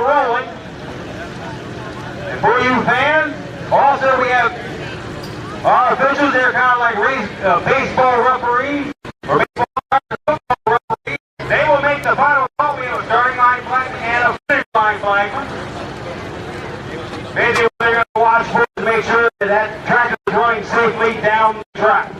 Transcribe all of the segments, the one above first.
rolling. And for you fans, also we have our officials. They're kind of like baseball referees or baseball referees. They will make the final call. We have a starting line flagman and a finish line flagman. Basically, they're going to watch for to make sure that that track is running safely down the track.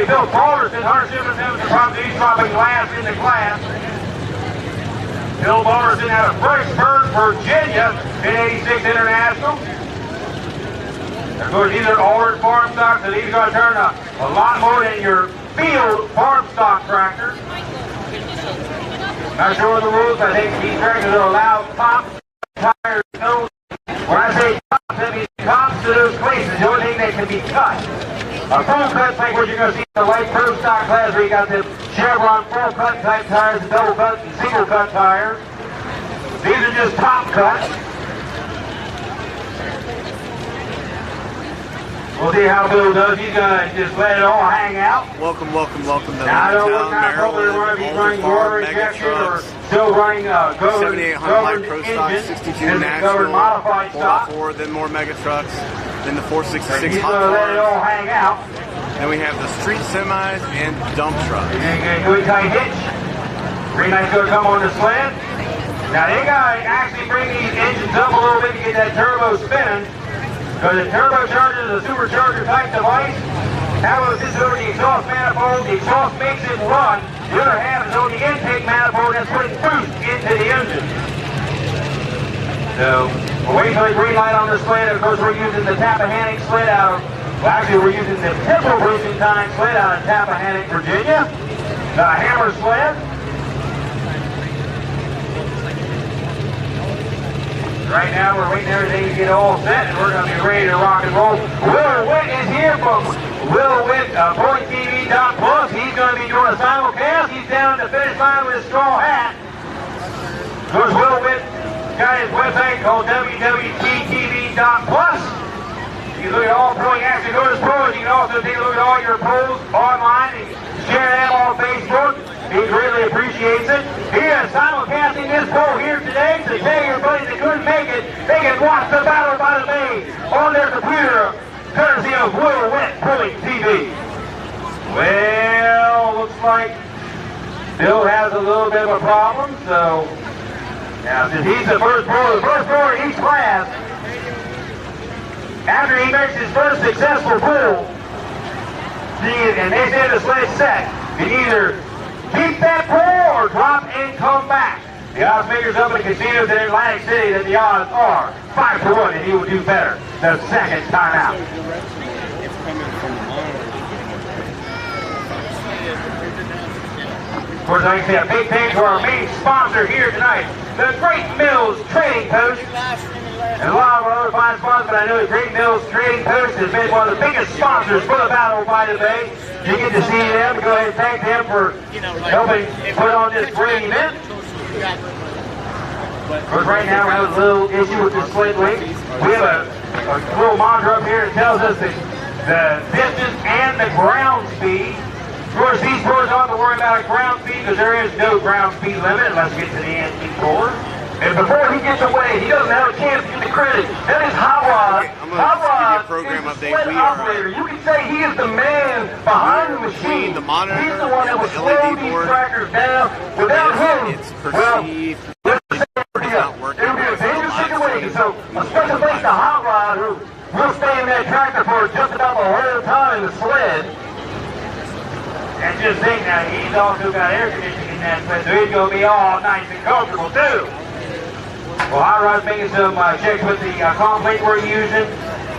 Bill Balderson, Hunter Simmons having the problem. He's dropping last in the class. Bill Balderson out of Fredericksburg, Virginia, in 86 International. Of course, these are altered farm stocks, so these are going to turn a lot more than your field farm stock tractors. Not sure of the rules. I think these tractors are allowed top tires. When I say top, that means tops to those places. The only thing that can be cut. A full cut like what you're going to see in the light pro stock class where you got the Chevron full cut type tires, and double cut and single cut tires. These are just top cuts. We'll see how Bill does. He's going to just let it all hang out. Welcome to Leonardtown, I don't know what kind of pump they're running. If he's running water injection or still running governed 7800 light pro stock, engine, 62 national, modified stock. 4x4, then more mega trucks, then the 466 He's hot going to let it all cars. hang out. Then we have the street semis and dump trucks. Good tight hitch. Green Knight's going to come on the sled. Now they got to actually bring these engines up a little bit to get that turbo spinning. Because the turbocharger is a supercharger type device. Half of this is over the exhaust manifold. The exhaust makes it run. The other half is on the intake manifold that's putting boost into the engine. So we're waiting for the green light on the sled. Of course, we're using the Tappahannock sled out of, well, actually we're using the Temple Racing Time sled out of Tappahannock, Virginia. The Hammer sled. Right now, we're waiting everything to get all set, and we're going to be ready to rock and roll. Will Witt is here from Will Witt, PointTV.plus. He's going to be doing a simulcast. He's down at the finish line with a straw hat. Of course, Will Witt got his website called www.ttv.plus. You can look at all pro. You can actually go to his pros. You can also take a look at all your pros online and share them on Facebook. He greatly appreciates it. He is simulcasting this poll here today to tell your buddies that couldn't make it, they can watch the Battle by the Bay on their computer, courtesy of Will Witt Point TV. Well, looks like Bill has a little bit of a problem, so now since he's the first pro in each class, after he makes his first successful pull, and they say the sled's set, you either keep that pull or drop and come back. The odds makers up in the casinos in Atlantic City that the odds are 5-1 and he will do better the second time out. Of course, I can say a big thanks to our main sponsor here tonight, the Great Mills Trading Post. And a lot of our other fine sponsors, but I know the Great Mills Trading Post has been one of the biggest sponsors for the Battle by the Bay. You get to see them. Go ahead and thank them for helping put on this great event. Of course, right now we have a little issue with the sled link. We have a little monitor up here that tells us the distance and the ground speed. Of course, these boys don't have to worry about a ground speed because there is no ground speed limit unless you get to the antique core. And before he gets away, he doesn't have a chance to get the credit. That is Hot Rod. Hot Rod is the sled operator. You can say he is the man behind the machine. He's the one that will slow these trackers down. Without him, well, it'll be a dangerous situation. So a special thanks to Hot Rod, who will stay in that tractor for just about the whole time in the sled. And just think now, he's also got air conditioning in that sled, so he's going to be all nice and comfortable too. Well, Hot Rod's making some checks with the complete we're using.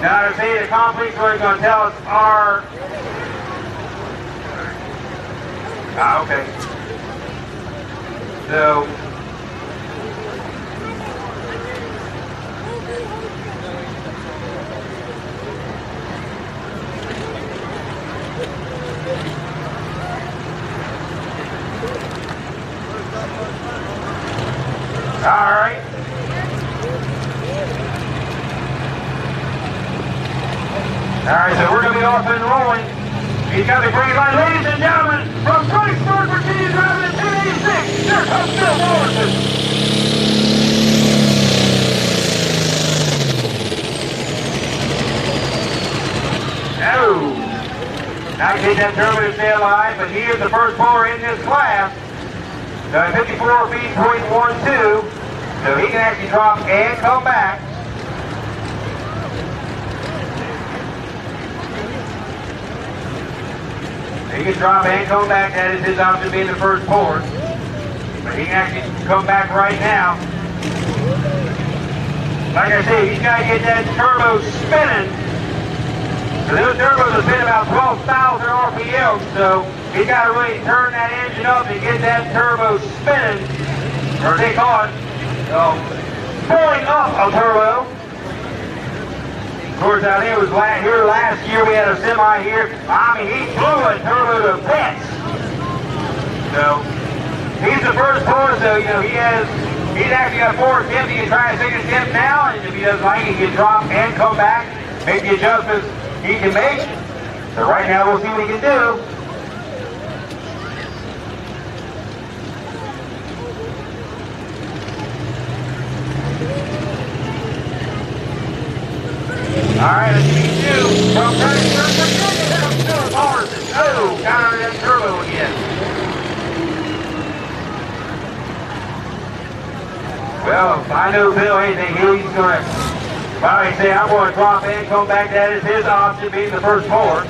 Now, to say the complete we're going to tell us are... okay. So, All right. All right, so we're going to be off and rolling. He's got the green light. Ladies and gentlemen, from Fredericksburg, Virginia, driving at 286, here comes Bill Morrison. Oh. Now you get that turbo to stay alive, but he is the first puller in this class. 54 feet, .12, so he can actually drop and come back. He can drop and come back. That is his option, being the first puller. But he can actually come back right now. Like I said, he's got to get that turbo spinning. So those turbos have been about 12,000 RPM, so he's got to really turn that engine up and get that turbo spinning. Or they call it pulling up a turbo. Of course, I think it was here last year we had a semi here. I mean, he blew a turbo to bits. So he's the first puller, so you know he's actually got 4 attempts. He can try a second attempt now, and if he doesn't like it, he can drop and come back, make the adjustments he can make. So right now we'll see what he can do. All right, let's see you. From Fredericksburg, Virginia, Bill Morrison. Oh, got under that turbo again. Well, if I know Bill anything, he's going to probably say, I'm going to drop and come back. That is his option, being the first puller.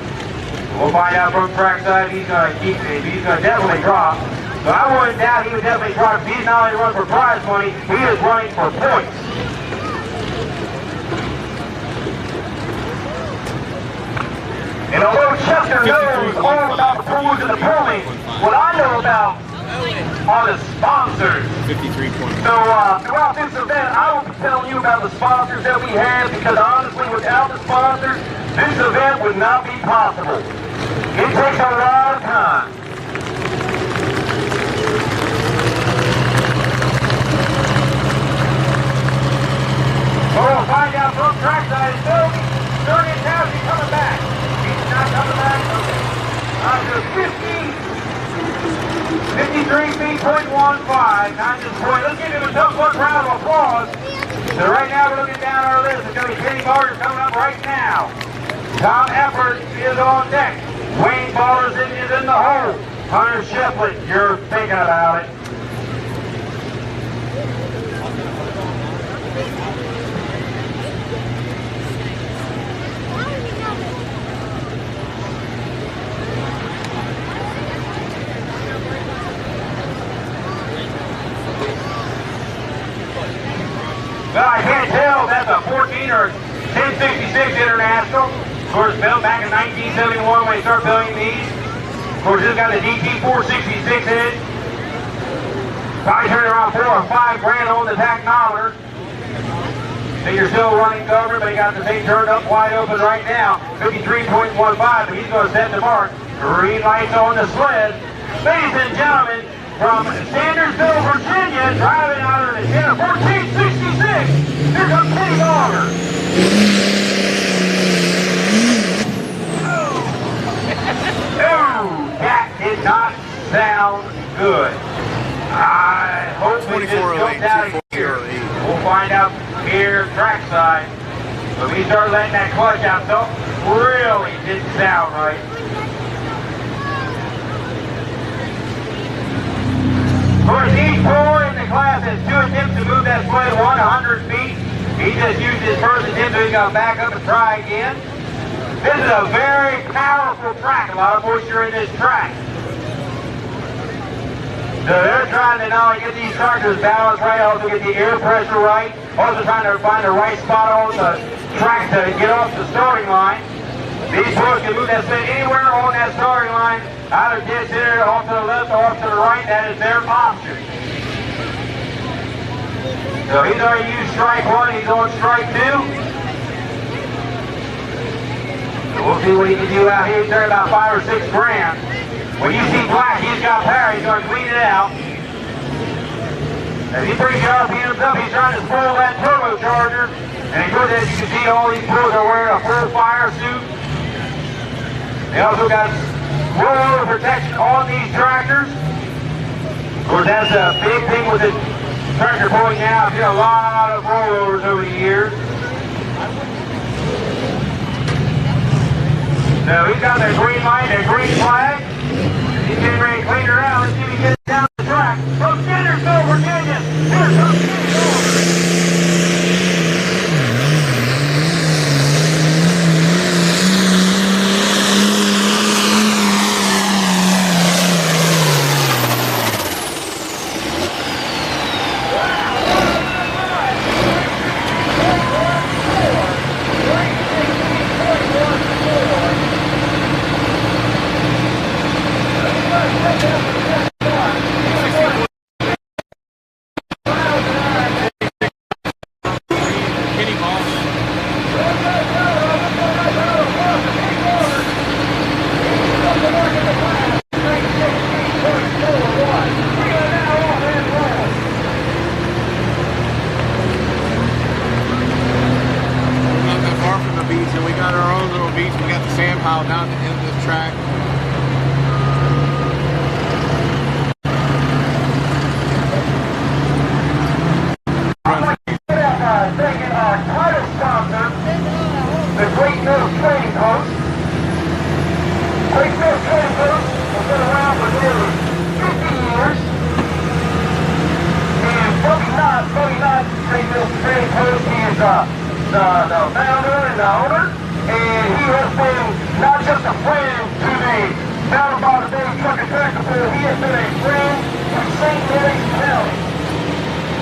We'll find out from trackside. He's going to keep it. He's going to definitely drop. So I wouldn't doubt he would definitely drop. He's not only running for prize money, he is running for points. And although Chester knows all about the pools and the pulling, what I know about are the sponsors. 53.1. So throughout this event, I will be telling you about the sponsors that we have, because honestly, without the sponsors, this event would not be possible. It takes a lot of time. Well, we'll find out from trackside. So, Leonardtown, he's coming back. He's not coming back. Okay. To 53 feet, .15. Not just point. Let's give him a quick round of applause. So right now we're looking down our list. It's going to be Kenny Barger coming up right now. Tom Effort is on deck. Wayne Baller's is in the hole. Hunter Shefflin, you're thinking about it. Well, I can't tell if that's a 14 or 1066 International. Of course, built back in 1971 when they started building these. Of course, this got the DT 466 in it. Probably turned around $4 or $5 grand on the tachometer. So you're still running cover, but you got the thing turned up wide open right now. 53.15, but he's going to set the mark. Green lights on the sled. Ladies and gentlemen, from Sandersville, Virginia, driving out of the 1466, here comes Kenny Barger. Oh, that did not sound good. I hope we just jumped out of here. We'll find out here trackside. When we start letting that clutch out, something really didn't sound right. Of course, each puller in the class has 2 attempts to move that sled 100 feet. He just used his first attempt, so he's going to back up and try again. This is a very powerful track. A lot of moisture in this track. So they're trying to not only get these tractors balanced right, also get the air pressure right, also trying to find the right spot on the track to get off the starting line. These pullers can move that sled anywhere on that starting line, either dead center, off to the left, or off to the right. That is their option. So he's already used strike 1, he's on strike 2. So we'll see what he can do out here. He's talking about $5 or $6 grand. When you see black, he's got power, he's going to clean it out. As he brings the RPMs up, he's trying to spoil that turbocharger. And of course, as you can see, all these pros are wearing a full fire suit. They also got rollover protection on these tractors. Of course, that's a big thing with the tractor pulling now. I've seen a lot of rollovers over the years. So he's got that green light, that green flag. He's getting ready to clean her out. Let's see if he gets down the track. From Leonardtown, Virginia, here comes Sonny. Down the end of this track. Taking our title sponsor, the Great Mills Trading Post. Great Mills Trading Post has been around for nearly 50 years. And Bobby Knott, Great Mills Trading Post, he is the founder and the owner. And he has been not just a friend to the Battle by the Bay Truck and Tractor Pull, he has been a friend to St. Mary's County.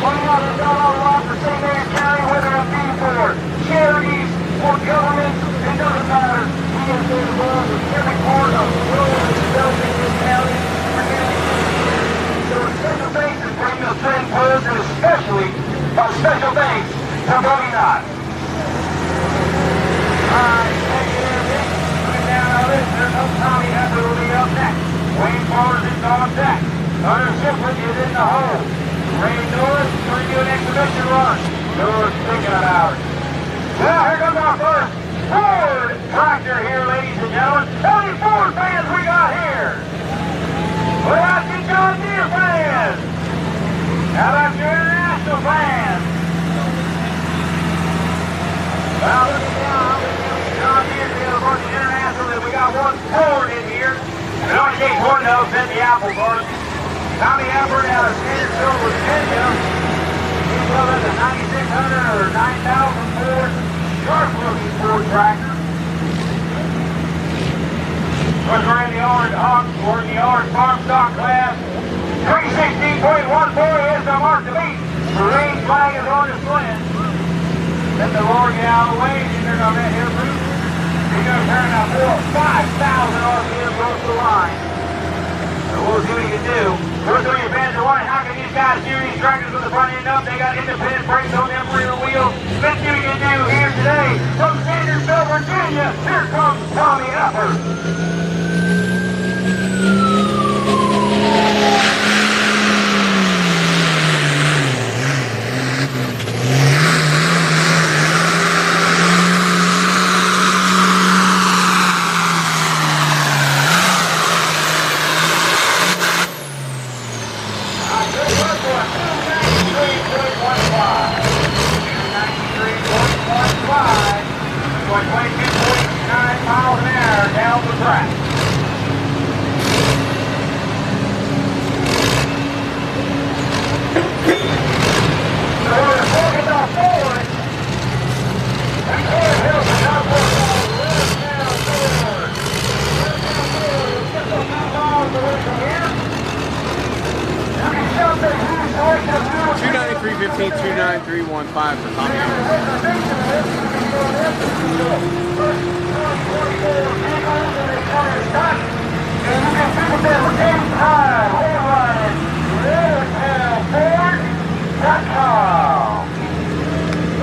One of us got a lot for St. Mary's County, whether it be for charities or government, it doesn't matter. He has been involved with every part of the world and developing this county. So a special thanks to Great Mills Trading Post, and especially a special thanks to Bobby Knott. Alright, thank you there, Nick. Put down on this. There's no Tommy Hepper will be up next. Wayne Powers is on deck. Hunter Shipley is in the hole. Ray Norris is going to do an exhibition run. Norris thinking about it. Well, here comes our first Ford tractor here, ladies and gentlemen. How many Ford fans we got here? What about you John Deere fans? How about your international fans? Well, look at now. John Deere is of course the international, and we got one Ford in here. And it only takes one though, send the apple cart. Tommy Albert out of Sandersville, Virginia. He's loving the 9600 or 9000 Ford, sharp-looking Ford tractor. We're in the orange hawk, or in the orange farm stock class. 316.14 is the mark to beat. The range flag is on the sled. Let the Lord get out of the way, and they're going to let him move. He's going to turn out 5,000 RPM across the line. So we'll see what he can do. Those of your fans are wondering, how can these guys do these tractors with the front end up? They got independent brakes on them rear wheels. Let's see what he can do here today. From Sandersville, Virginia, here comes Tommy Upper.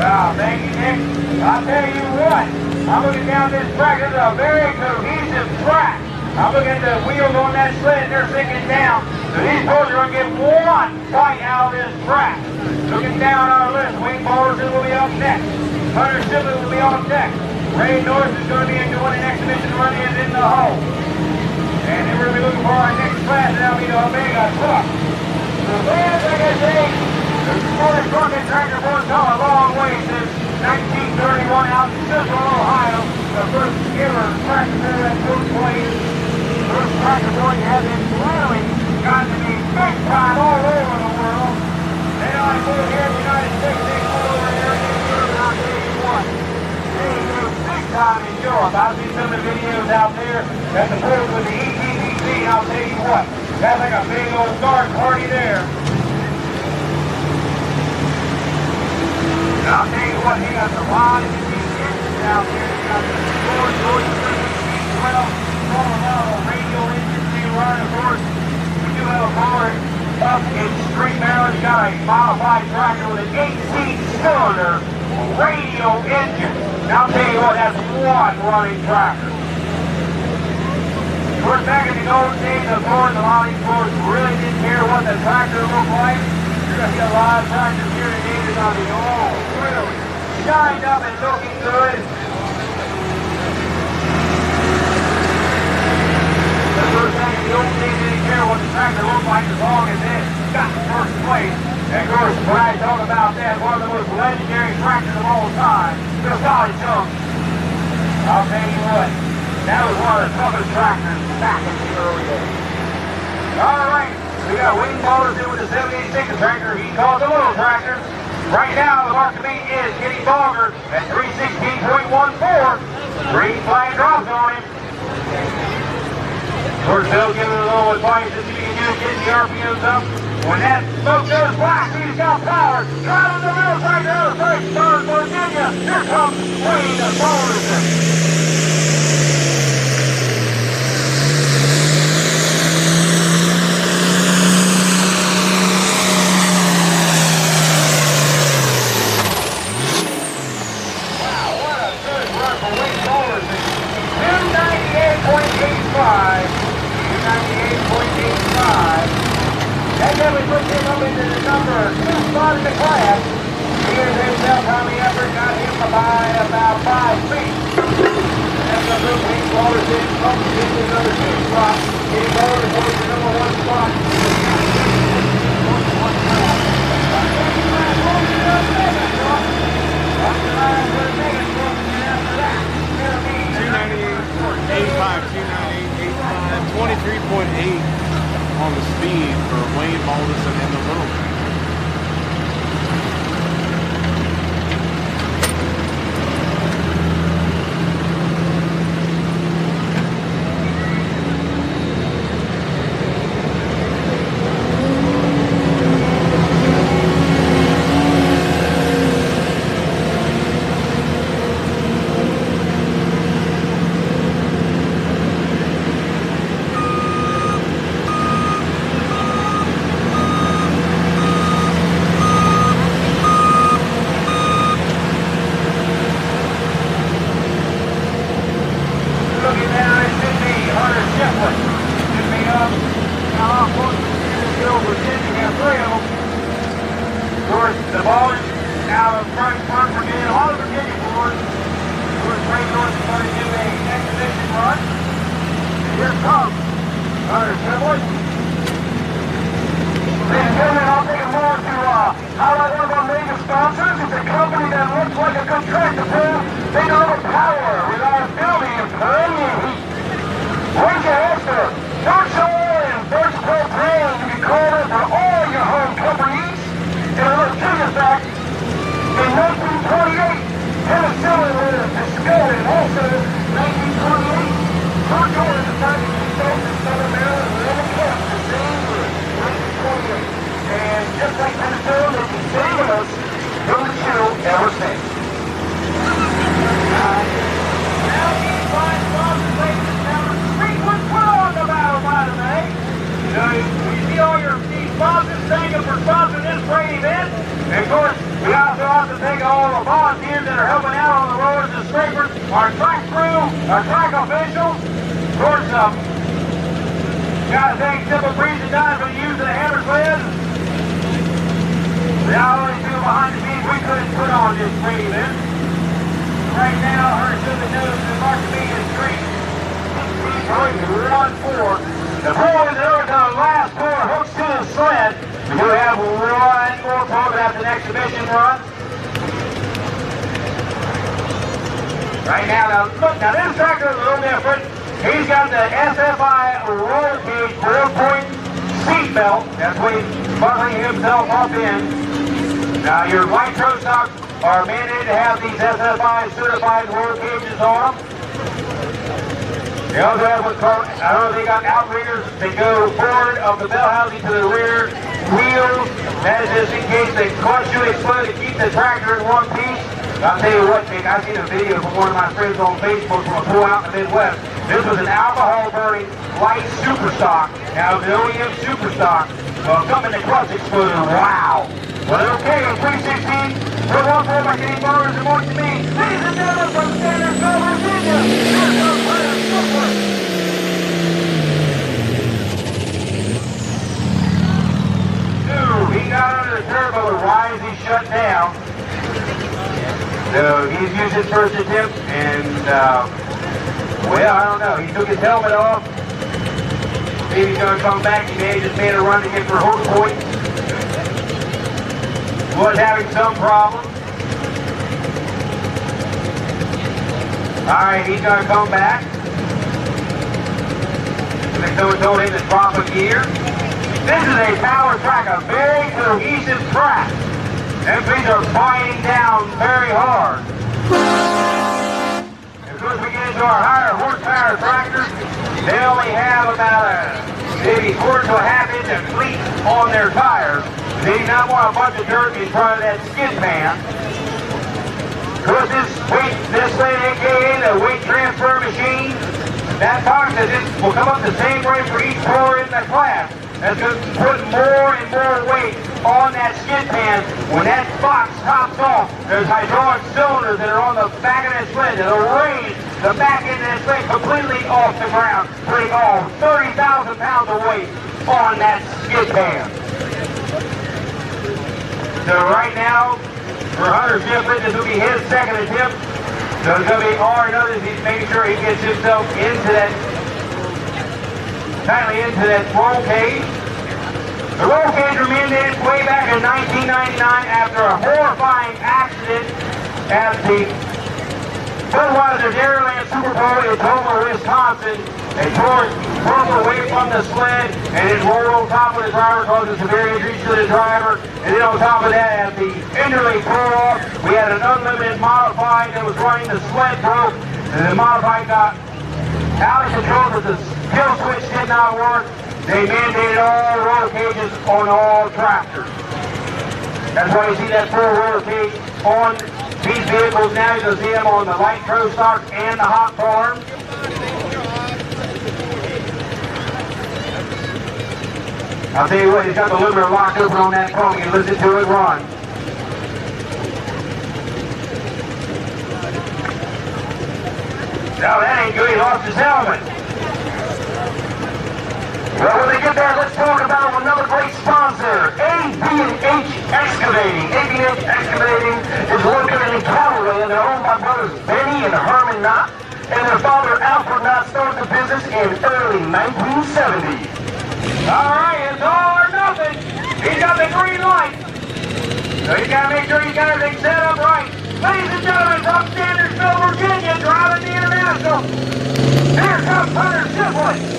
Wow, thank you, Nick. I'll tell you what, I'm looking down this track. This is a very cohesive track. I'm looking at the wheels on that sled, they're sinking down. So these boys are going to get one fight out of this track. Looking down our list, Wayne Balderson will be up next. Hunter Sibley will be on deck. Ray Norris is going to be doing an exhibition run-in in the hole. And then we're going to be looking for our next class, and that'll be the Omega truck. So man, like I say, the Florida truck and tractor boys come a long way since 1931 out in Central Ohio. The first ever tractor there that took place. First tractor boy has been really gotten to be big time all over the world. They only move here in the United States, they move over here in Europe, and I'll tell you what, they move big time in Europe. I've seen some of the videos out there at the boys with the ETPC, and I'll tell you what, that's like a big old guard party there. And I'll tell you what, he got the wide engines out there. He got the Ford George 12 radial engines they run, of course. We do have a Ford up in Street, Maryland. He's got a modified tractor with an 18-cylinder radial engine. Now I'll tell you what, that's one running tractor. Of course, back in the old days, of course, a lot of these boys really didn't care what the tractor looked like. You're going to see a lot of tractors here today that are going to be all really shined up and looking good. The first thing in the old days, they didn't care what the tractor looked like as long as it got first place. And of course, when I talk about that, one of the most legendary tractors of all time, the Solid Chunk. I'll tell you what, that was one of the toughest tractors back in the early days. All right, we got Wayne Balderson with the 78 tractor. He calls the little tractor. Right now, the mark to beat is Kenny Bogger at 316.14. Green flag drops on him. Of course, they'll give it a little advice that you can use getting the RPMs up. When that smoke goes black, he's got power. Driving the middle tractor out of Fredericksburg, Virginia. Here comes Wayne Balderson. Wow, what a good run for Wayne Balderson. 298.85. 298.85. That definitely puts him up into the number 2 spot in the class. He is himself how the effort got him by about 5 feet. That's a good Wayne Balderson up into the number 2 spot. Kenny Bogger goes to number 1 spot. 23.8 on the speed for Wayne Balderson and the little tractor. Gotta thank Simple Breeze and Dimes for the the hammer sled. The only two behind the scenes we couldn't put on this tree event. Right now, her to the nose and mark me is green. 1-4. The boys are the last 4 hooks to the sled. We do have one more program after the exhibition run. Right now, look, now this tractor is a little different. He's got the SFI roll cage 4-point seat belt. That's what he's buckling himself up in. Now your light pro stocks are mandated to have these SFI certified roll cages on them. They also have what's called, I don't know if they got outriggers. They go forward of the bell housing to the rear wheels. That is just in case the clutch should explode to keep the tractor in one piece. I'll tell you what, Nick, I've seen a video from one of my friends on Facebook from a pool out in the Midwest. This was an alcohol-burning light super stock. Now, the OEM super stock, something in the clutch exploded. Wow. Well, okay, in 316, we're 1-4 by getting borrowers and more to me. Ladies and gentlemen, from Standardsville, Virginia, here's the player super. He got under the turbo, and why is he shut down? So he's used his first attempt, and well, I don't know. He took his helmet off. Maybe he's going to come back. He may have just made a run to get for hook points. Was having some problems. All right, he's going to come back. Someone told him to drop a gear. This is a power track, a very cohesive track. Them things are biting down very hard. As soon as we get into our higher horsepower tractors, they only have about maybe quarter to a half inch of cleat on their tires. They do not want a bunch of dirt in front of that skid pan. Of course, this thing, aka the weight transfer machine, that box will come up the same rate for each floor in the class. That's going to put more and more weight on that skid pan. When that box tops off, there's hydraulic cylinders that are on the back of that sled that will raise the back end of that sled completely off the ground, putting all 30,000 pounds of weight on that skid pan. So right now, for Hunter Shipley, this will be his second attempt. So it's going to be hard. Notice he's making sure he gets himself into that, tightly into that roll cage. The roll cage was mandated way back in 1999 after a horrifying accident at the Budweiser Dairyland Super Bowl in Tacoma, Wisconsin. They broke away from the sled and it rolled on top of the driver, causing severe injuries to the driver. And then on top of that, as the interlink tore off, we had an unlimited modified that was running. The sled broke, and the modified got out of control because the kill switch did not work. They mandated all roller cages on all tractors. That's why you see that full roller cage on these vehicles now. You can see them on the light pro stocks and the hot farms. I'll tell you what, he's got the limiter locked open on that phone. You can listen to it run. No, that ain't good. He lost his helmet. Well, when they get there, let's talk about another great sponsor, AB&H Excavating. AB&H Excavating is located in Callaway, and they're owned by brothers Benny and Herman Knott. And their father, Alfred Knott, started the business in early 1970. All right, it's all or nothing. He's got the green light. So he's got to make sure he's got everything set up right. Ladies and gentlemen, from Standardsville, Virginia, driving the International, here comes Hunter Shipley.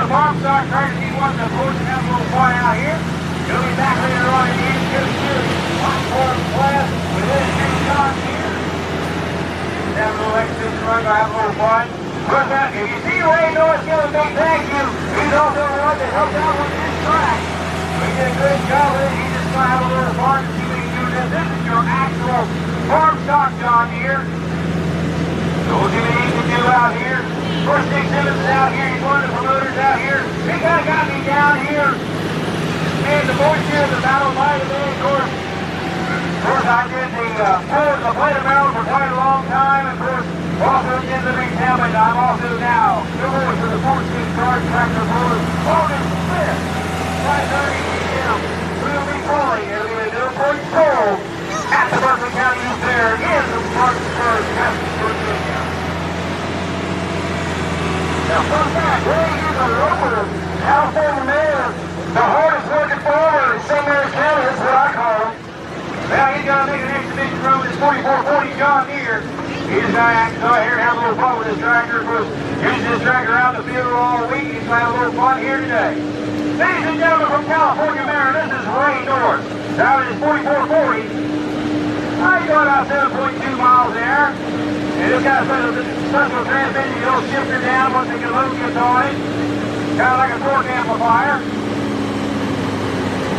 the farm stock tractor, he wants to push and have a little fun out here. He'll be back later on in the East Series platform class with this big John here. Have a little exhibition run, go have a little fun. But if you see Ray North give a big thank you, he's also the one that helped out with this track. We did a good job with it. He's just going to have a little fun and see what he can do with this. This is your actual farm stock John here. So we'll see what he can do out here. Of course, Dick Simmons is out here. He's one of the promoters out here. He kind of got me down here. And the voice here of the Battle of Might today, of course, I did the plate of Maryland for quite a long time. Of course, also in the big town, but I'm also now the voice of the 14-car tractor puller, August 5th, 5:30 p.m. We'll be pulling at the Newport Pole at the Berkeley County Youth Fair in the Motorsports, Virginia. Now, fun fact, Ray is a local California man, the hardest working farmer in St. Mary's County, that's what I call him. Well, he's got to make an exhibition run with his 4440 John Deere. He's going to go out here and have a little fun with his tractor. Of course, using his tractor out in the field all week. He's going to have a little fun here today. Ladies and gentlemen from California, Maryland, this is Ray North. Driving his 4440. He's going about 7.2 miles there. And it's got a special transmission. You'll shift her down once the load gets on it. Kind of like a torque amplifier.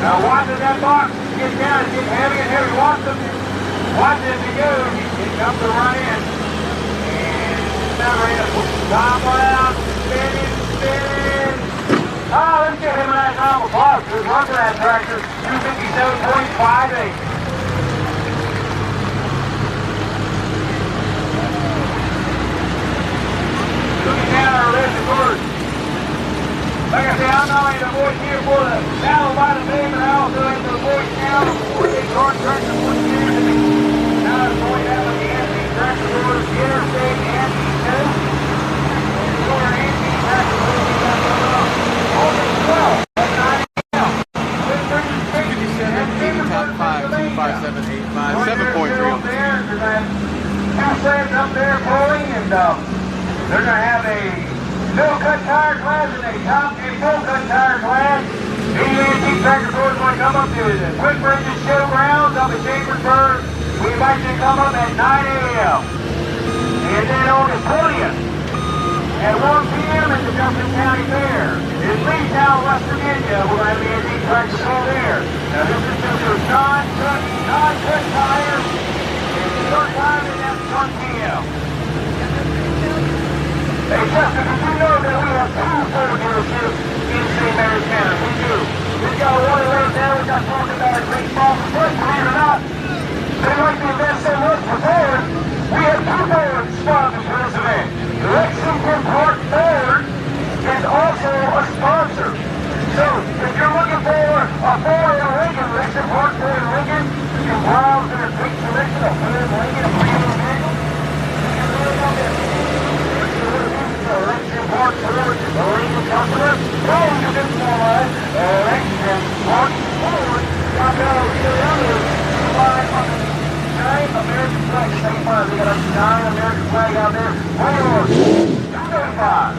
Now watch as that box gets down, it's getting heavy and heavy. Watch it as it goes. It comes to run in. And now ready to top out, spinning. Let's give him a nice round of applause. Good run for that tractor. 257.58. Looking down our list, of course. Like I said, I'm not only the voice here for the Battle by the Bay, but I also am the voice now for the car tractor for the community. Now I'm going down with the NC tractor doors, the interstate and the two. For an NC tractor doors, we got August 12th at 9 a.m. With Bridges Street and Timberford, Pennsylvania. 7.3 on the there. There's that two sleds up there pulling, and they're going to have a middle cut tire class and a top and full cut tire class. These ANT tractor doors going to come up to the Quick Bridges Showgrounds up in Chambersburg. We invite you to come up at 9 a.m. And then August 20th at 1 p.m. at the Jefferson County Fair. In Leonardtown, West Virginia, we're going to have the ANT tractor show there. Now this is just a non-cut tire. And the start time is at 1 p.m. Hey, Justin, did you know that we have two Ford dealerships in St. Mary's County? We do. We've got one in Leonardtown, we got talking about a great small but believe it or not, they like to invest so much for Ford. We have two Ford sponsors for this event. Lexington Park Ford is also a sponsor. So, if you're looking for a Ford and a Lincoln, Lexington Park Ford and Lincoln, you can browse their great selection of Ford and Lincoln premium vehicles. You can really love this. Lexington Park Ford, the Lincoln customer, well, you can find Lexington Park Ford. Got the other giant American flag. Same fun. They got a giant American flag out there. Motorsports, 235.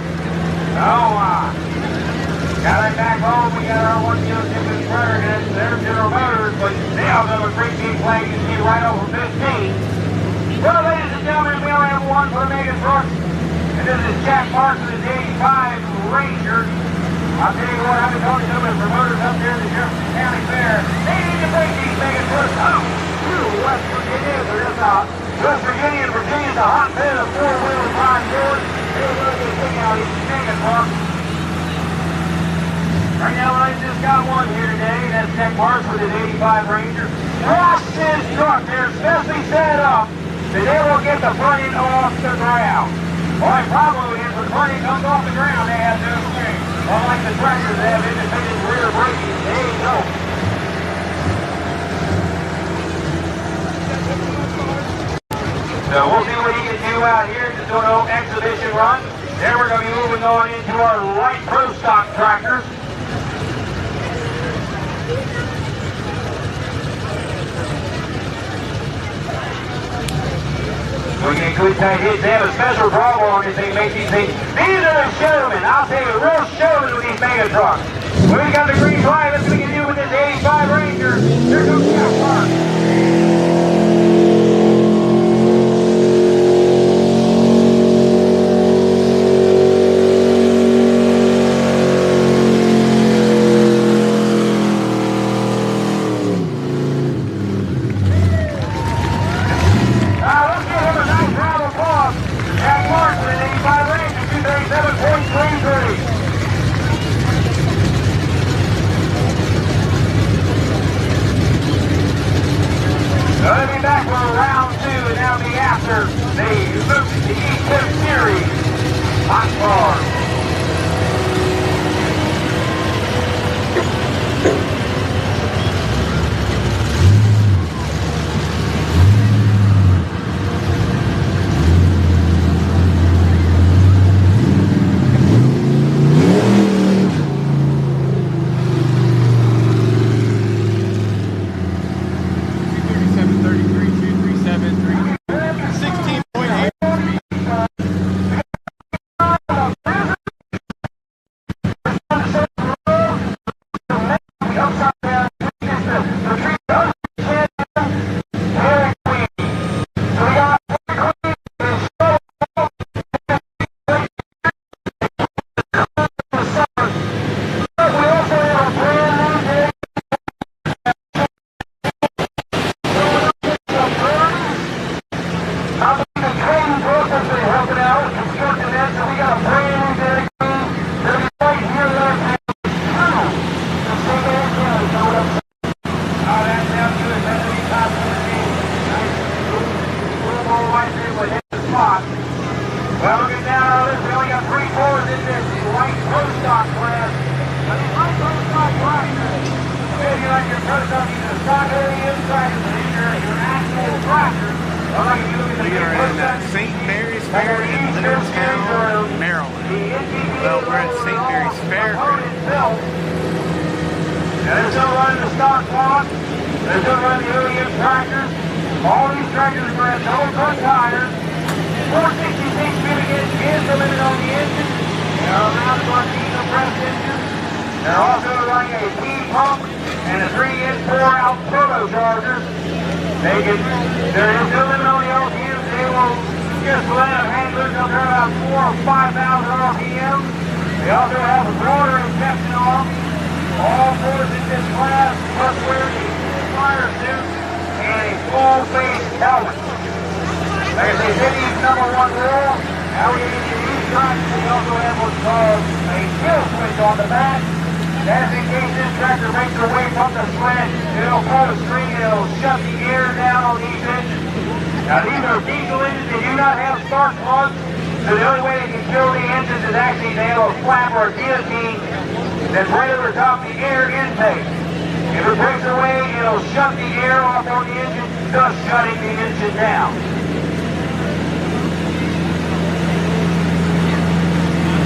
Got it back home. We got our one dealership in Spur, and they're General Motors, but they also have a great big flag you see right over 15. Well, ladies and gentlemen, we only have one for the mega trucks. And this is Jack Marks with his 85 Ranger. I'll tell you what, I've been talking to some of the promoters up there at the Jefferson County Fair. They need to bring these mega trucks out to West Virginia. There is West Virginia, and Virginia's a hotbed of four-wheel drive doors. They're really good thing out these mega trucks. Right now, I just got one here today, and that's Jack Marks with his 85 Ranger. Watch this truck. They're especially set up that they will get the front end off the ground. Well, the problem is when the front end comes off the ground, they have no swing. Unlike the tractors that have independent rear braking, they go. So we'll see what he can do out here. Just doing an exhibition run. Then we're going to be moving on into our light pro stock tractors. We get good tight hits. They have a special draw on if they make these things. These are the showmen. I'll tell you, real showmen with these mega trucks. When we got the green flag, let's begin to do with this 85 Ranger. Here goes Jeff Mark. We are in St. Mary's Fair in Leonardtown, Maryland. Well, we're at St. Mary's Fairgrounds. They're still running the stock clock. They're still running the OEM tractors. All these tractors are at double front tires. 466 cubic inch is the limit on the engine. They are mounted on diesel press engines. They're also running a P pump and a 3-inch 4-out turbocharger. There is no limit on the RPMs. They will just let them hang loose up there about 4,000 or 5,000 RPM. They also have a broader inspection arm. All fours in this class must wear a fire suit and a full face helmet. Like I say, City's #1 rule. Now we get into these trucks. We also have what's called a kill switch on the back. That's in case this tractor makes it away from the sled. It'll pull the string and it'll shut the air down on these engines. Now these are diesel engines. They do not have spark plugs. So the only way they can kill the engines is actually they have a flap or a guillotine that's right over top the air intake. If it breaks away, it'll shut the air off on the engine, thus shutting the engine down.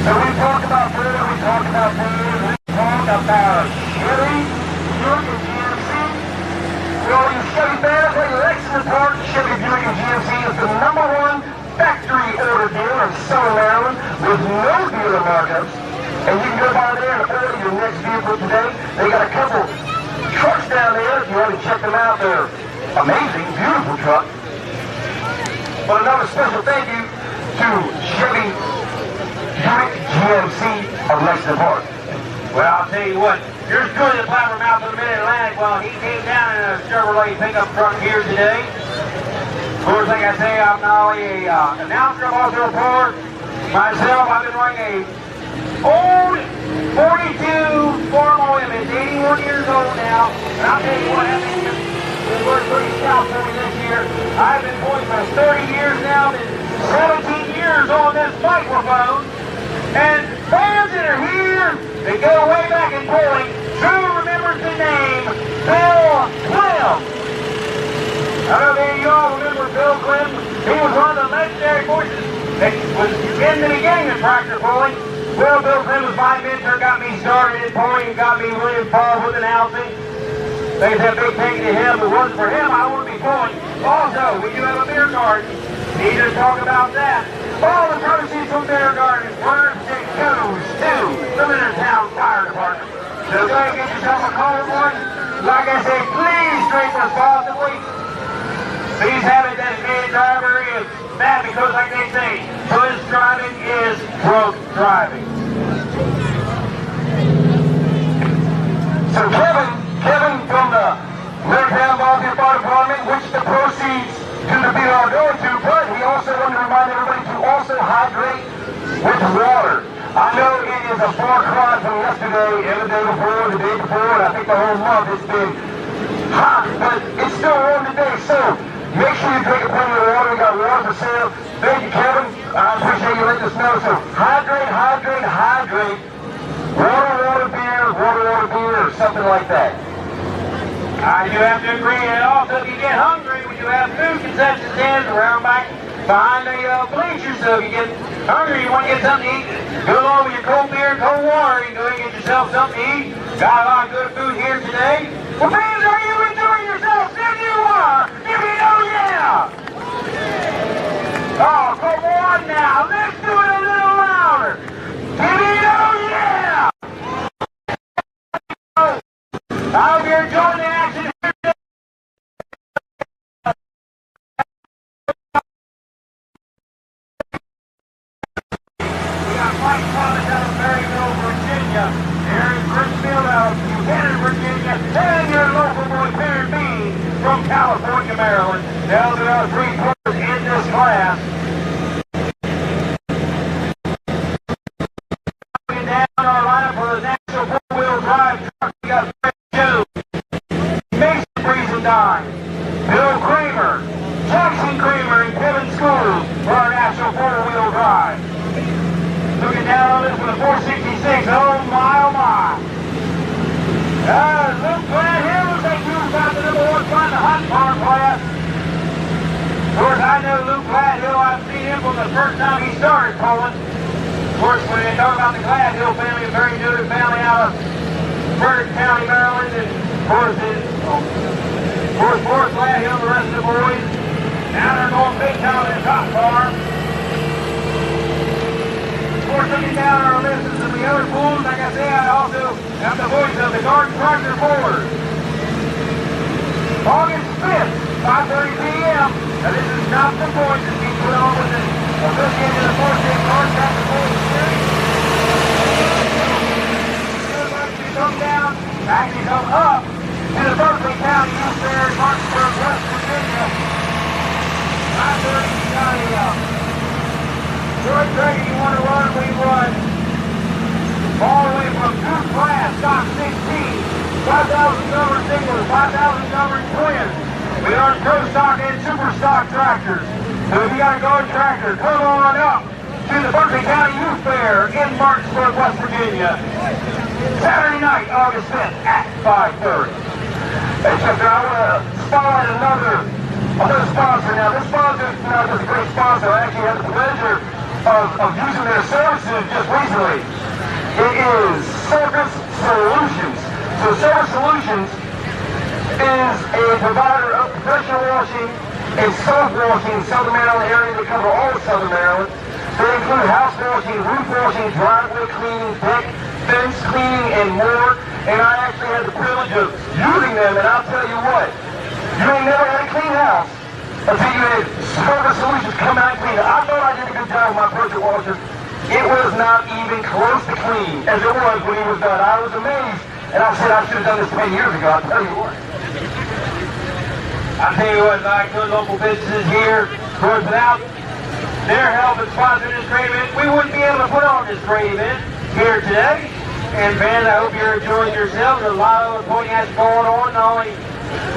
So we talked about further, we talked about food, we talked about Chevy, Buick, and GMC. Well, you Chevy fans, well, your excellent part, Chevy, Buick, and GMC is the #1 factory order dealer in Sonny Leonard with no dealer markups. And you can go by there and order your next vehicle today. They got a couple trucks down there. If you haven't checked them out, they're amazing, beautiful trucks. But another special thank you to Chevy Buick GMC of Lexington Park. Well, I'll tell you what, here's Julie the Plapper out to the Mid-Atlantic. Well, he came down in a Chevrolet pickup truck here today. Of course, like I say, I'm not only an announcer, I'm also a reporter. Myself, I've been running a old 42 Formula M. It's 81 years old now. And I'll tell you what, it's worked pretty stout for me this year. I've been pulling for 30 years now, been 17 years on this microphone. And fans that are here, they go way back in polling. Who remembers the name Bill Clem? I don't know if any of y'all remember Bill Clem. He was one of the legendary voices that was in the beginning of tractor pulling. Well, Bill Clem was my mentor, got me started in pulling, and got me really involved with announcing. They said big thank you to him. If it wasn't for him, I wouldn't be pulling. Also, we do have a beer garden Need to talk about that. All the proceeds from their garden were goes to the Leonardtown Fire Department. So go ahead and get yourself a cold one. Like I said, please drink responsibly. Please have a designated driver if that, because like they say, good driving is broke driving. So Kevin from the Leonardtown Volunteer Fire Department, which the proceeds to the beer are going to, but he also wanted to remind everybody to also hydrate with water. I know it is a far cry from yesterday and the day before, and I think the whole month it's been hot, but it's still warm today, so make sure you drink plenty of water. We got water for sale. Thank you, Kevin. I appreciate you letting us know. So hydrate. Water, beer, or something like that. I do have to agree, and also if you get hungry, we do have food concession stands around back behind the bleachers, so if you get hungry, you want to get something to eat, go along with your cold beer and cold water, you can go and get yourself something to eat. Got a lot of good food here today. Well, fans, are you enjoying yourselves? If you are, give me an oh yeah! Oh, come on now, let's do it a little louder. Give me an oh yeah! I hope you're enjoying the action here today. We got Mike Thomas out of Maryville, Virginia. Aaron Bridgefield out of Buchanan, Virginia. And your local boy, Perry Bean from California, Maryland. Now there are 3 players in this class. Down our lineup for the National 4-wheel drive truck. We got Bill Kramer, Jackson Kramer, and Kevin Schools for our National 4-wheel drive. Looking down on this with a 466. Oh my. Luke Gladhill will take you about the number 1 spot in the hot bar class. Of course, I know Luke Gladhill. I've seen him from the first time he started pulling. Of course, when they talk about the Gladhill family, a very noted family out of Burke County, Maryland, and of course, Forrest Gladhill, the rest of the boys, now they're going big time in the top bar. Of course, looking down our list of some of the other pools, like I said, I also have the voice of the Garden Tractor Board. August 5th, 5:30 p.m. Now this is not the points that being put on with the associated to the Forest State Garden Tractor Board Series. Come down, actually come up to the Berkeley County Youth Fair in Martinsburg, West Virginia. 5:30, you got it up. George Dragon, you want to run, we run. All the way from Duke class, stock 16, 5,000 number singlers, 5,000 number twins. We are pro stock and super stock tractors. So if you got a Garden tractor, come on up to the Berkeley County Youth Fair in Martinsburg, West Virginia. Saturday night, August 5th at 5:30. Hey, Chester, I want to spotlight another sponsor. Now, this sponsor is not just a great sponsor. I actually had the pleasure of using their services just recently. It is Service Solutions. So Service Solutions is a provider of professional washing and soap washing in Southern Maryland area. They cover all of Southern Maryland. They include house washing, roof washing, driveway cleaning, deck, fence cleaning, and more. And I actually had the privilege of using them, and I'll tell you what, you ain't never had a clean house until you had Service Solutions come out and clean it. I thought I did a good job with my pressure washer. It was not even close to clean as it was when he was done. I was amazed, and I said I should have done this 10 years ago. I'll tell you what. I tell you what, like good local businesses here, of course, without their help in sponsoring this great event, we wouldn't be able to put on this great event here today. And fans, I hope you're enjoying yourselves. There's a lot of pointing action going on, not only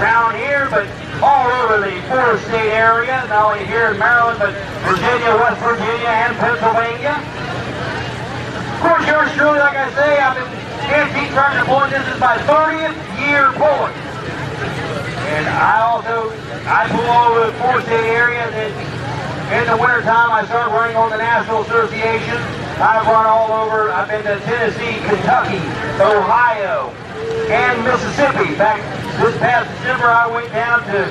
around here, but all over the Forest State area, not only here in Maryland, but Virginia, West Virginia, and Pennsylvania. Of course, yours truly, like I say, I've been antique tractor pulling. This is my 30th year pulling. And I pull all over the Forest State area, and then in the wintertime, I started running on the National Association. I've run all over. I've been to Tennessee, Kentucky, Ohio, and Mississippi. In fact, this past December, I went down to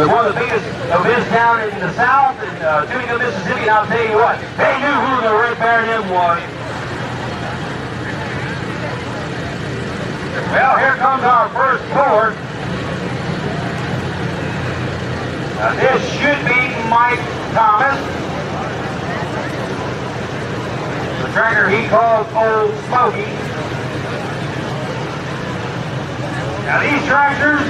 one of the biggest events down in the South, in Tunica, Mississippi, and I'll tell you what, they knew who the Red Baron was. Well, here comes our first board. Now, this should be Mike Thomas. The tracker he calls Old Smoky. Now, these tractors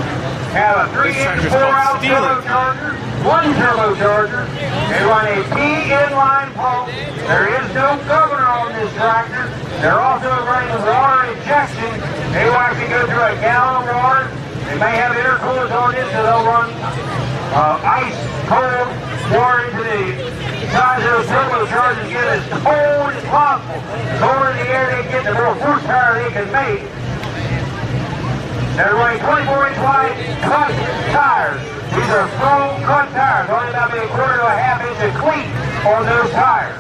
have a 3-inch 4-out turbocharger, one turbocharger. They run a P inline pump. There is no governor on this tractor. They're also running water injection. They will actually go through a gallon of water. They may have intercoolers on this, so they'll run ice cold water into the size of those turbochargers, get as cold as possible. The colder the air they get, the more horsepower they can make. They're running 24-inch wide cut tires. These are full cut tires, only about maybe a quarter to a half inch of cleat on those tires.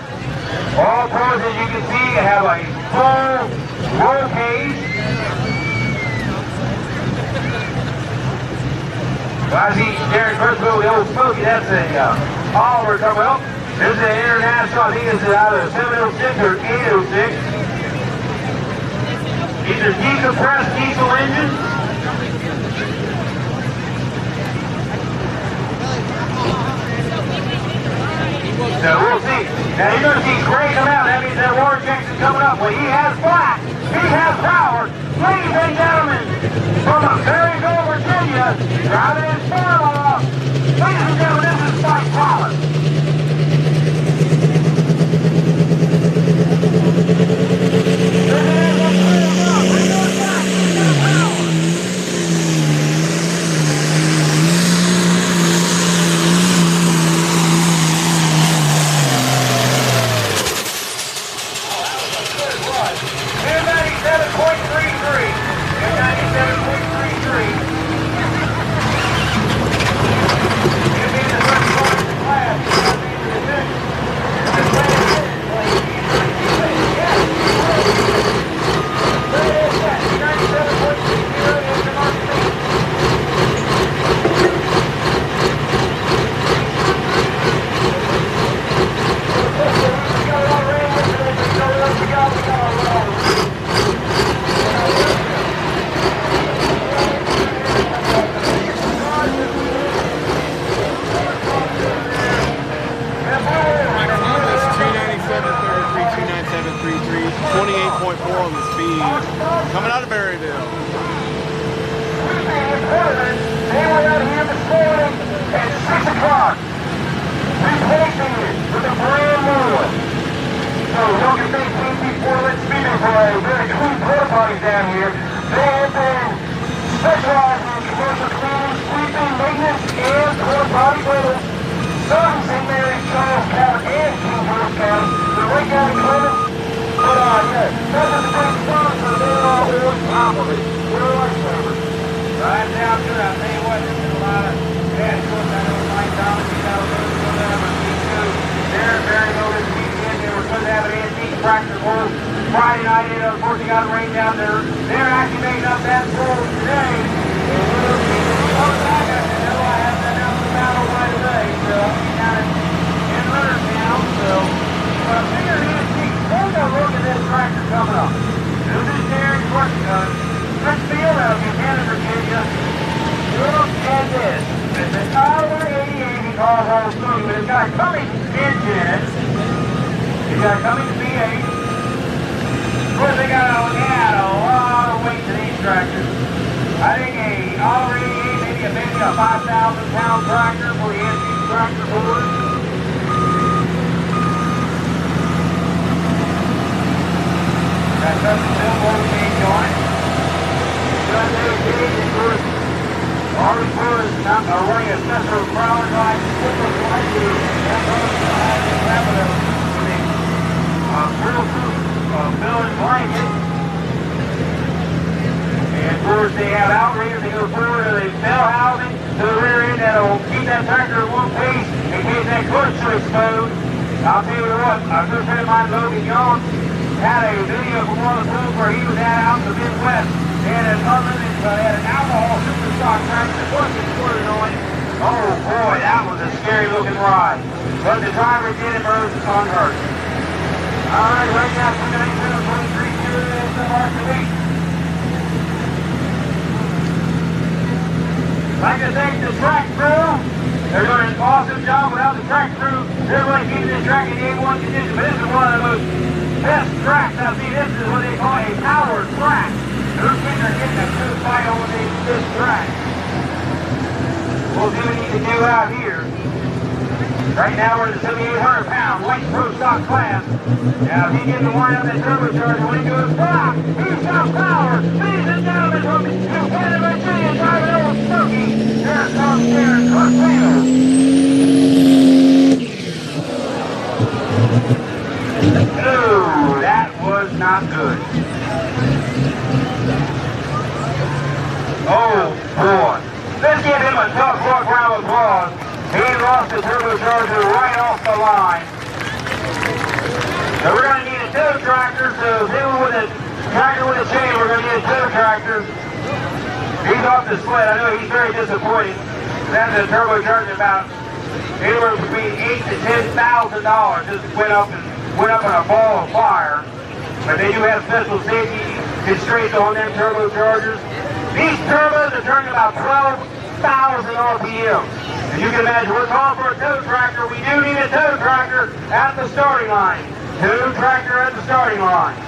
All tours, as you can see, have a full roll cage. I see Darren Kurzweil, the Old Smoky, that's a Oliver Carmel. This is an international, I think it's either 706 or 806. These are decompressed diesel engines. So we'll see. Now you're going to see gray come out. That means that water injection coming up. When he has black, he has power. Ladies and gentlemen, from Maryville, Virginia, driving in Starlaw. Ladies and gentlemen, this is Mike Thomas. Coming out of Berryville. They were out here this morning at 6 o'clock, replacing it with a brand new one. So don't get big before let's speed it for a very clean porta potties down here. They have been specializing in commercial cleaning, sweeping, maintenance, and porta potty rentals. Some in St. Mary's, Charles County, and King George County. They're right down in Clemens. But yeah, those are the big stars, so they're all on top of it. We're lifesavers. Right down to it. I'll tell you what, there's a lot of bad shorts. I know Mike Thomas, you know, they're very low this weekend. They were supposed to have an antique tractor pull Friday night. It unfortunately got rained down there. They're actually making up that pull today. I have that out in the battle right away, so I'll be down in Leonardtown. So, but a bigger antique. Take a look at this tractor coming up. This is Darren Kurzweil. Smithfield out of Buchanan, Virginia. Look at this. It's an Oliver 88 he calls Old Smoky, but it's got a Cummins engine in it. It's got a Cummins V8. Of course, they got to add a lot of weight to these tractors. I think a Oliver 88, maybe a 5,000-pound tractor for the antique tractor board. Got custom built roll cage on it. Our report is not running a special crowd like building blanket. And of course they have outriggers that go forward to the bell housing to the rear end that'll keep that tractor in one piece in case that clutch should explode. I'll tell you what, a good friend of mine, Logan Young, had a video from one of the pools where he was out in the Midwest. They had an unlimited, they had an alcohol superstock tractor that was exploded on it. Oh boy, that was a scary looking ride. But the driver did emerge unhurt. Alright, right now, 29-23 is the mark of the week. Like I say, the track crew, they're doing an awesome job. Without the track crew, they're really keeping this track in A1 condition. But this is one of the most best tracks I've seen. This is what they call a power track. Those kids are getting a good fight on this track. We'll see what we need to do out here. Right now we're in the 7,800-pound light pro stock class. Now if he gets the wind up that turbocharger when he goes back, he's got power. Ladies and gentlemen, from Canada, Virginia, driving over Smoky, here comes Darren Cortino. Oh, that was not good. Oh boy. Let's give him a tough round of applause. He lost the turbocharger right off the line. So we're going to need a tow tractor. So even with a tractor with a chain, we're going to need a tow tractor. He's off the sled. I know he's very disappointed. That's a turbocharger about anywhere between $8,000 to $10,000. Just went up in a ball of fire. But they do have special safety constraints on them turbochargers. These turbos are turning about 12,000 RPM. And you can imagine, we're calling for a tow tractor. We do need a tow tractor at the starting line. Tow tractor at the starting line.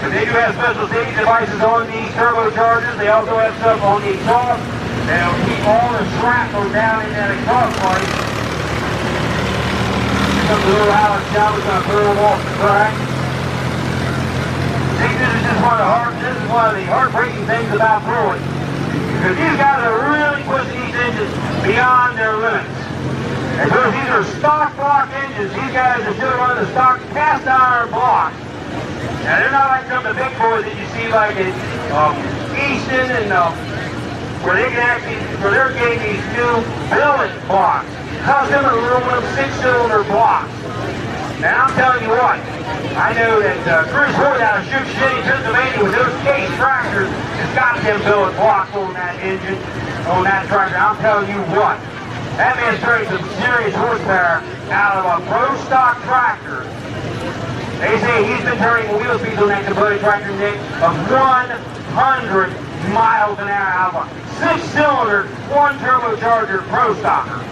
But they do have special safety devices on these turbochargers. They also have stuff on the exhaust that'll keep all the shrapnel down in that exhaust pipe. Here comes the little Alex John is going to throw them off the track. I think this is one of the heartbreaking things about throwing. Because these guys are really pushing these engines beyond their limits. And because these are stock block engines, these guys are still running the stock cast iron blocks. Now they're not like some of the big boys that you see like at Easton and where they're getting these new billet blocks. Custom aluminum 6-cylinder blocks. Now I'm telling you what, I know that Chris Ford out of Sioux City, Pennsylvania, with those case tractors, has got them billet blocks on that engine, on that tractor. I'm telling you what, that man's turning some serious horsepower out of a pro stock tractor. They say he's been turning wheel speeds on that Kubota tractor, Nick, of 100 miles an hour out of a 6-cylinder, 1-turbocharger pro stocker.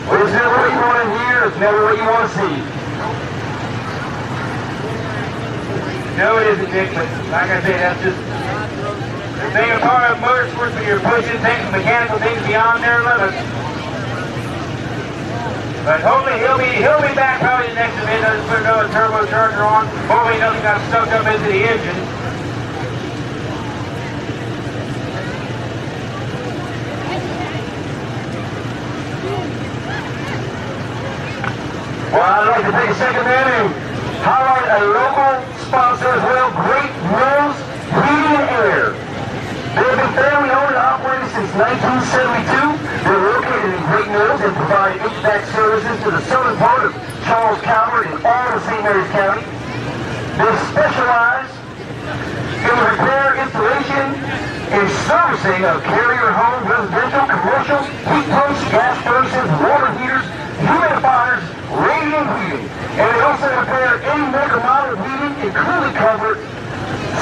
Well, it's never what you want to hear, it's never what you want to see. No, it isn't, Nick, but like I say, that's just the thing about motorsports when you're pushing things, mechanical things beyond their limits. But hopefully he'll be back probably the next event. Doesn't put another turbocharger on. Hopefully he doesn't got stuck up into the engine. Well, I'd like to take a second there and highlight a local sponsor as well, Great Mills Heating and Air. They've been family owned and operated since 1972. They're located in Great Mills and provide HVAC services to the southern part of Charles County and all of St. Mary's County. They specialize in the repair, installation, and servicing of carrier home, residential, commercial, heat pumps, gas furnaces, water heaters, humidifiers, radiant heating. And they also repair any make or model heating and cooling cover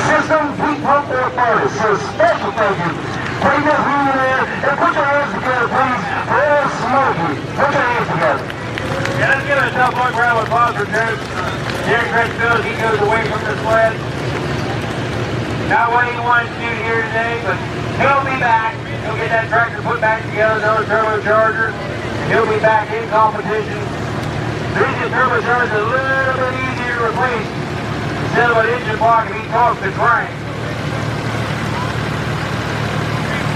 system, heat pump, or furnace. So special thank you. Take this heating in there and put your hands together, please, for Old Smoky. Put your hands together. Yeah, let's give it a tough look round with applause for Derek Crestfield as he goes away from the sled. Not what he wanted to do here today, but he'll be back. He'll get that tractor put back together, another turbocharger, and he'll be back in competition. The engine turbocharger is a little bit easier to replace instead of an engine block if he talks the crank.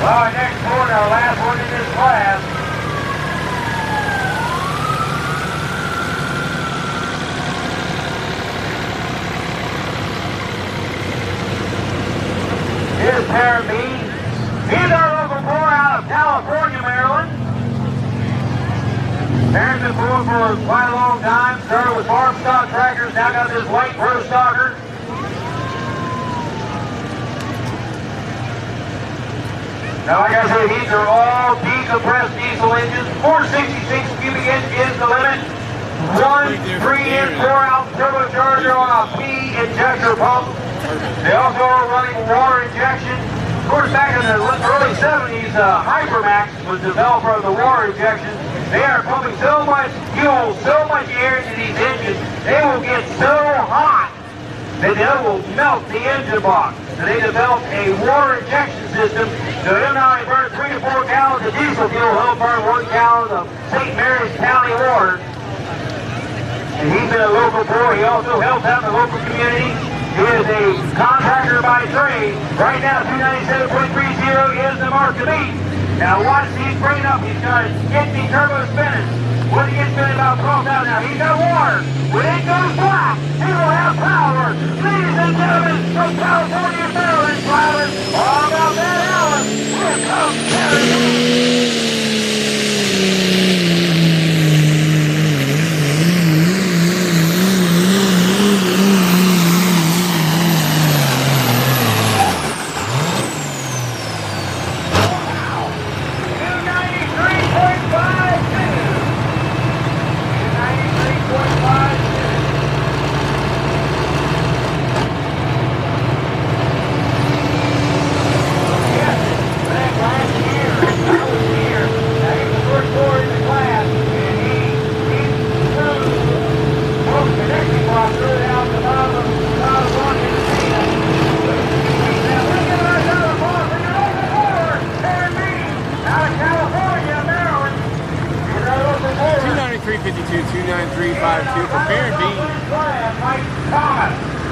Well, our next one, our last one in this class. Here's Terry B. He's our local boy out of California, Maryland. Terry's been born for quite a long time. Started with farm stock tractors, now got this white pro stocker. Now, like I said, these are all decompressed diesel engines. 466 cubic inch is the limit. One 3-in, 4-out turbocharger on a P injector pump. They also are running water injection. Of course, back in the early 70s, Hypermax was the developer of the water injection. They are pumping so much fuel, so much air into these engines, they will get so hot that they will melt the engine block. So they developed a water injection system, so it'll not only burn 3 to 4 gallons of diesel fuel, he'll burn 1 gallon of St. Mary's County water. And he's been a local pro. He also helps out the local community. He is a contractor by trade. Right now, 297.30 is the mark to beat. Now watch, he's bringing up. He's got his empty turbo spinning. When he gets spinning about 12,000 now, he's got water. When it goes black, he will have power. Ladies and gentlemen, from California, Maryland, drivers, all about that Allen. Here comes Terry.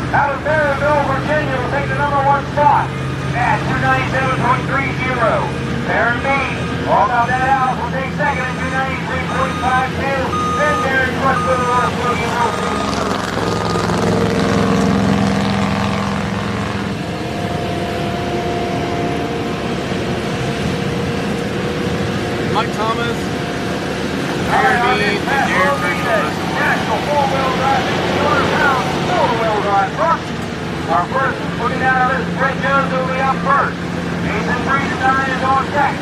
Out of Maryville, Virginia, will take the #1 spot at 297.30. Aaron Bean, all about that out, will take second at 293.52. Then Darren Rush with the last William Wilson. Mike Thomas, Aaron Bean, and Darren Rush. National 4-wheel drive, 600-pound 4-wheel drive truck. Our first looking down on this, Brett Jones will be up first. Jason Friedenstein is on deck.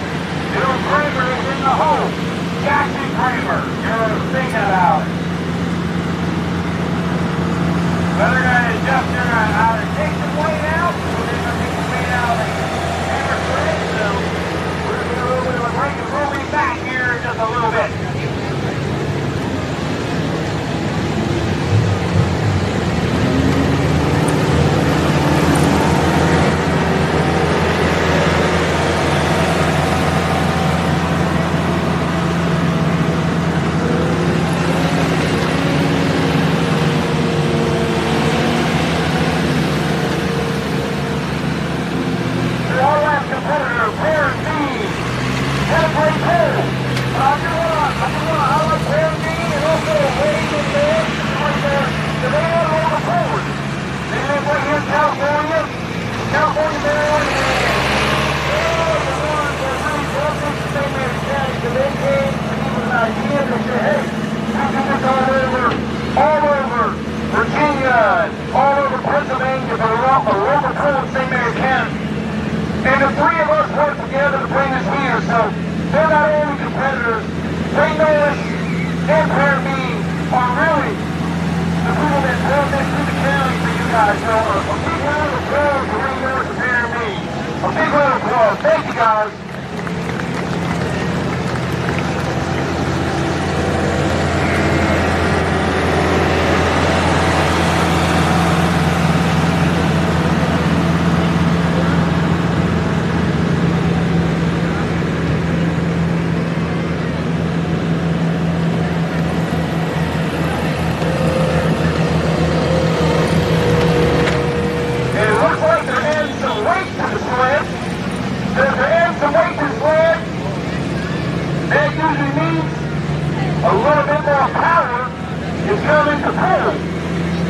Bill Kramer is in the hole. Jackson Kramer, you're thinking about it. Weather guy is just either take some weight out, or they're going to take some weight out of the hammer thread. So we're going to do a little bit of a break and we'll be back here in just a little bit. Thank you, guys.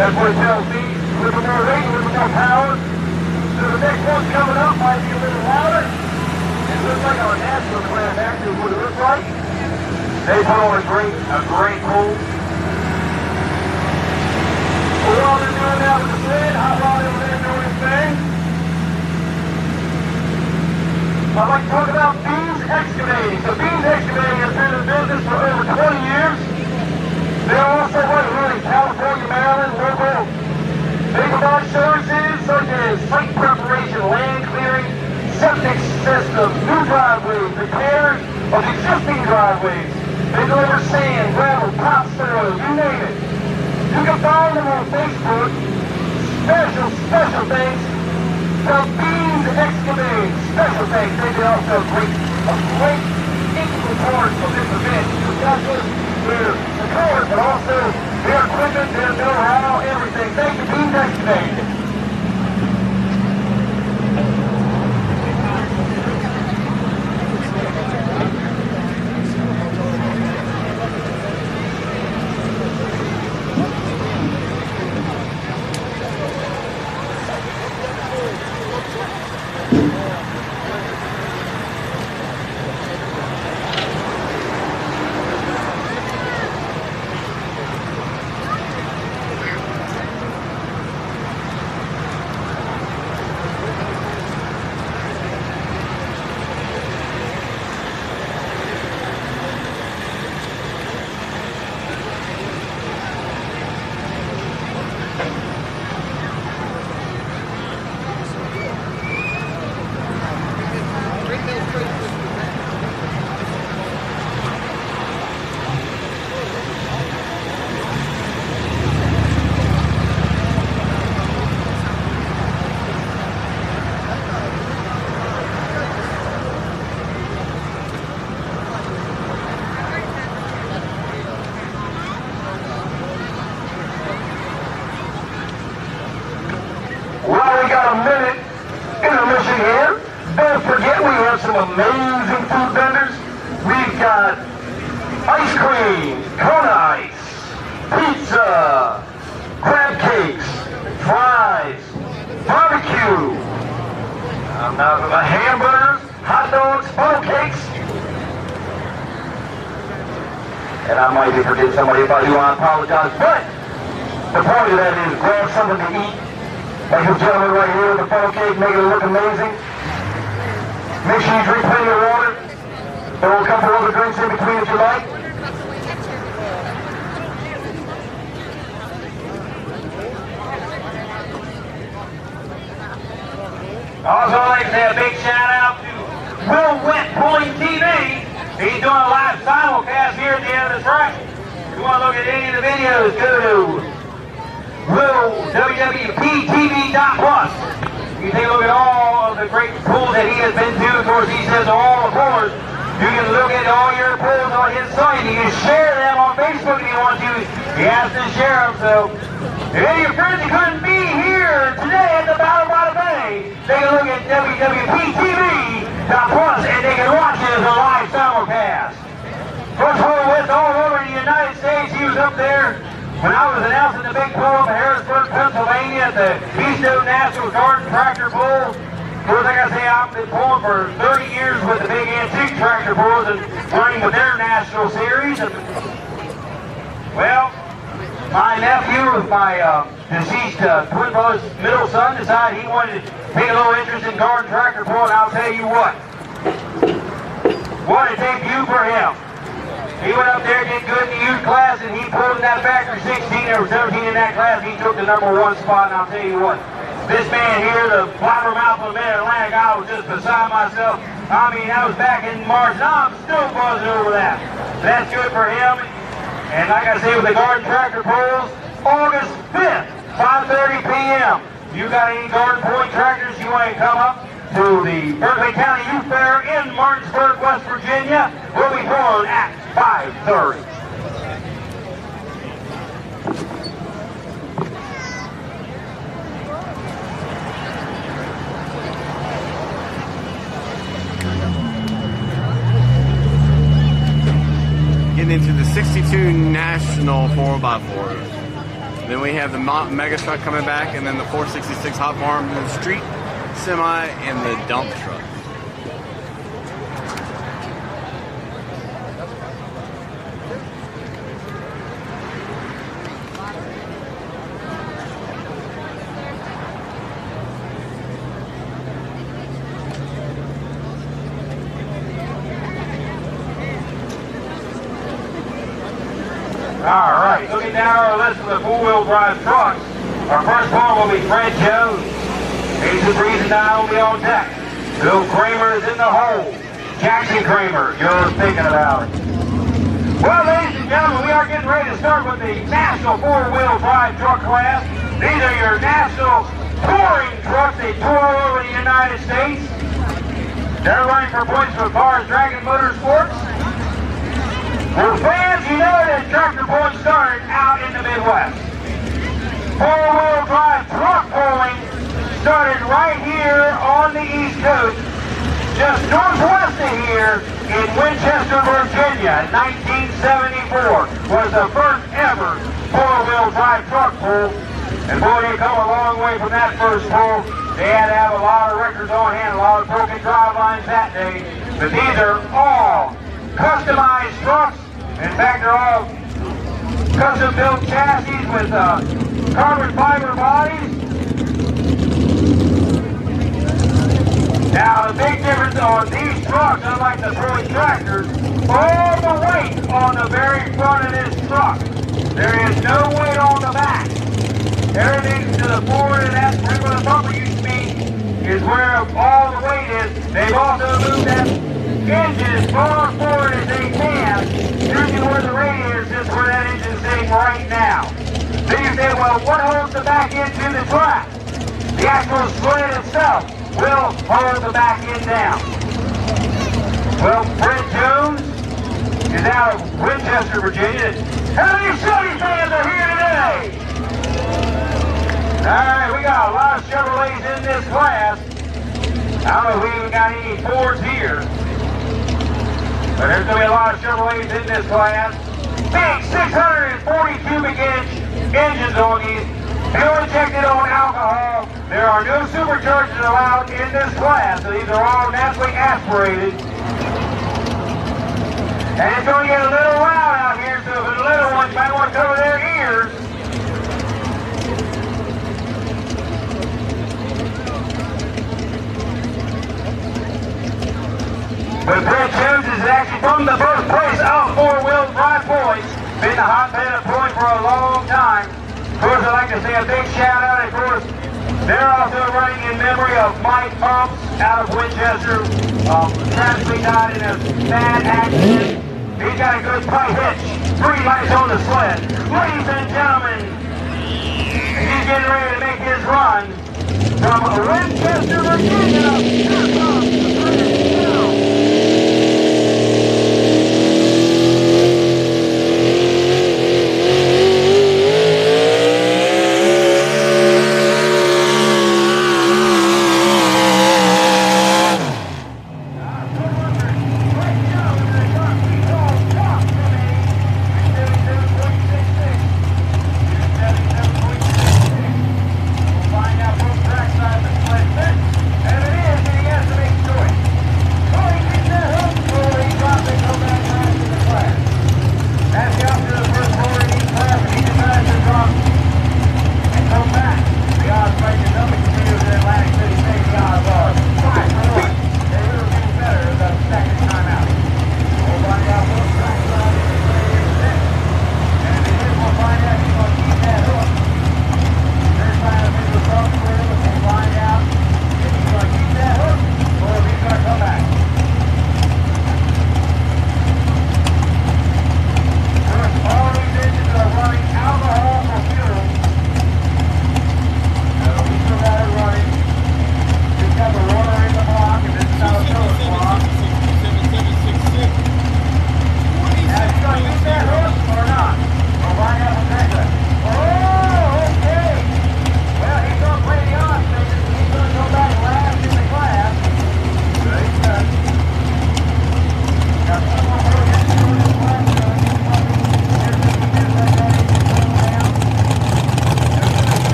That's what it tells me. A little more weight, a little more power. So the next one coming up might be a little louder. It looks like our national class actually would look like. They put on a great pull. So while they're doing that with the sled, hot rod over there doing his thing. I'd like to talk Other services such as site preparation, land clearing, septic systems, new driveways, repairs of existing driveways. They deliver sand, gravel, topsoil, you name it. You can find them on Facebook. Special thanks to Beans Excavating. Special thanks. They did also a great integral part of this event. Not just their support, but also their equipment, their know-how, everything. Thank you, Beans Excavating. Amazing food vendors. We've got ice cream, Kona ice, pizza, crab cakes, fries, barbecue, hamburgers, hot dogs, funnel cakes. And I might be forgetting somebody. If I do, I apologize. But the point of that is grab something to eat. Like this gentleman right here with the funnel cake, make it look amazing. Make sure you drink plenty of water. There will come other drinks in between if you like. Also, I'd like to say a big shout out to Will Wet Pulling TV. He's doing a live simulcast here at the end of the track. If you want to look at any of the videos, go to www.ptv.plus. You can take a look at all of the great pools that he has been to. Of course, he says all the poolers. You can look at all your pools on his site. You can share them on Facebook if you want to. He has to share them. So, if any of your friends that couldn't be here today at the Battle by the Bay, they can look at www.ptv.plus and they can watch it as a live simulcast. Coach Will went all over the United States. He was up there when I was announcing the big pool in Harrisburg, Pennsylvania at the Keystone National Garden Tractor Pull. Of course, like I say, I've been pulling for 30 years with the big antique tractor pulls and running with their national series. And, well, my nephew, my deceased twin brother's middle son, decided he wanted to take a little interest in garden tractor pull, and I'll tell you what a debut for him. He went up there, did good in the youth class, and he pulled in that factory 16. There were 17 in that class, and he took the #1 spot, and I'll tell you what. This man here, the blabbermouth of the Mid-Atlantic, I was just beside myself. I mean, that was back in March, and I'm still buzzing over that. That's good for him. And like I say, with the garden tractor pulls, August 5th, 5:30 p.m. You got any garden pulling tractors you want to come up to the Berkeley County Youth Fair in Martinsburg, West Virginia? We'll be pulling at 5:30. Getting into the 62 National 4x4. Then we have the Mega Truck coming back, and then the 466 Hot Farm, and the Street Semi, and the Dump Truck. All right, looking down our list of the four-wheel drive trucks, Our first caller will be Fred Jones. He's the reason not only on deck. Bill Kramer is in the hole. Jackson Kramer, you're thinking about it. Well, ladies and gentlemen, we are getting ready to start with the National Four-Wheel Drive Truck class. These are your national touring trucks. They tour all over the United States. They're running for points for cars, Dragon Motorsports. For fans, you know that tractor points started out in the Midwest. Four-wheel drive truck pulling started right here on the East Coast, just northwest of here in Winchester, Virginia. 1974 was the first ever four-wheel drive truck pull. And boy, they come a long way from that first pull. They had to have a lot of records on hand, a lot of broken drive lines that day. But these are all customized trucks. In fact, they're all custom-built chassis with carbon fiber bodies. Now, the big difference on these trucks, unlike the Troy tractors, all the weight on the very front of this truck. There is no weight on the back. Everything to the forward of that where the bumper used to be is where all the weight is. They've also moved that engine as far forward as they can, usually where the radiator is, where that engine is sitting right now. Then you say, well, what holds the back end to the track? The actual sled itself will hold the back end down. Well, Fred Jones is out of Winchester, Virginia. How many Chevy fans are here today? Alright, we got a lot of Chevrolets in this class. I don't know if we even got any Fords here. But there's going to be a lot of Chevrolets in this class. Big 640 cubic inch engines on these. Fuel injected on alcohol. There are no superchargers allowed in this class, so these are all naturally aspirated. And it's going to get a little loud out here, so for the little ones, you might want to cover their ears. But Fred Jones is actually from the birthplace of four-wheel drive boys. Been the hotbed of boys for a long time. Of course, I'd like to say a big shout out. Of course, they're also running in memory of Mike Pumps out of Winchester. Tragically died in a bad accident. He's got a good pipe hitch. 3 lights on the sled. Ladies and gentlemen, he's getting ready to make his run from Winchester, Virginia. Here comes the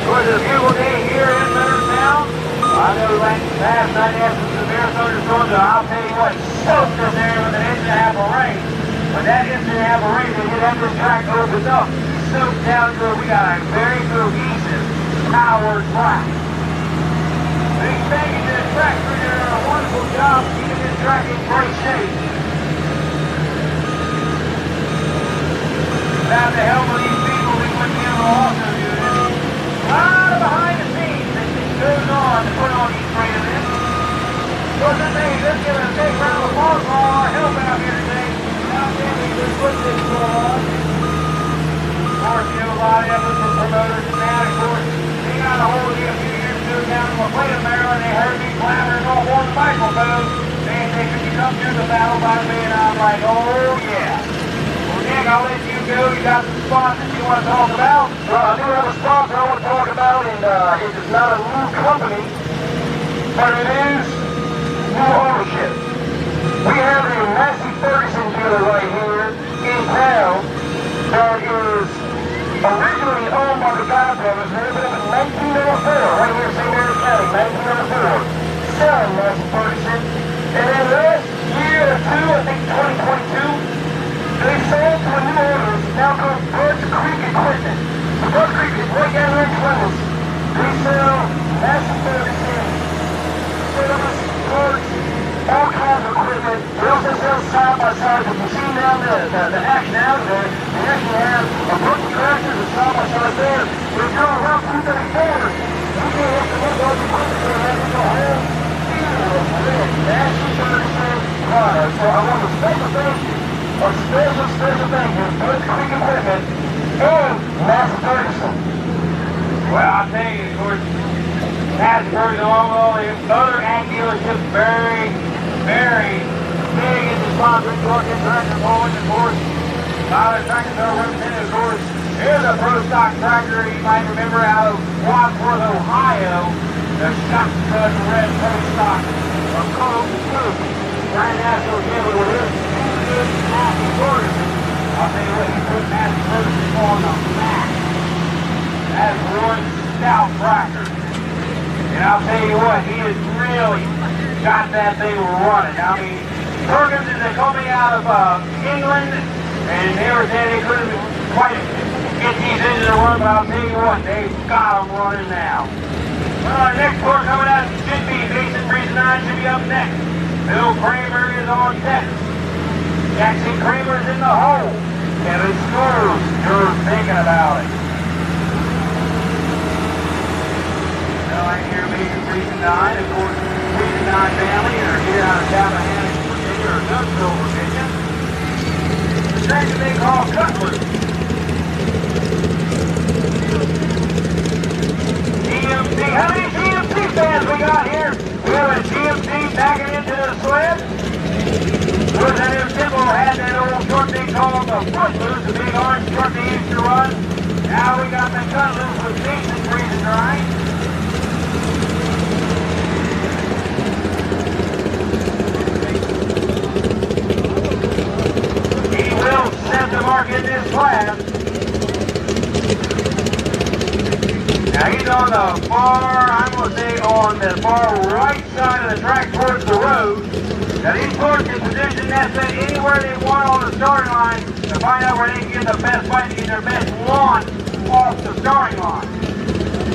It was a beautiful day here in Leonardtown. I know last night after the severe thunderstorms, and I'll tell you what, soaked in there with an inch and a half of rain. When that inch and a half of rain, they hit up this track opens up, soaked down to where we got a very cohesive, powered track. Big thank you to the track for doing a wonderful job keeping this track in great shape. Without the help of these people, we wouldn't be able to also do this. A lot of behind the scenes that goes on to put on these great events. So let's give it a big round of applause for all our help out here today. Outstanding good put this on. Of course, you know, a lot of effort from promoters and that, of course. They got a hold of me a few years ago down in La Plata, Maryland. They heard me clamoring on one microphone. Saying, "Hey, could you come do the battle by me?" And I'm like, "Oh, yeah." Well, Nick, I'll let you go. You got some sponsors you want to talk about? Well, I do have a sponsor I want to talk about, and it is not a new company, but it is new ownership. We have a Massey Ferguson dealer right here in town that is originally owned by the Godbrothers. They opened up in 1904, right here in St. Mary County, 1904. Selling Massey Ferguson. And then last year or two, I think 2022, they sold to a new owner, now called Bud's Creek Equipment. So Bud's Creek is right down here in Clemens. They sell Massey Ferguson, service, parts, all kinds of equipment. They also sell side-by-sides. If you see down the action out there, they actually have a bunch of tractors and side-by-sides there. But if you're around 234, you can have to look over the equipment and have to go home. Massey Ferguson products. So I want to special thank you. A special thank you to Bud's Creek Equipment and Massey Ferguson. Well, I'll tell you, of course, Massey Ferguson, along with all the other ag dealerships, very, very big into sponsoring Georgia tractor mowing. Of course, a lot of tractors are represented. Of course, here's a Pro Stock tractor you might remember out of Wadsworth, Ohio. The shotgun red Pro Stock of Coke and Coke. Grand National Gambler with his Massey Ferguson. I'll tell you what, he put Massey Ferguson on the map. That's one stout tractor. And I'll tell you what, he has really got that thing running. I mean, Ferguson is a company out of England, and they were saying they couldn't quite get these engines to run, but I'll tell you what, they've got them running now. Well, our next course coming out should be Mason Freeze 9 should be up next. Bill Kramer is on deck. Jackson Kramer's in the hole. Kevin Scores, you're thinking about it. Well, I hear Mason Freeze 9, of course, Freeze 9 family, or here out of Tappahannock, Virginia, or Knoxville, Virginia. The track that they call Cutlass. GMC, how many GMC fans we got here? We have a GMC backing into the sled. Representative Timbo had that old truck they called the Footloose, the big orange truck they used to run. Now we got the Cutlass with Mason freezing dry. He will set the mark in this class. Now he's on the far, I'm going to say on the far right side of the track towards the road. Now these cars can position that set anywhere they want on the starting line to find out where they can get the best fight and get their best launch off the starting line.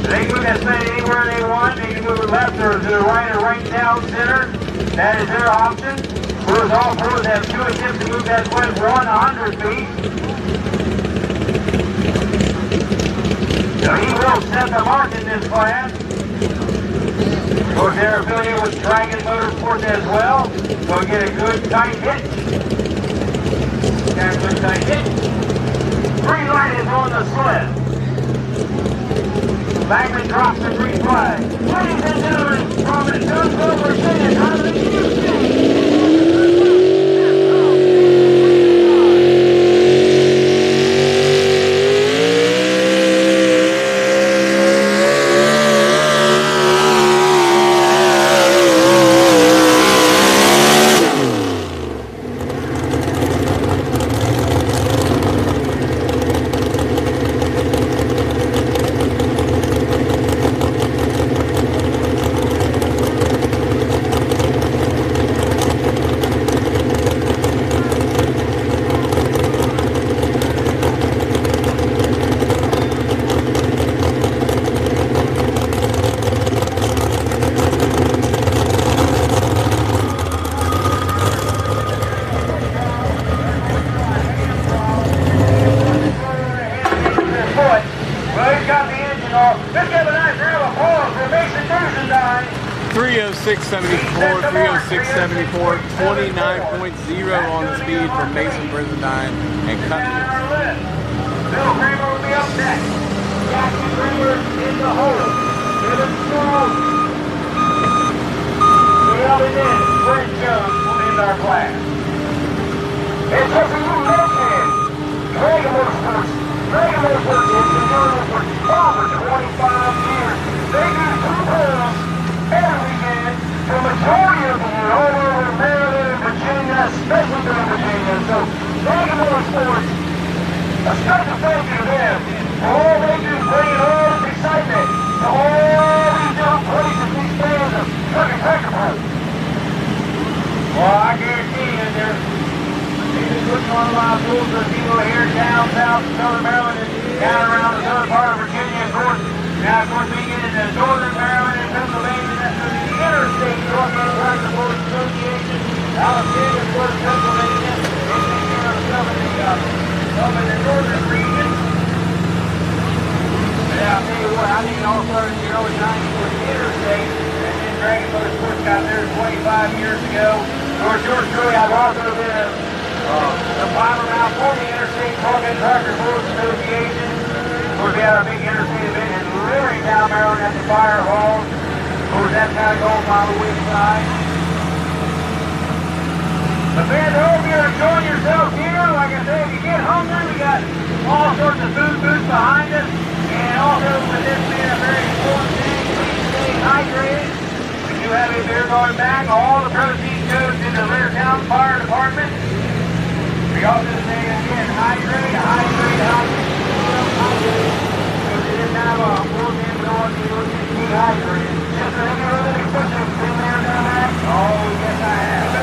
They can move that set anywhere they want. They can move it left or to the right or right down center. That is their option. Whereas all fours have two attempts to move that sled 100 feet. So he will set the mark in this class. Of course, they're affiliated with Dragon Motorsports as well. So we get a good tight hit. Got a good tight hit. Green light is on the sled. Bagley drops the green flag. Ladies and gentlemen, from the Knoxville, Virginia, out of the QC. 674, 306.74, 29.0 on the speed for Mason Brizendine and Cutler. Bill Kramer will be up next. Jackson Kramer in the hole. Kevin Strong. Kelvin in. Brent Jones will end our class. And just a new legend, Dragon Motorsports. Dragon Motorsports has been doing this for over 25 years. They do 2 polls every weekend for the majority of the year, all over Maryland and Virginia, especially during Virginia. So, Dragon Motorsports, a special thank you to them for all they do, bringing all this excitement to all these different places, these fans of Truck and Tractor Park. Well, I guarantee you, they've been putting on a lot of rules for people here down south in southern Maryland and down around the southern part of Virginia, of course. Now, of course, we get into northern Maryland and Pennsylvania, that's going to be the Interstate Northwest Tractor Board Association, Alabama, of course, Pennsylvania, and then here on up in the northern region. Yeah, I'll tell you what, I think it all started in the early 90s with the Interstate, and then Dragon Motorsports got there 25 years ago. Of course, yours truly, I've also been the pilot around for the Interstate Truck and Tractor Board Association. Of course, we had our big interstate event in Leonardtown, Maryland at the Fire Hall. Of course, that's kind of going by the wayside. But man, I hope you're enjoying yourselves here. Like I said, if you get hungry, we got all sorts of food booths behind us. And also, with this being a very important thing, please stay hydrated. We do have a beer going back. All the proceeds go to the Leonardtown Fire Department. We also say again, hydrate. Because it didn't have a full game going, you look at dehydrated. Just have you heard that expression, been there, done that? Oh, yes, I have.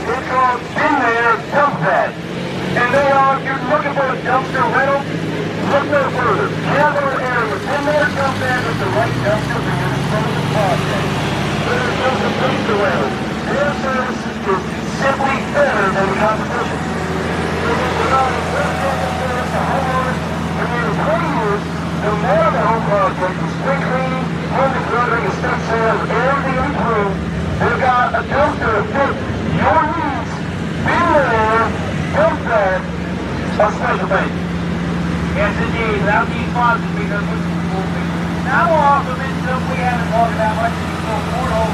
It's called Been There, Dump That. And they are, if you're looking for a dumpster rental, look no further. Gather area, Been There, Dump That is the right dumpster for your disposal project. Whether it's just a dumpster rental, their service is simply better than the competition. They've been providing residential service to homeowners for nearly 20 years, no matter the home project, from spring cleaning, home decluttering, estate sales, everything improved. They've got a dumpster to fit your needs. Been There, Dump That, a special thing. Yes, indeed. Without these sponsors, because now we'll also mention something we haven't talked about much, these little portal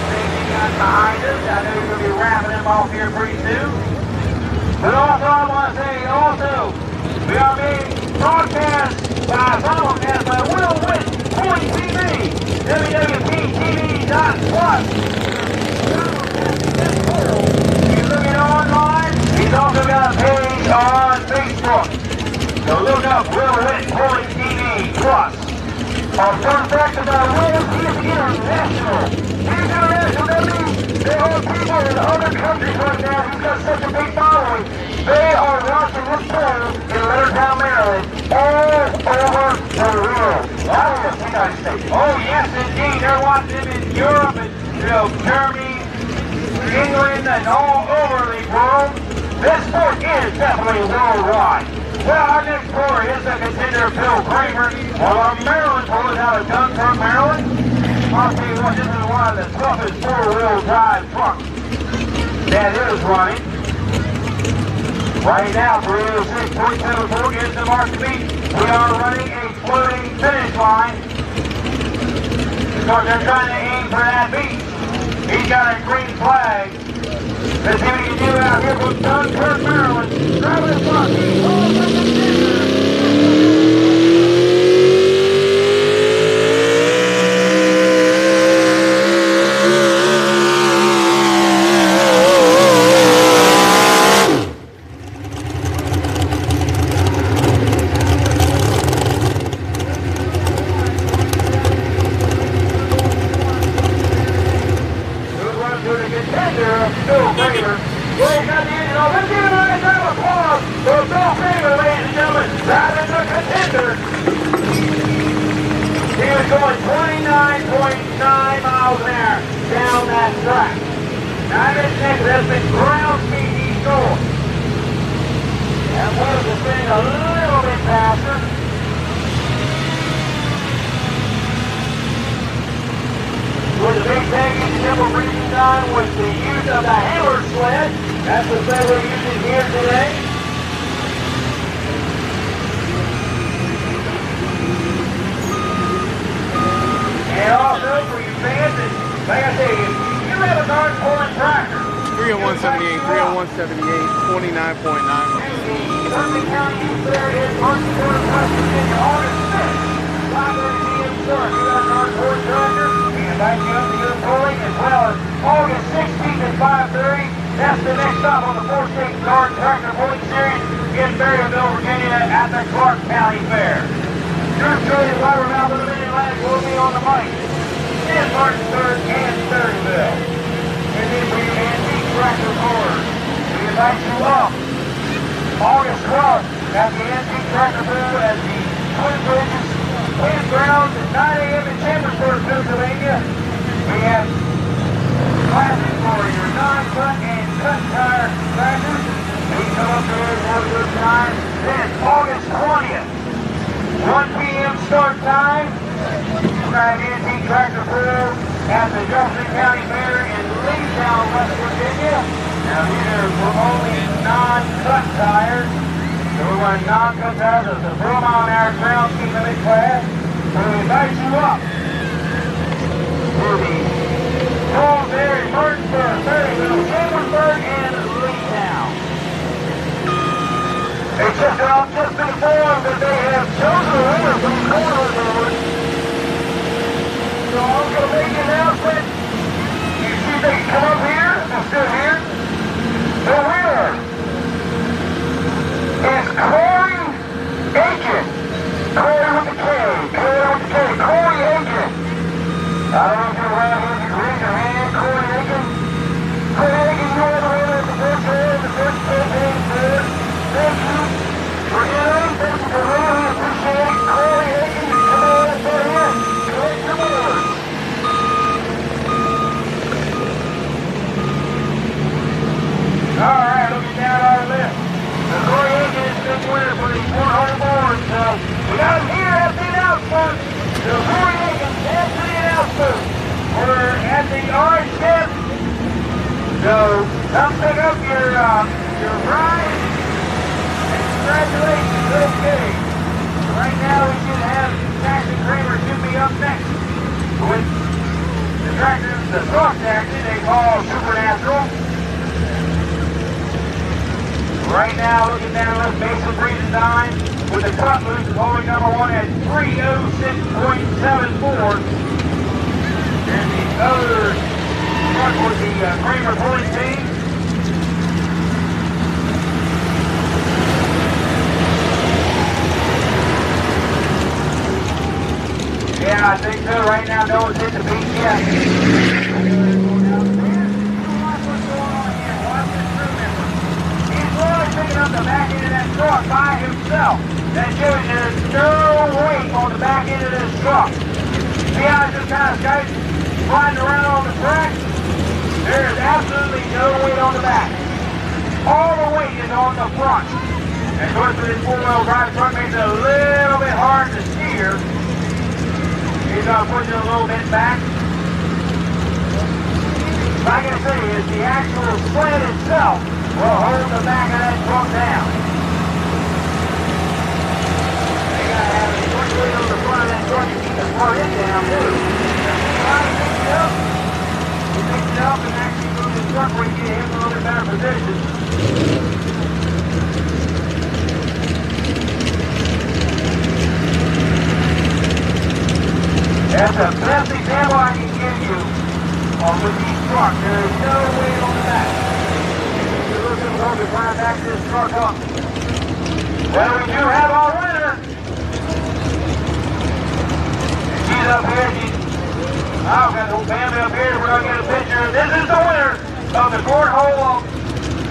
things you got behind us. I know you're going to be wrapping them off here pretty soon. But also, I want to say, we are being simulcast by Will Witt, Point TV, www.tv.plus. You look it online, he's also got a page on Facebook. So look up Will Witt, Point TV Plus. Fun fact about Will, he is international. He's international, that means there are people in other countries right now who've got such a big following. They are watching this poll in Leonardtown, Maryland, all over the world. Not just the United States. Oh yes, indeed. They're watching them in Europe and Germany, England, and all over the world. This sport is definitely worldwide. Well, our next scorer is the contender, Bill Kramer. Well, our Maryland pull is out of Dunkirk, Maryland. I'll tell you what, this is one of the toughest four-wheel drive trucks that is running. Right now, 306.74 is the mark to beat. We are running a floating finish line. Because they're trying to aim for that beat. He's got a green flag. Let's see what he can do out here from Dunkirk, Maryland. Travis Bucky. Going 29.9 miles an hour down that track. Now this next has been ground speed he's going. And Wells is getting a little bit faster. big thing in simple breathing time was the use of the hammer sled. That's the sled we're using here today. And also for you fans, and like I say, if you have a darn pulling tractor, 30178, 30178, 29.9. Whopping County Fair in Motorsports, West Virginia, August 6th, 5:30 p.m. start. You got an hardcore tractor. We invite you up to go pulling, as well as August 16th at 5:30. That's the next stop on the 4-state Guard Tractor Pulling Series in Berryville, Virginia, at the Clark County Fair. Your choice, Blabbermouth of the Mid-Atlantic will be on the mic in Martinsburg and Berryville. And then for your antique tractor pullers, we invite you up August 12th at the Antique Tractor Pool at the Twin Bridges Campground at 9 a.m. in Chambersburg, Pennsylvania. We have classes for your non-cut and cut tire tractors. We come up there and have a good time. Then August 20th, 1 p.m. start time. At Antique Tractor Pool at the Jefferson County Fair in Leonardtown, West Virginia. Now these are for only non-cut tires. So we run non-cut tires of the 4-mile-an-hour ground speed limit class. So we invite you up to the pools there in Martinsburg, Berryville, Chambersburg, and Leonardtown. It's just been informed that they have chosen a winner from the corner board. So I'm going to make an announcement. You see they can come up here, they're still here. The winner is Corey Aiken. Corey with the K. Corey Aiken. I don't know if you're around here, you can raise your hand. Corey Aiken. Corey Aiken, you are the winner of the first round, the first campaign fair. Thank you for entering. Thank you for winning. We appreciate it. Corey Aiken, come on up there here. Collect your awards. Alright, looking down our list. The Corey Aiken is the winner for the Fort Board. So we got him here at the announcement. The Corey Aiken at the announcement. We're at the orange tip. So come pick up your prize. And congratulations, okay. Right now we should have Jackson Kramer should be up next with the tractor, the truck tractor they call Supernatural. Right now, looking down left, Mason Breezendyne with the cut loose, holding number 1 at 306.74. And the other truck was the Kramer pulling team. Yeah, I think so. Right now, no one's hit the beat yet. Picking up the back end of that truck by himself. That shows there's no weight on the back end of this truck. See how it's just kind of guys sliding around on the track? There is absolutely no weight on the back. All the weight is on the front. And of course, with this 4-wheel drive truck makes it a little bit hard to steer. He's going to push it a little bit back. Like I say, it's the actual sled itself will hold the back of that truck down. They gotta have a quick weight on the front of that truck to keep the front end down too. Now, he picks it up. He picks it up and actually moves the truck where you get him in a little bit better position. That's the best example I can give you with these trucks. There is no weight on the back. To climb back this truck up. Well, we do have our winner. She's up here. I've got the whole family up here. We're going to get a picture. This is the winner of the cornhole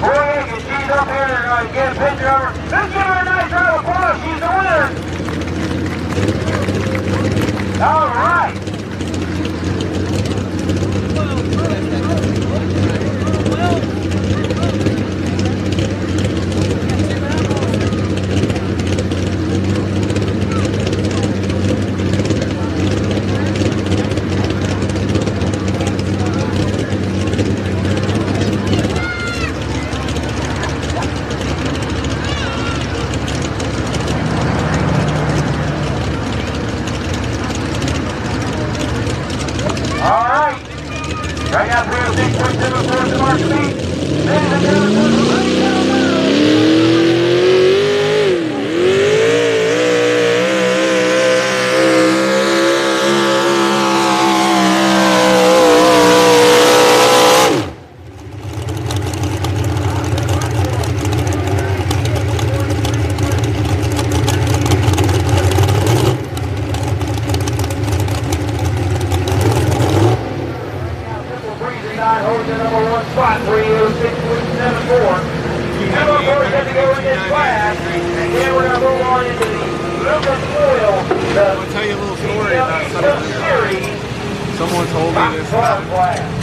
Corey Aiken. She's up here. They're going to get a picture of her. Let's give her a nice round of applause. She's the winner. All right. spot for you, 6.74. You come up first, have to go in this class, and then we're going to move on into the Lucas Oil, the I'll tell you a little story about Sonny series. Someone told me this.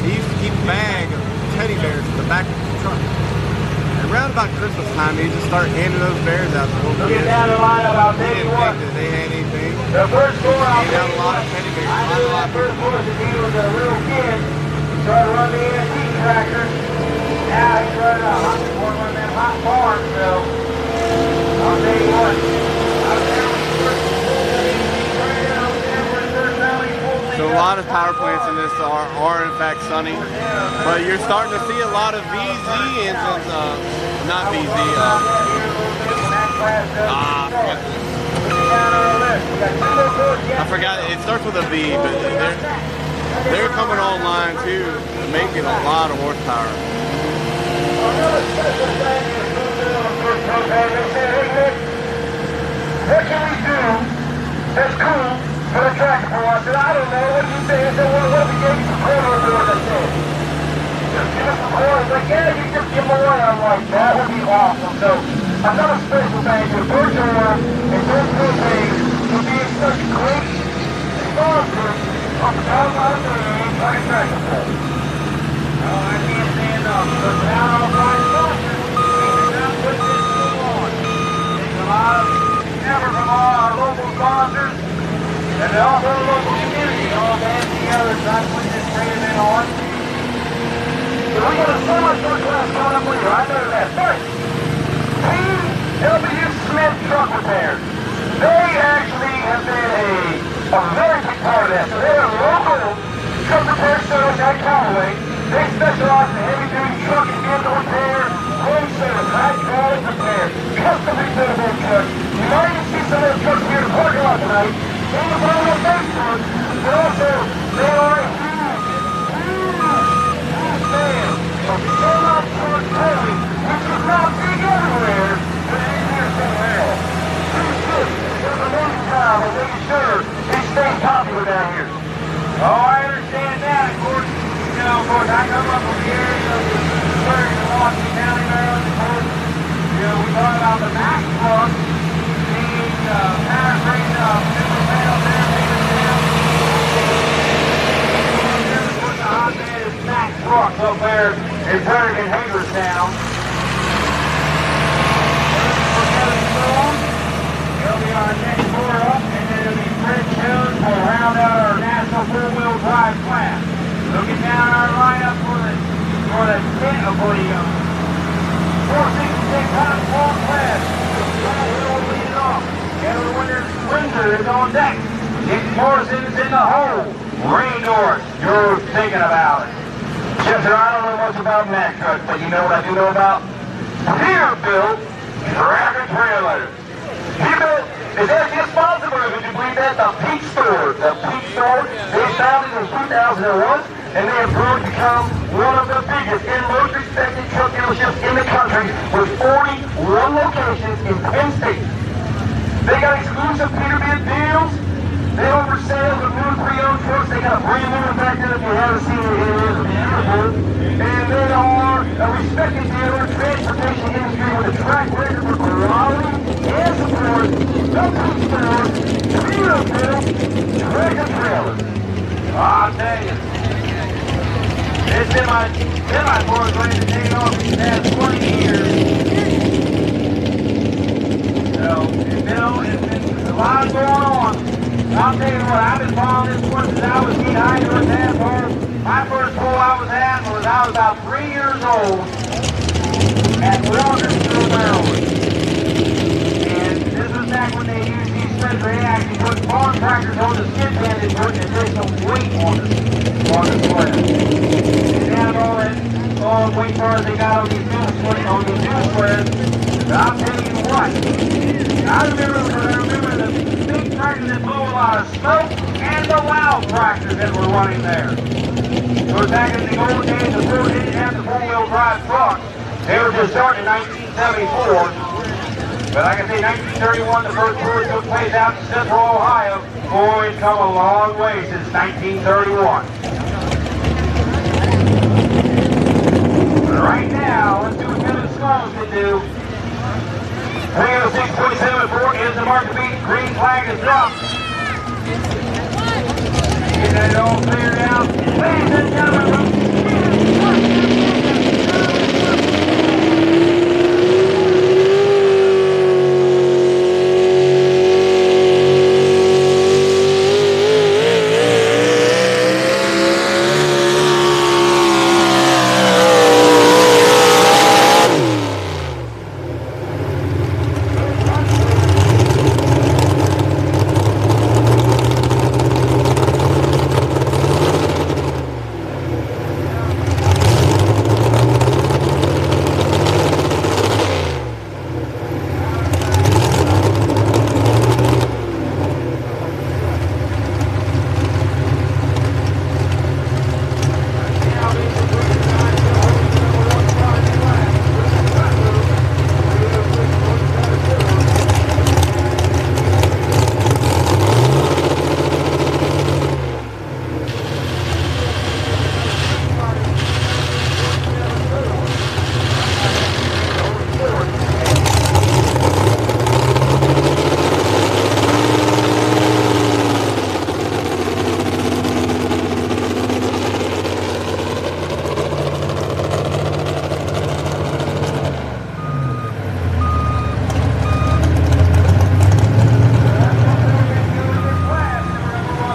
He used to keep a bag of teddy bears in the back of the truck. And around about Christmas time, he just started handing those bears out to little Looking kids. down the line about He didn't 81. think that they had anything. The first score, I'll He tell got you a lot what, of teddy bears. I knew that first course if he was a little kid. He started to run the ESP tractor. Now he's running a hot, one of them hot farms, so I'll tell you what. So a lot of power plants in this are in fact Sonny, but you're starting to see a lot of VZ engines, not VZ, I forgot, it starts with a V, but they're coming online too, making a lot of horsepower. What can we do that's cool for the track for us? And I don't know, what do you say? I said, well, what if we gave you some corner aboard, I said? Just give us some corner. Like, yeah, you just give them away. I'm like, that would be awesome. So, another special thank you to Bergeron and those two things for being such great sponsors of the Colorado Track Track Report. Oh, I can't say enough. But now all five sponsors, we cannot put this thing on. There's a lot of effort from all our local sponsors and also the local community. All band together to try to put this great event on. So we got a semi-truck class coming up later. I know that. First, Team W. Smith Truck Repair. They actually have been a very big part of that. So they're a local truck repair service at Callaway. They specialize in heavy-duty truck and vehicle repair, home service, hydraulic repair, custom rebuildable trucks. You might even see some of those trucks here in the parking lot tonight. They are on Facebook, but also they are a huge fan of semi-truck towing, which is not big everywhere, but it is here somewhere else. There's a long time of making sure they stay popular down here. Oh, I understand that. Of course, you know, of course, I come up from the area of Washington County, Maryland. Of course, you know, we talk about the Mack truck being paraphrased different panels there, the hotbed is Mack trucks up there in Bergen, Hagerstown. It'll be our next tour up, and then it'll be Fred Jones will round out our national four-wheel drive class. Looking down our lineup for the 466 hot long class. We'll lead it off. Kevin Windsor is on deck. Dick Morrison is in the hole. Ray Norris, you're thinking about it. Chester, I don't know much about Mack trucks, but you know what I do know about? Peterbilt tractor trailers. Peterbilt is actually responsible, would you believe that? The Peak Store. The Peak Store, they founded in 2001, and they have grown to become one of the biggest and most respected truck dealerships in the country with 41 locations in 10 states. They got exclusive Peterbilt deals. They offer sales of new pre-owned trucks. They got a brand new one back there if you haven't seen it. It is beautiful. And they are a respected dealer in the transportation industry with a track record for quality and support. The Peak Store, Peterbilt tractor trailers. I'll tell you. This semi-car is ready to take off in the past 20 years. So, it's been a lot going on. I'll tell you what, I've been following this one since I was knee-high to a NASCAR. My first pull I was at was I was about 3 years old at Leonardtown, Maryland. And this was back when they used these spreads where they actually put farm tractors on the skid pan and put additional weight on the sled. And they had all that long weight bars they got on these new spreads. But I'll tell you what, I remember the big tractors that blew a lot of smoke and the loud tractors that were running there. It was back in the old days before they didn't have the four-wheel drive trucks. They were just starting in 1974. But like I say, 1931, the first tour took place out in Central Ohio. Boy, it's come a long way since 1931. flag is up. Get that all cleared out. Ladies and gentlemen,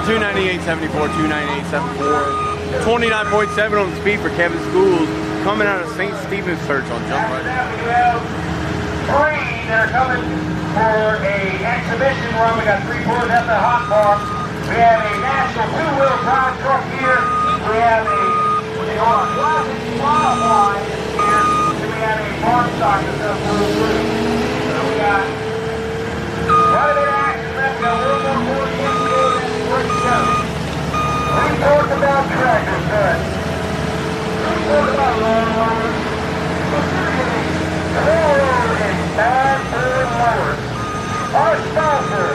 298.74, 298.74, 29.7 on the speed for Kevin Schools coming out of St. Stephen's Church on jump right. We have three that are coming for a exhibition run. We got 3/4 at the hot bar. We have a national two-wheel drive truck here. We have a classic wildlife here. And we have a farm stock that's up for the blue. So we got quite a bit of action left. We got a little more 40 minutes to go and we're done. We talked about tractors, but we talked about lawnmowers. Specifically, and bad boy mowers. Our sponsor,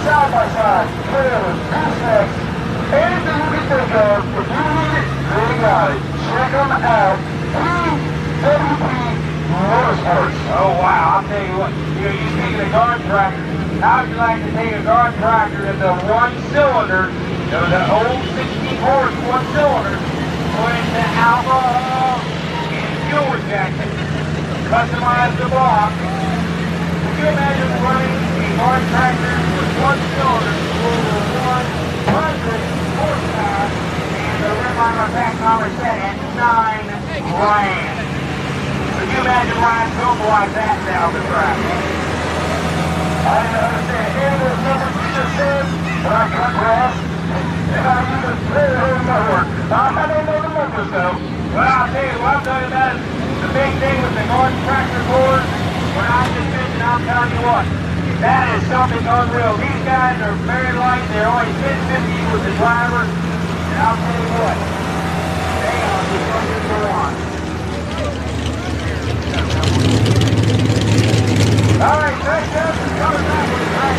side by side, trailers, goosenecks, anything you can think of. If you need it, they got it. Check them out. WP Motorsports. Oh wow, I'll tell you what, you taking a guard tractor. How would you like to take a guard tractor that's a one-cylinder, the old 60-horse one-cylinder, put in the alcohol and fuel injection, customize the block. Could you imagine running a guard tractor with one cylinder over 100 horsepower and the rim armor pack number set at $9 grand? Could you imagine riding something like that down the track? I didn't understand any of those numbers you just said, but I cut grass and I even played it over my work. I don't know the numbers though. Well, I'll tell you what I'm talking about is the big thing with the guard tractor board. When I just mentioned, I'm telling you what, that is something unreal. These guys are very light. They're only 10-50 with the driver. And I'll tell you what, they are the fucking go on. All right, next up is coming back with the track.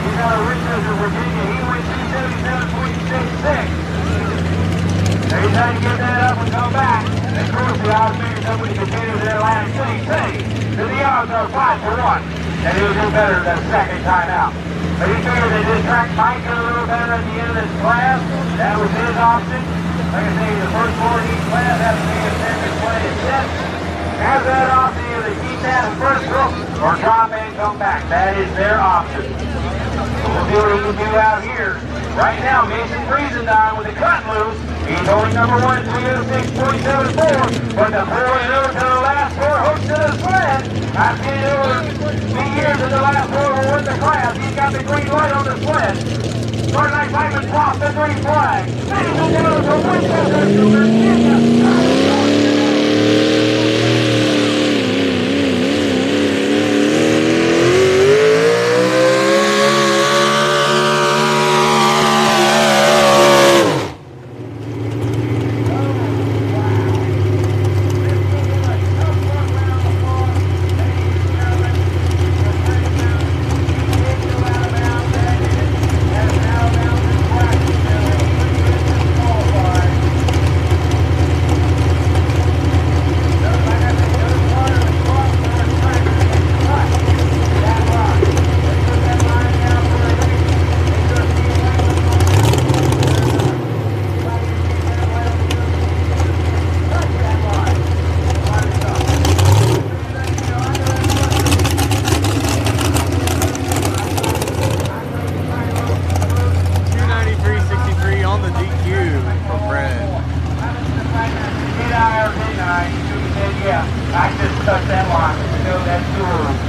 He's out of Richmond, Virginia. He went 277.66. Every time you get that up and come back, and of course the odds makers somebody continues in Atlantic City. So the odds are 5-1. And he'll do better the second time out. But he figured that this track might get a little better at the end of this class. That was his option. Like I say, the first four in each class have to be a second play and set. Has that option either keep that in first group or drop and come back. That is their option. We'll see what he can do out here. Right now, Mason Friesendine with the cut loose. He's only number 1 at 306.74, but the boy over to the last four hooks to the sled. I've seen it over 3 years in the last four will win the class. He's got the green light on the sled. Jordan Knight Simon dropped the green flag. Ladies and gentlemen, from Winchester, Virginia.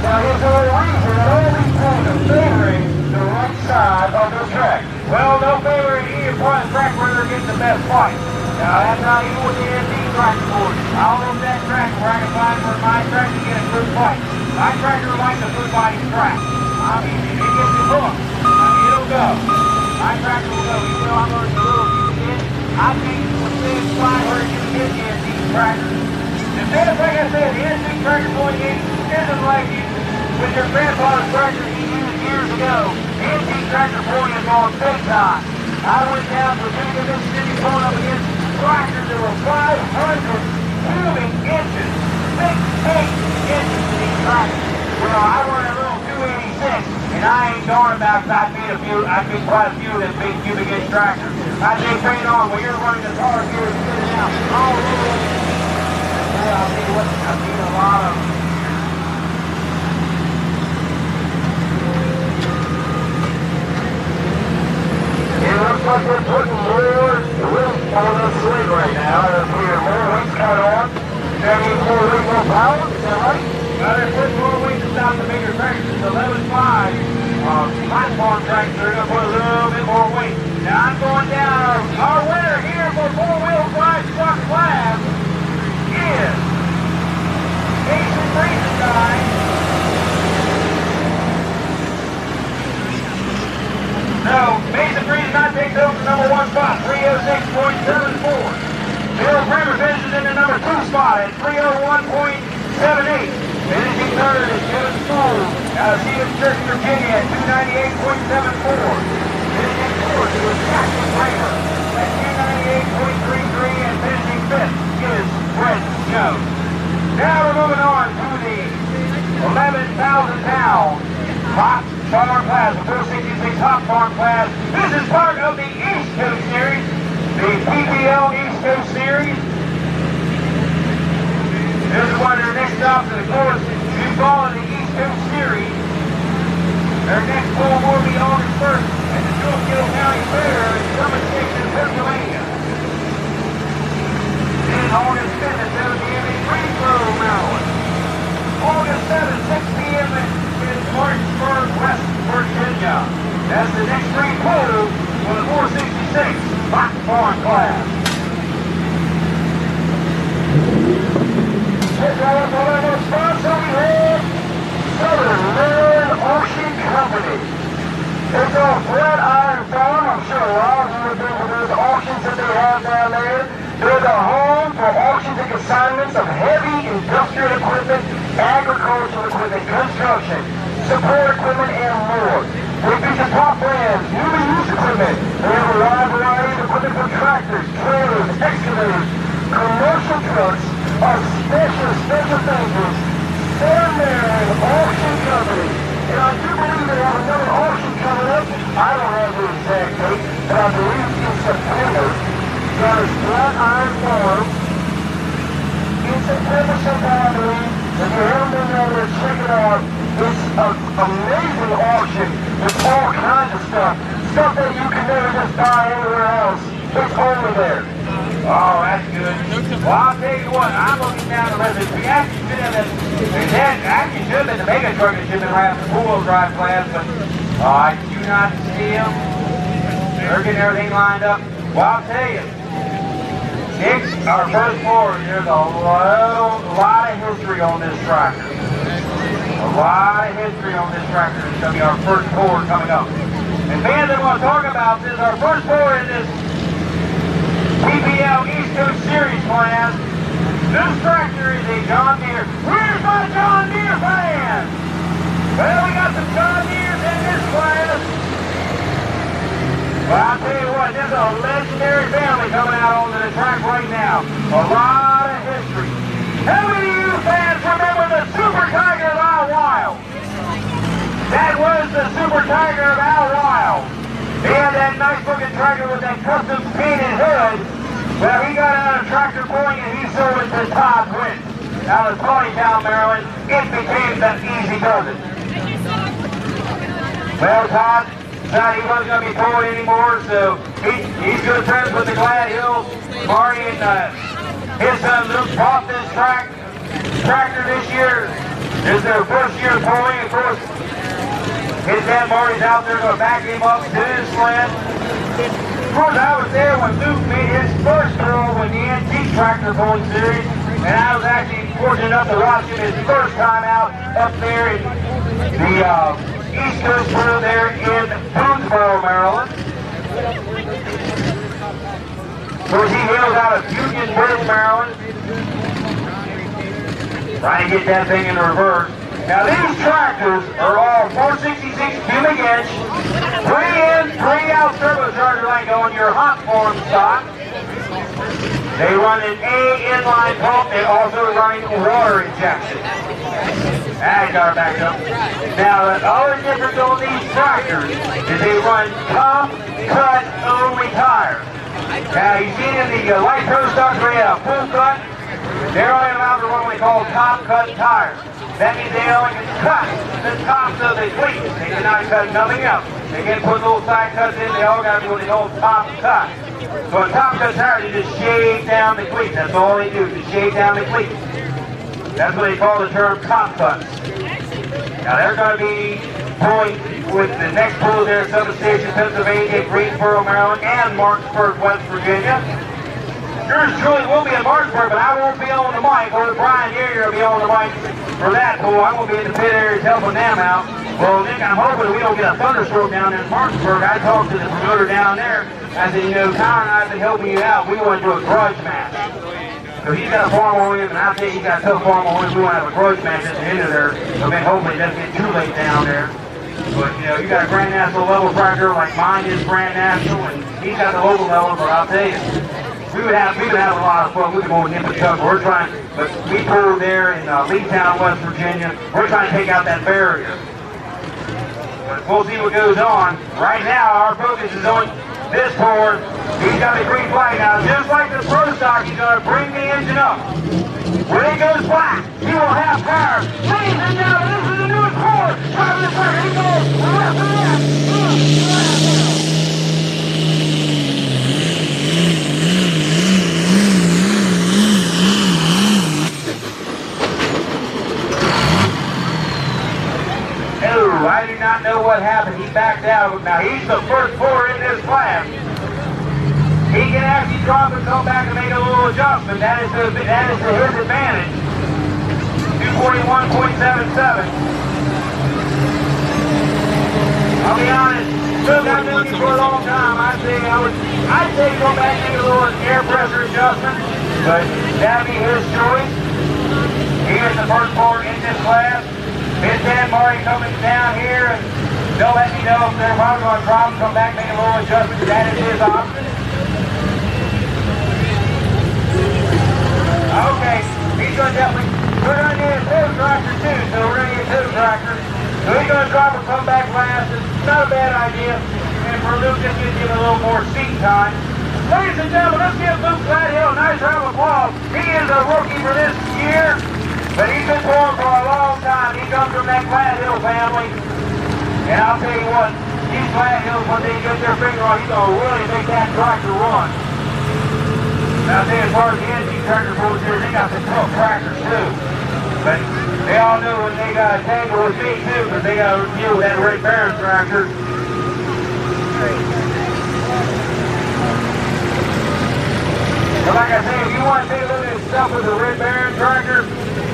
Now, is there a reason that all these points are favoring the right side of the track? Well, no favoring either part of the track where they're getting the best fight. Now, that's how you with the ND tractor board. I'll look that track where I can find for my track to get a good fight. My tractor likes a good fighting track. I mean, if it gets you hooked, it'll go. My tractor will go. You know, I'm going to little you get. I think you would say it's fine where you get the ND tractor. Instead of, like I said, the ND tractor going isn't like you with your grandfather's tractor he used years ago. The ND tractor pulling is on big time. I went down to Virginia, Mississippi, pulling up against tractors that were 500 cubic inches, 6 inches in these tractors. Well, I run a little 286, and I ain't darn about I beat quite a few of them big cubic inch tractors. I say, train on, when you're running the car here and sitting out, all over. Well, I'll tell you what, I've seen a lot of them. It looks like they're putting more weight on the slate right now. There's here more weight cut on. That means more weight, more power. Is that right? Well, they're putting more weight to stop the bigger tractors. The 11.5 platform tractors are going to put a little bit more weight. Now I'm going down. Our winner here for four-wheel drive truck class is Jason Greenstein. No, Mason Greenstein takes over the number 1 spot, 306.74. Bill Bremer finishes in the number 2 spot at 301.78. Finishing third is Kevin Spool out of Stevens Church, Virginia at 298.74. Finishing fourth is Jackson Bremer at 298.33, and finishing fifth is Brett Jones. Now we're moving on to the 11,000-pound hot farm class, the 466 hot farm class. This is part of the East Coast Series, the PPL East Coast Series. This is one of their next stops, and of course, you follow the East Coast Series. Their next pull will be August 1st at the Schuylkill County Fair in Summit Station, Pennsylvania. Then August 5th at 7 p.m. in Greensboro, Maryland. August 7th, 6 p.m. in Martinsburg, West Virginia. That's the next three pulls for the 466 hot farm class. This is one of the sponsors we have, Southern Leonard Auction Company. It's a flat iron farm. I'm sure a lot of you have been to those auctions that they have down there. They're the home for auctions and consignments of heavy industrial equipment, agricultural equipment, construction, support equipment, and more. They feature top brands, newly used equipment. They have a wide variety of equipment for tractors, trailers, excavators, commercial trucks, a special things. Stand there at an auction company. And I do believe they have another auction coming up. I don't have the exact date, but I believe it's in September. Down at Flat Iron Farm. In September sometime, I believe. If you haven't been down there, check it out. It's an amazing auction with all kinds of stuff. Stuff that you can never just buy anywhere else. It's only there. Oh, that's good. Well, I'll tell you what, I'm looking down the list. We actually should have been the mega truck that should have been around the four-wheel drive class, but I do not see them. They're getting everything lined up. Well, I'll tell you, Nick's our first forward. There's a lot of history on this tractor. A lot of history on this tractor. It's going to be our first forward coming up. And fans that want to talk about this, our first forward in this PPL East Coast Series class. This tractor is a John Deere. Where's my John Deere fan? Well, we got some John Deeres in this class. Well, I'll tell you what, this is a legendary family coming out onto the track right now. A lot of history. How many of you fans remember the Super Tiger of Al Wild? That was the Super Tiger of Al Wild. He had that nice looking tractor with that custom painted hood. Well, he got out of tractor pulling and he sold it to Todd Witt out of Sonnytown, Maryland. It became the Easy Does It. Well, Todd decided he wasn't going to be pulling anymore, so he's good friends with the Glad Hills. Marty and his son Luke bought this tractor this year. This is their first year pulling, of course. His dad Marty's out there going to back him up to his sled. Of course, I was there when Luke made his first pull with the antique tractor pulling series, and I was actually fortunate enough to watch him his first time out up there in the East Coast pull there in Boonesboro, Maryland. Of course, he hails out of Union Bridge, Maryland. Trying to get that thing in reverse. Now these tractors are all 466 cubic inch, 3 in, 3 out turbocharger like on your hot form stock. They run an A inline pump. They also run water injection. I got her back up. Now the other difference on these tractors is they run top cut only tires. Now you see in the light pro stocks where you have full cut, they're only allowed to run what we call top cut tires. That means they only can cut the tops of the cleats. They cannot cut nothing else. They can't put little side cuts in. They all got to be what they call top cut. So a top cut tire, they just shave down the cleats. That's all they do, just shave down the cleats. That's what they call the term top cuts. Now they're going to be pulling with the next pull there at Substation, Pennsylvania, Greensboro, Maryland, and Martinsburg, West Virginia. Yours truly will be in Martinsburg, but I won't be on the mic. Or Brian here will be on the mic for that pull. I'm going to be in the pit area helping them out. Well, Nick, I'm hoping we don't get a thunderstorm down there in Martinsburg. I talked to the promoter down there. I said, you know, Tyler and I have been helping you out. We want to do a grudge match. So he's got a farm on him, and I think he's got a tough farm on him. We want to have a grudge match at the end of there. So then hopefully it doesn't get too late down there. But, you know, you got a Grand National level tractor like mine is Grand National, and he's got the local level, but I'll tell you, we would have a lot of fun. We could go nip and tuck. We're trying, but we pulled there in Leonardtown, West Virginia. We're trying to take out that barrier. But we'll see what goes on. Right now, our focus is on this board. He's got a green flag now. Just like the pro stock, he's going to bring the engine up. When it goes black, he will have power. Ladies and gentlemen, this is the newest board. Driving the fire. He goes left and left. No, I do not know what happened. He backed out. Now, he's the first puller in this class. He can actually drop and come back and make a little adjustment. That is to his advantage. 241.77. I'll be honest. Still got known you for a long time. I'd say go back and make a little air pressure adjustment. But that'd be his choice. He is the first puller in this class. His dad Marty coming down here, and they'll let me know if they're probably going to drop and come back, make a little adjustment. That is his option. Okay, he's going to definitely, we're going to need a tow tractor too, so we're going to need a tow tractor. So he's going to drop and come back last. It's not a bad idea. And for Luke, just going to give him a little more seat time. Ladies and gentlemen, let's give Luke Gladhill a nice round of applause. He is a rookie for this year. But he's been born for a long time. He comes from that Gladhill family. And I'll tell you what, these Gladhills, when they get their finger on, he's going to really make that tractor run. Now, I'll tell you, as far as the NG tractor goes here, they got some tough tractors too. But they all know when they got a tangle with me too, because they got to deal with that Red Baron tractor. But like I say, if you want to take a look at stuff with the Red Baron tractor,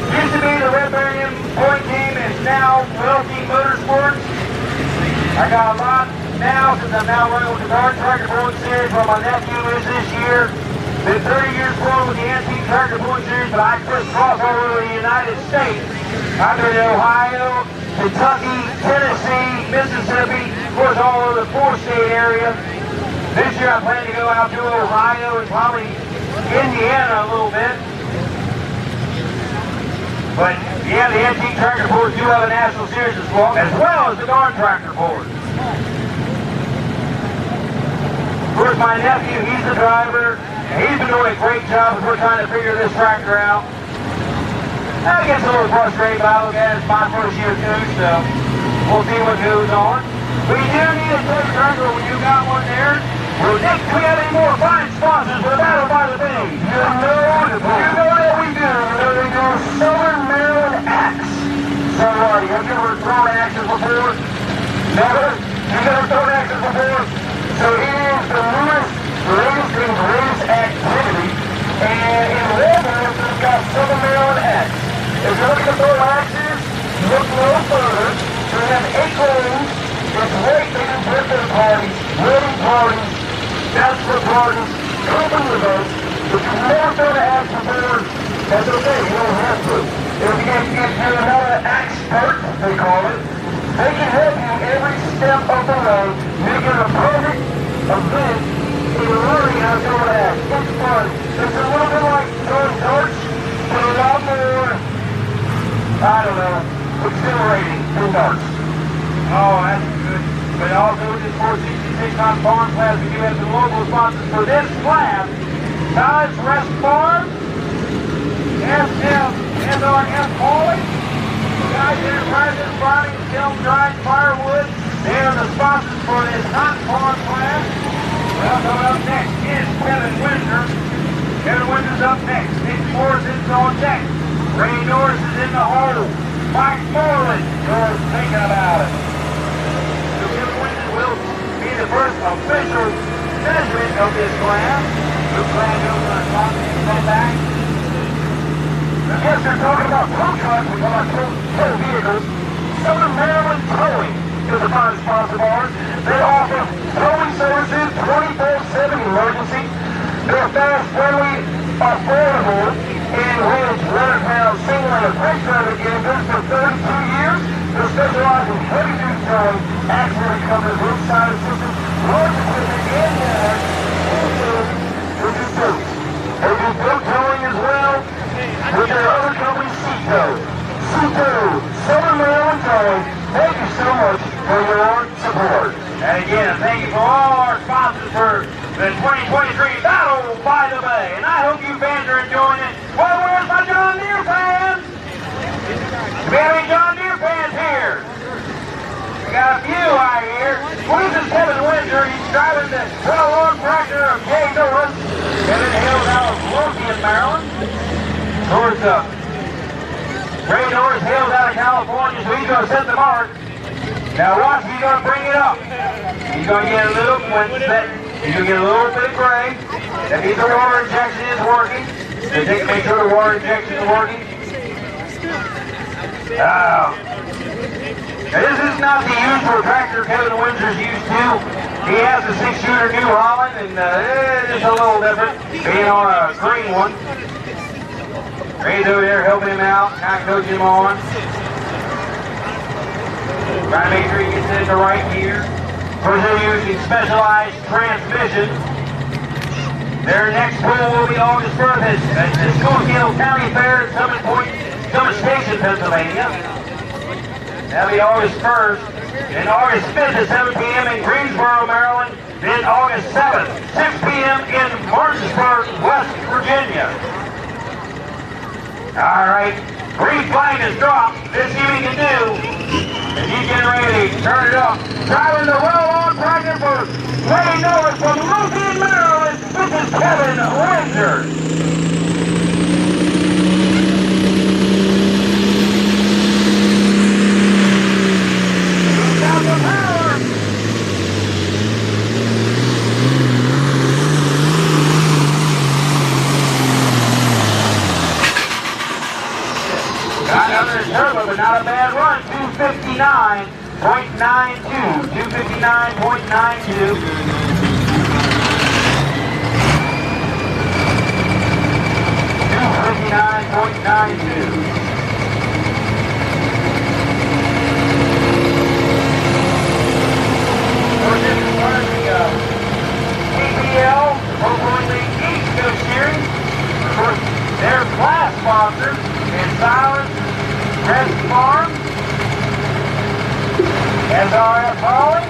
used to be the Red Baron point team, it's now Wealthy Motorsports. I got a lot now since I'm now running with the Guard Tractor Pulling Series where my nephew is this year. Been 30 years pulling with the Antique Tractor Pulling Series, but I crisscross all over the United States. I've been in Ohio, Kentucky, Tennessee, Mississippi, of course all over the four-state area. This year I plan to go out to Ohio and probably Indiana a little bit. But yeah, the antique tractor boards do have a national series as well as the Guard tractor board. Of course, my nephew, he's the driver. And he's been doing a great job as we're trying to figure this tractor out. I get a little frustrated, but I look at it, it's my first year too, so we'll see what goes on. We do need a tow tractor. We do got one there. Well, Nick, do we have any more fine sponsors for the Battle by the Bay? You know that we do. There we go. Southern Maryland Axe. So, have you ever thrown axes before? Never? You've never thrown axes before? So it is the newest, latest and greatest activity. And in Walmart, we've got Southern Maryland Axe. If you're looking to throw axes, look no further. So we have 8 holes. It's great. They do birthday parties, wedding parties, bachelor parties, company events. If you've never thrown an axe before, that's okay. You don't have to. If you're not an expert, they call it, they can help you every step of the way, making it a perfect event in learning how to throw an axe. It's fun. It's a little bit like throwing darts, but a lot more, I don't know, exhilarating than darts. Oh, that's good. But also with this 466 on Farm Class, we do have some local sponsors for this class. Tides Rest Farm, SRF Hauling, Guys Enterprises, Farming, Kiln, Dried Firewood. They are the sponsors for this hot farm class. Well, coming up next is Kevin Winter. Kevin Winter's up next. Nick Morrison's on deck. Ray Norris is in the hole. Mike Moreland is thinking about it. So Kevin Winter will be the first official measurement of this class. Luke Land over on top and come back. Yes, they're talking about tow trucks, we're talking about tow vehicles. Southern Maryland Towing is a fine sponsor of ours. They offer towing services 24/7 emergency. They're fast, friendly, affordable, and range Leonardtown single and freight traffic vehicles for 32 years. They specialize in heavy-duty towing, accident recovery, roadside assistance, large equipment, and more. Also, they do boats. They do boat towing as well. With their other company, Seato, Southern Maryland Towing, thank you so much for your support. And again, thank you for all our sponsors for the 2023 Battle by the Bay. And I hope you fans are enjoying it. Well, where's my John Deere fans? Do we have any John Deere fans here? We got a few out here. Well, this is Kevin Winter. He's driving the 12-log tractor of Jay Norris. Kevin hails out of Lothian, Maryland. Norris up. Ray Norris hails out of California, so he's going to set the mark. Now watch, he's going to bring it up. He's going to get a little, when set, he's going to get a little bit of gray. That means the water injection is working. So make sure the water injection is working. Now this is not the usual tractor Kevin Windsor's used to. He has a 6-shooter New Holland, and it's a little different, being on a green one. Ray's over there helping him out, kind of coaching him on. Trying to make sure he gets it in the right gear. Of course, they're using specialized transmission. Their next pool will be August 1st at the Schofield County Fair at Summit Station, Pennsylvania. That'll be August 1st. And August 5th at 7 p.m. in Greensboro, Maryland. Then August 7th, 6 p.m. in Martinsburg, West Virginia. All right, green flag is dropped. Let's see what he can do. And he's getting ready to turn it up. Driving the well-on tractor for Ray Norris from Lothian, Maryland. This is Kevin Winter. But not a bad run, 259.92, 259.92. We're just running the PPL, hopefully East Coast Series. Of course, their class sponsors and Silence Rest Farm, SRF Hauling,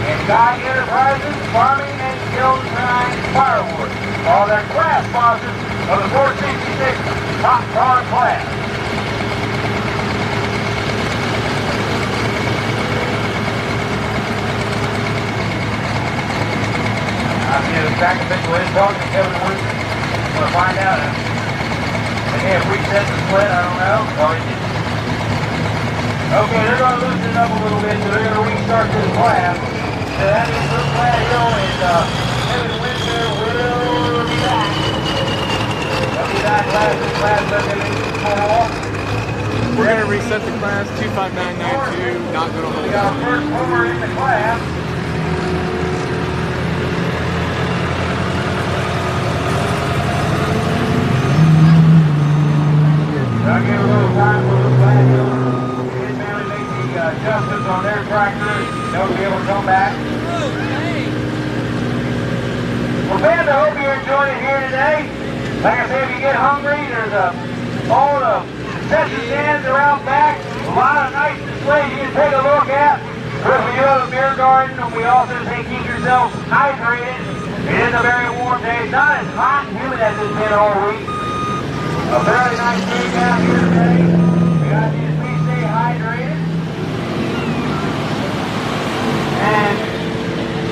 and Guy Enterprises, Farming and Kiln Dried Firewood. All their class sponsors of the 466 Hot Farm class. I'll see the track official is talking to Kevin Winter. I'm going to find out. They may have reset the split, I don't know. Okay, they're going to loosen it up a little bit, so they're going to restart this class. So that means Luke Gladhill and Kevin Winter will be back. They'll be back this class doesn't make it small. We're going to reset the class, 25992, not going to hold We got our first homer in the class. I'll give a little time for Luke Gladhill. His family make the adjustments on their tractor. They'll be able to come back. Well, fans, I hope you're enjoying it here today. Like I said, if you get hungry, there's all the concession stands around back. A lot of nice displays you can take a look at. Of course, we do have a beer garden, and we also say keep yourself hydrated. It is a very warm day. It's not as hot and humid as it's been all week. A very nice day down here today. We got to please stay hydrated. And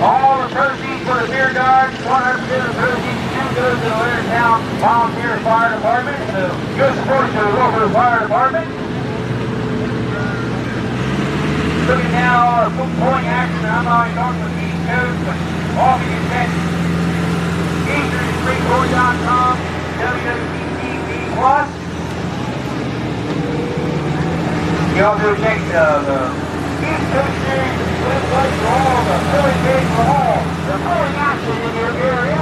all the proceeds for the beer garden, 100% of the proceeds do go to the Leonardtown Volunteer Fire Department. So good support to the local fire department. Looking now at our point action. I'm not talking with the East Coast, but all of you can EasternSpringboard.com, WWTV Plus. You also check the East Coast Series website for all the filling days for all the filling action in your area.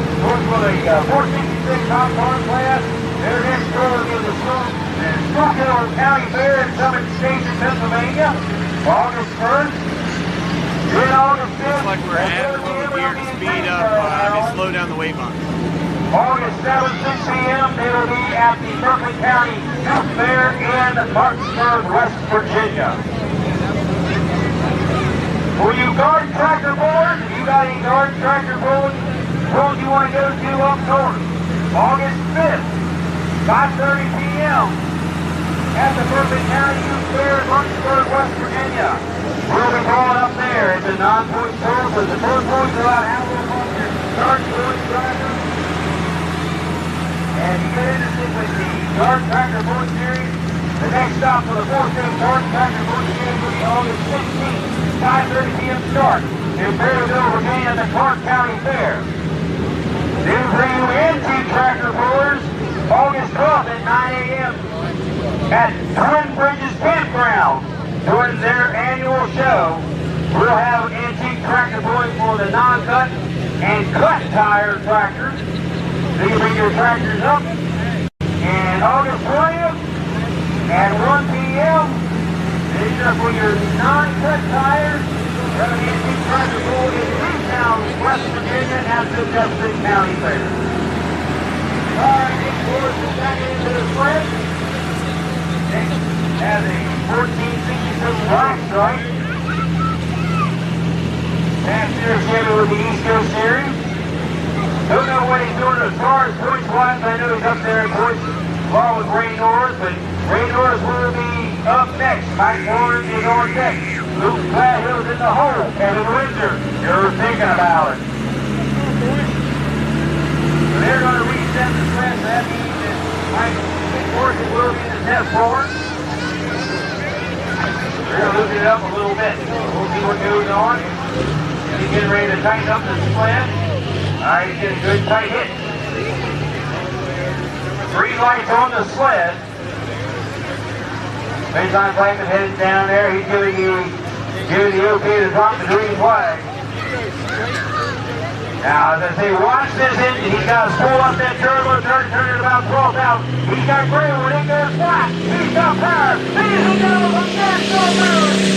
Of course, for the 466 Hot Farm class, their next program is the Schuylkill County Fair in Summit Station, Pennsylvania, August 1st. Then August 5th. Looks like we're adding a little gear to speed up, slow down the wait button. August 7th, 6 p.m., it'll be at the Berkeley County Youth Fair in Martinsburg, West Virginia. For you garden tractor boards, if you got any garden tractor boards you want to go to up north, August 5th, 5:30 p.m. at the Berkeley County Youth Fair in Martinsburg, West Virginia. We'll be going up there. It's a non-point tour, but the first points are about how we'll pump your garden board tractor. And if you get interested with the Garden Tractor Board Series, the next stop for the 4th State Garden Tractor Board Series will be August 16th, 5:30 p.m. start in Berryville, Virginia at the Clark County Fair. Then for you antique tractor boards, August 12th at 9 a.m. at Twin Bridges Campground during their annual show. We'll have antique tractor boards for the non-cut and cut tire tractors. So you bring your tractors up. And August 20th at 1 p.m. these are for your non-cut tires. We're going to be antique tractor board in Leonardtown, West Virginia at the Jefferson County Fair. Alright, next board is back into the sled. Next has a 1467 black stripe. Past year Chevy with the East Coast Series. Don't know what he's doing as far as points wise. I know he's up there in points along with Ray Norris, but Ray Norris will be up next. Mike Warren is on deck. Luke Gladhill's in the hole. Kevin Winter, you're thinking about it. So they're going to reset the sled. That means that Mike Warren will be in the test floor. We're going to loosen it up a little bit. We'll see what goes on. He's getting ready to tighten up the sled. Alright, he's getting a good tight hit. Green lights on the sled. Baseline flagman headed down there. He's giving the okay to drop the green flag. Now, as I say, watch this engine. He's got to pull up that turbo, turn it about 12,000. He's got gray when it goes flat. He's got power. Ladies and gentlemen, from Nashville, Maryland,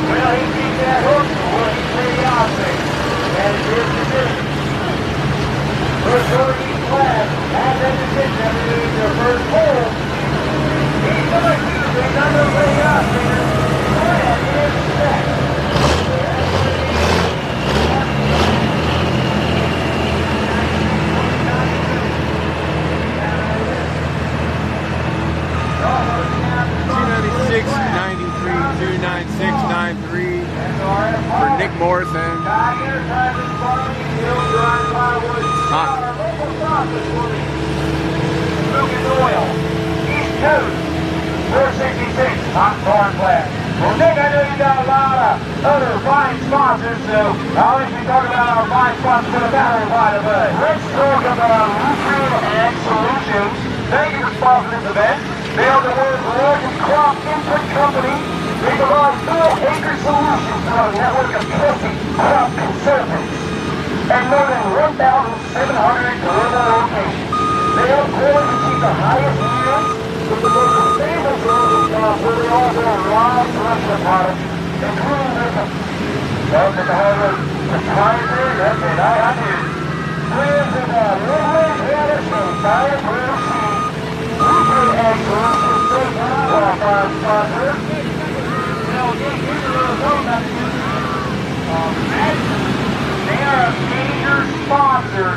well, he keeps that for Nick Morrison. Oil, East Coast, 466, hot corn flat. Well, Nick, I know you got a lot of other fine sponsors, so I'll let you talk about our fine sponsors for the battery quite a bit. Let's talk about Leonardtown Solutions. Thank you for sponsoring this event. They are the world's largest crop input company. They provide full acre solutions to a network of trusted crop consultants and more than 1,700 global locations. They help growers achieve the highest yields with the most sustainable growing crops where they offer a wide selection of products, including this. Well, the hardware proprietary, that's it, I did. Friends of Woodland Anderson, Fire Brew Seed, Weekly Ag Solutions, State Qualified Sponsor. They are a major sponsor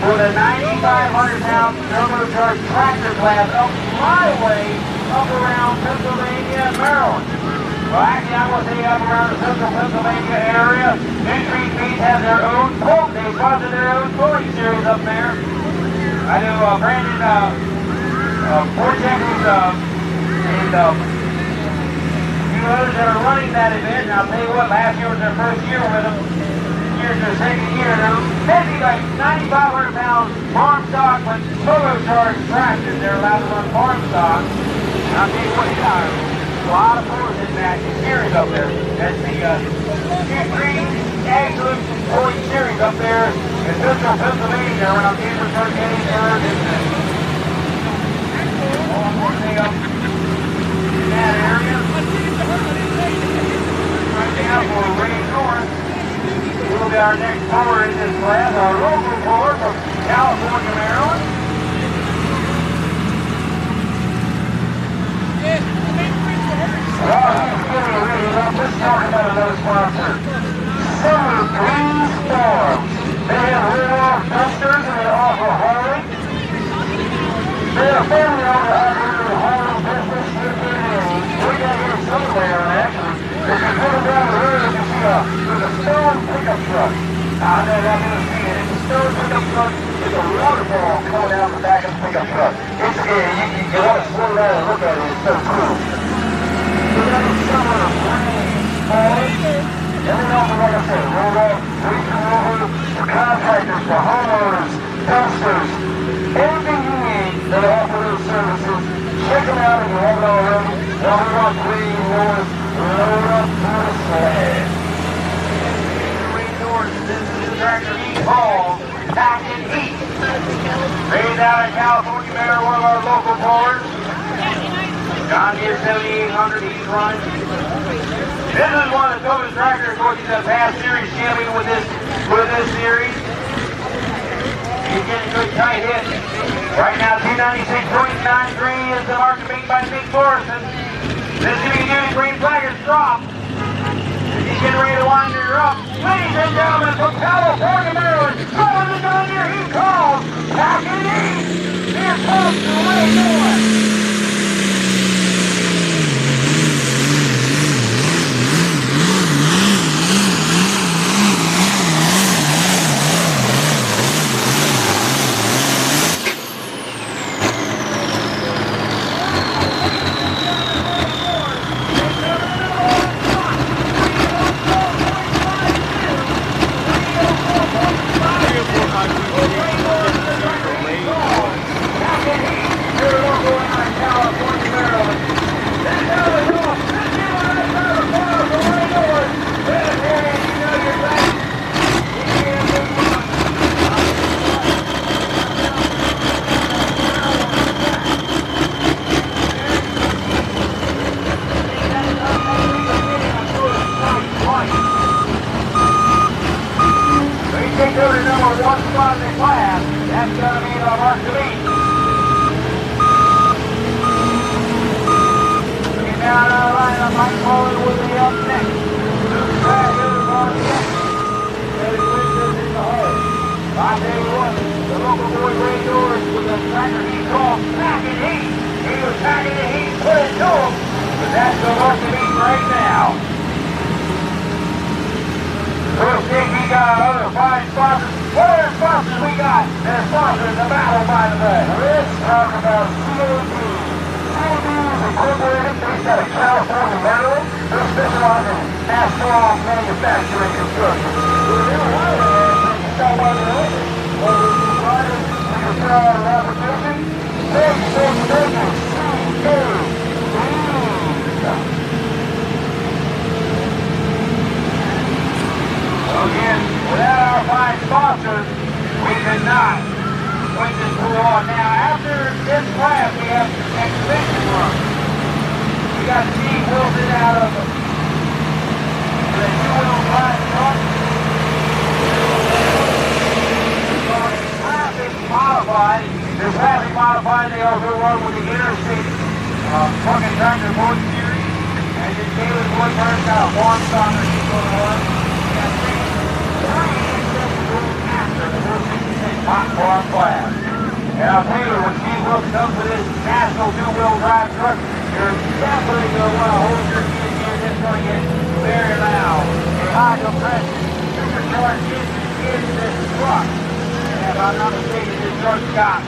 for the 9,500-pound turbocharged tractor class up my way, up around Pennsylvania and Maryland. Well, actually, I want to say up around the central Pennsylvania area. Victory Feed has their own pulling. They sponsor their own pulling series up there. I know Brandon Vortex and a few others that are running that event. And I'll tell you what, last year was their first year with them. Here's their second year now. Maybe like 9,500-pound farm stock, but turbocharged tractors. They're allowed to run farm stock. And I'll tell you what, a lot of pullers in that series up there. That's the Green Ag Solutions Pulling Series up there in central Pennsylvania around Cambridge, Gettysburg, and one more thing up in that area. Right down for Ray North. Will be our next puller in this class, our local puller from California, Maryland. Well, he's getting ready up. Let's talk about another sponsor. Summer Breeze Farms. They have roll-off dusters and they offer hauling. They're a family-owned operator hauling business here in Maryland. We got here somewhere, actually. If you're going down the road, you see there's a stone pickup truck. I know I've never seen it. It's a stone pickup truck. It's a waterfall coming out the back of the pickup truck. It's you want to slow down and look at it. It's so cool. So that is summer Breeze Farms. And then also, like I said, roll-off, reach-over, for contractors, for homeowners, dumpsters, anything you need that offer those services. Check them out if you haven't already. Well, we want Green North. Load up for the sled. Green North, this is the tractor he calls Pack and Heat. Raised out in California, Maryland, one of our local pullers. John Deere 7800, he's running. This is one of the toughest tractors, of course, he's a past series champion with this series. He's getting a good tight hit. Right now, 296.93 is the market beat by Nick Morrison. This is going to be green flag is dropped. He's getting ready to wind her up. Ladies and gentlemen, from California, Maryland, driving the John Deere, he calls Pack and Heat. Here comes the Ray North. other fine sponsors. What other sponsors we got? They're sponsoring the battle, by the way. Let's talk about CAB. CAB is incorporated based out of California, Maryland. They specialize in asphalt manufacturing construction. Again, without our fine sponsors, we could not put this crew on. Now, after this class, we have exhibition run. We got Steve Wilson out of the two-wheel drive truck. Classic modified. This classic modified, they also run with the Interstate fucking tractor boat series. And then David Woodburn got a one summer he's going to run. Hot bar class. And I'll tell you, when Steve Wilson comes with this national two-wheel drive truck, you're definitely going to want to hold your kid here. It's going to get very loud. A high compression, supercharged engine in this truck. And if I'm not mistaken, this truck's got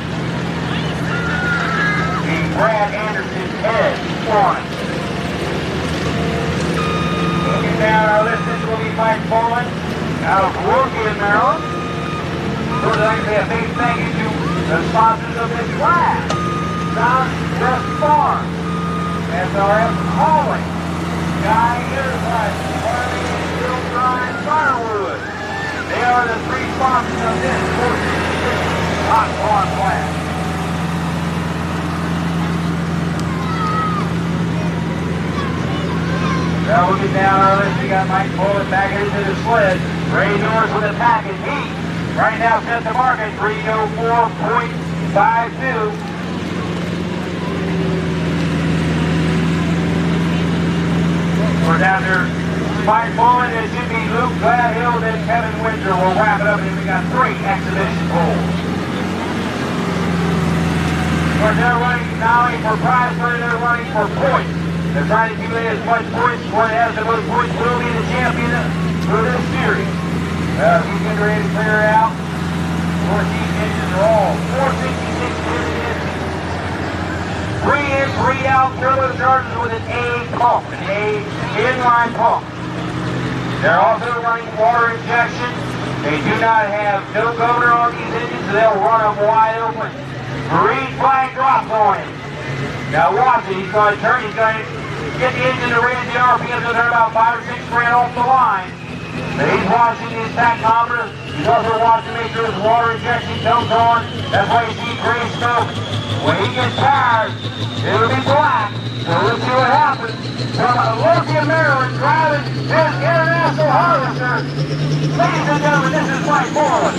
the Brad Anderson head on it. Looking down our list, this will be Mike Bowen out of Woodland, Maryland. So I'd like to say a big thank you to the sponsors of this class. Southwest Farm, SRF Hauling, Guy Enterprises, Farming and Steel Grind Firewood. They are the three sponsors of this hot farm class. Now looking down our list, we got Mike Bowen back into the sled. Ray Norris with a package heat. Right now set the mark at 304.52. We're down there. Mike Bowen, it should be Luke Gladhill, then Kevin Winter. We'll wrap it up, and we got 3 exhibition poles. Of course, they're running not only for prize money, they're running for points. They're trying to accumulate as much points. One that has the most points will be the champion for this series. He's getting ready to clear out. Of course, these engines are all 466 engines. 3 in, 3 out turbochargers with an A pump, an A inline pump. They're also running water injection. They do not have no governor on these engines, so they'll run them wide open. Green flag drops on him. Now watch it. He's going to turn. He's going to get the engine to raise the RPM to turn about 5 or 6 grand off the line. But he's watching his tachometer. He's also watching to make sure his water injection comes on. That's why you see gray smoke. When he gets tired, it'll be black. So let's see what happens. From Olympia, Maryland, driving this international harvester. Ladies and gentlemen, this is Mike Bowen.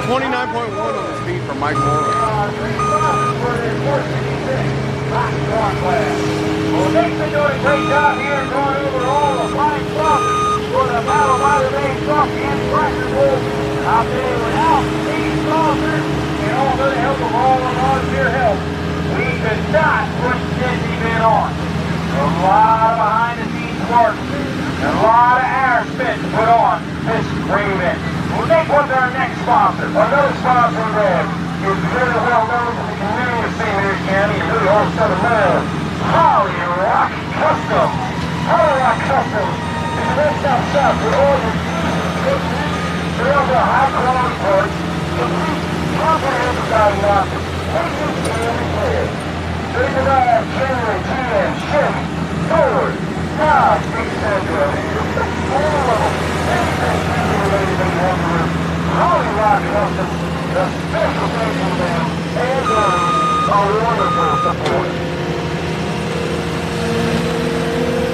29.1 on the speed for Mike Moore. Well, Nick's been doing a great job here going over all the fine stuff for the Battle by the Bay truck and tractor pull out there without these sponsors and also the help of all of volunteer help. We could not put this event on. A lot of behind-the-scenes work and a lot of air spent to put on this great event. Well, Nick, what's our next sponsor? Another sponsor that is very well known to the community of St. Mary County and really all Southern Maryland. Holly Rock Custom. Holly Rock Custom is an one-stop shop for all your they offer high-quality parts, complete comprehensive diagnostics, patients can be cleared. They provide General GM, Chevy, Ford, Dodge, etc. All of them, anything related to the room. Holly Rock Custom, the special thanks to them, and a wonderful support.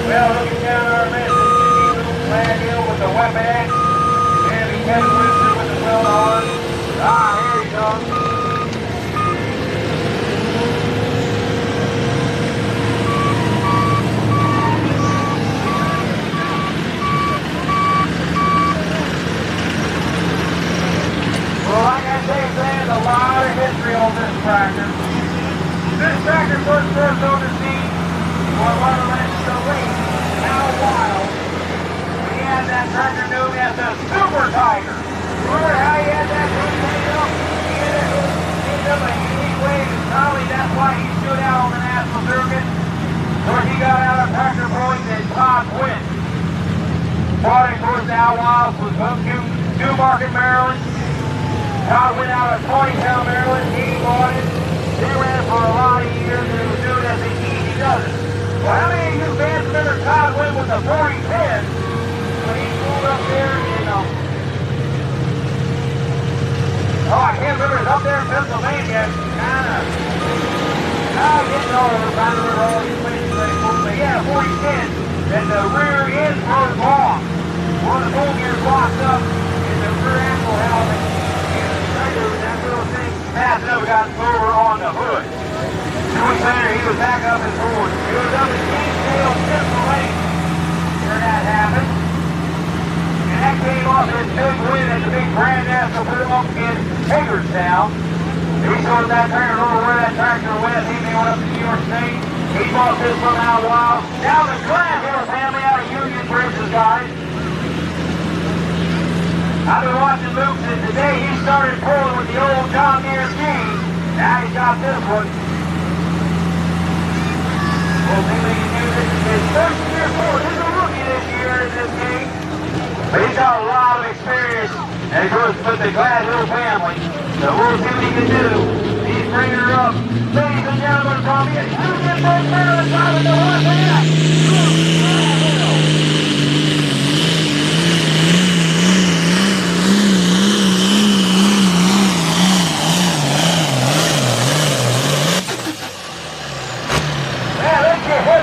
Well, looking down our message, Glad Hill with the weapon X, Heavy Kevin Winston with the well on. Here he comes. Well, like I say, there's a lot of history on this tractor. This tractor was first on the scene was one of the late Al Wild. He had that tractor known as the Super Tiger. Remember how he had that thing made up? He had it made up a unique way, and probably that's why he stood out on the national circuit. Of course, he got out of tractor boys and Todd Quinn. Brought it towards Al Wild, was hooked to Newmarket, Maryland. Todd went out of 20-town, Maryland. He bought it. They ran for a lot of years, and it was doing as he does it. Well, how many of you fans remember Todd went with the 4010 when he pulled up there in, I can't remember, it's up there in Pennsylvania, kind of, getting all over, trying to remember all these places that he pulled, but yeah, 4010, and the rear end broke off. One of the full gears locked up, and the rear axle housing, and the trailer, that little thing, passed over, got over on the hood. 2 weeks later, he was back up in Ford. He was up in Kingsdale, Pennsylvania, where that happened. And that came off his big win at the big Grand National Football in Hagerstown. He sold that tractor over where that tractor went. He went up to New York State. He bought this from Al Wild. Now the Gladhill family out of Union Bridge has got it. I've been watching Luke since today. He started pulling with the old John Deere G. Now he's got this one. We'll see if he can do this. His first year forward. He's a rookie this year in this game. But he's got a lot of experience. And of course, with the Gladhill family. So we'll see what he can do. He's bringing her up. Ladies and gentlemen, from the Union Bridge, Maryland, driving the horse in.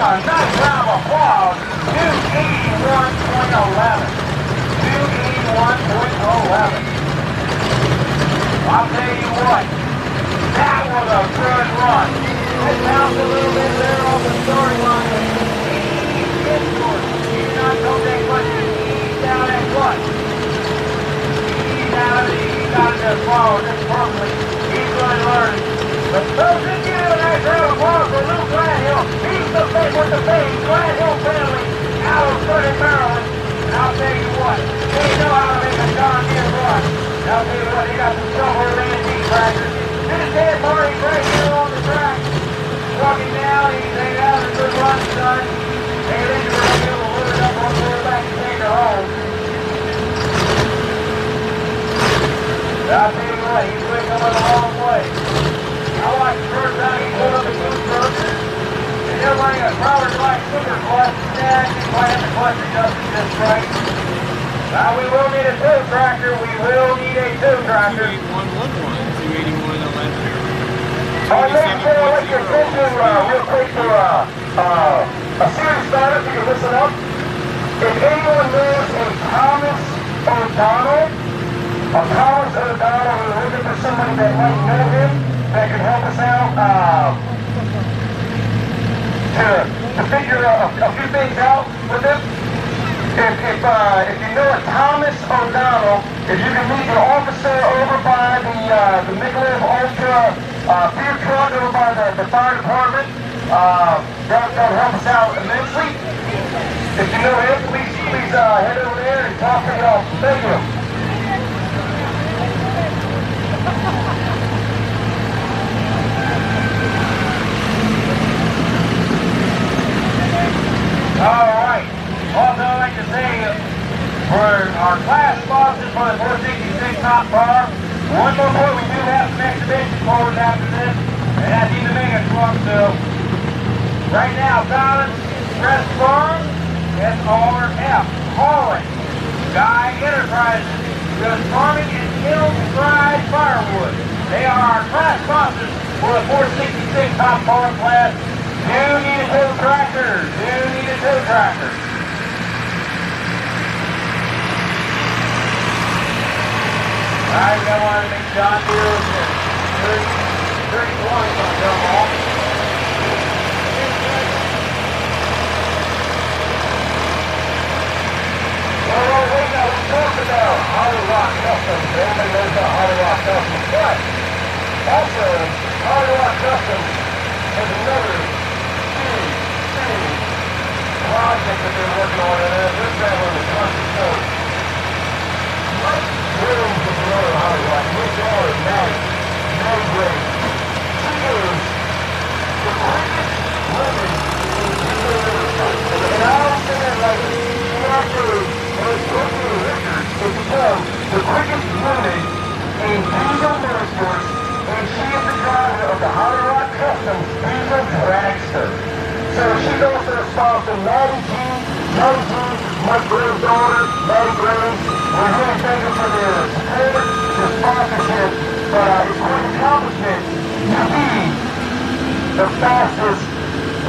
A nice round of applause. 281.11. 281.11. I'll tell you what, that was a good run. It bounced a little bit there off the storyline. He's not going that much. He's down that clutch. He's out of it. He's got it just followed this perfectly. He's going to learn. But folks, let's give a nice round of applause for Luke Gladhill. He's the face with the face. Gladhill family out of Southern Maryland. And I'll tell you what, they know how to make a John Deere run. And I'll tell you what, they got some silver Land D tractors. This head Marty right here on the track. Walking down, he's out of a good run, son. Hey, then you're going to be able to load it up on the way back and take her home. But I'll tell you what, he's really coming a long way. I watched the first time he pulled up a good truck. And they're running a Robert Black super clutch. Yeah, he's playing the clutch adjustment just right. Now we will need a tow tractor. We will need a tow tractor. 281.11. 281.11. I'd like to let your attention real quick to a serious matter if you can listen up. If anyone knows a Thomas O'Donnell, we're looking for somebody that might know him, that can help us out to figure a few things out with him. If you know a Thomas O'Donnell, if you can meet the officer over by the Michelob Ultra beer truck over by the fire department, that'll help us out immensely. If you know him, please head over there and talk to him. Thank you. All right. Also, I'd like to say, for our class sponsors for the 466 Top Bar, one more point, we do have some forward after this, and that's even mega truck. So right now, Silence, Press Farm, SRF, Hauling, Sky Enterprises, just farming and ill-fried firewood. They are our class sponsors for the 466 hot farm class. Do need a tow tractor. Do need a tow tractor. All right, we got one of the big John Deere with the 30 points on the come off. Well, we talked about Holly Rock Customs. Everybody knows about Holly Rock Customs, but also Holly Rock Customs has another huge project that they're working on, and they're traveling the country. So, rooms with the other Holly Rock, which are nice, no great. She is the quickest woman and I'll say it like it's become the quickest woman in diesel motorsports, and she is the driver of the Holly Rock Customs diesel dragster. So she's also a sponsor, Maddie G, Joe G, Mike Gray's daughter, Maddie Gray. We're really thankful for their support, their sponsorship, but it's quite an accomplishment to be the fastest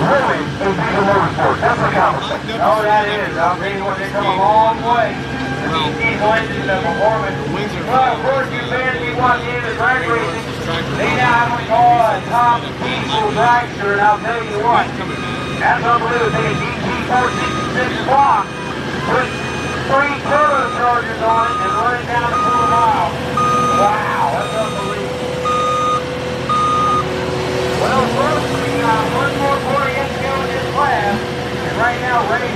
woman in diesel motorsports. That's an accomplishment. Oh, that is. I'll tell you what, they've come a long way. These diesel engines are performing. Well, of course, you fans, you watch the drag racing. They now have what we call a top diesel dragster, and I'll tell you what, that's unbelievable. Take a DT466 block, put 3 turbochargers on it, and run it down to 4 miles. Wow, that's unbelievable. Well, folks, we got one more quarter yet to go in this class, and right now, Ray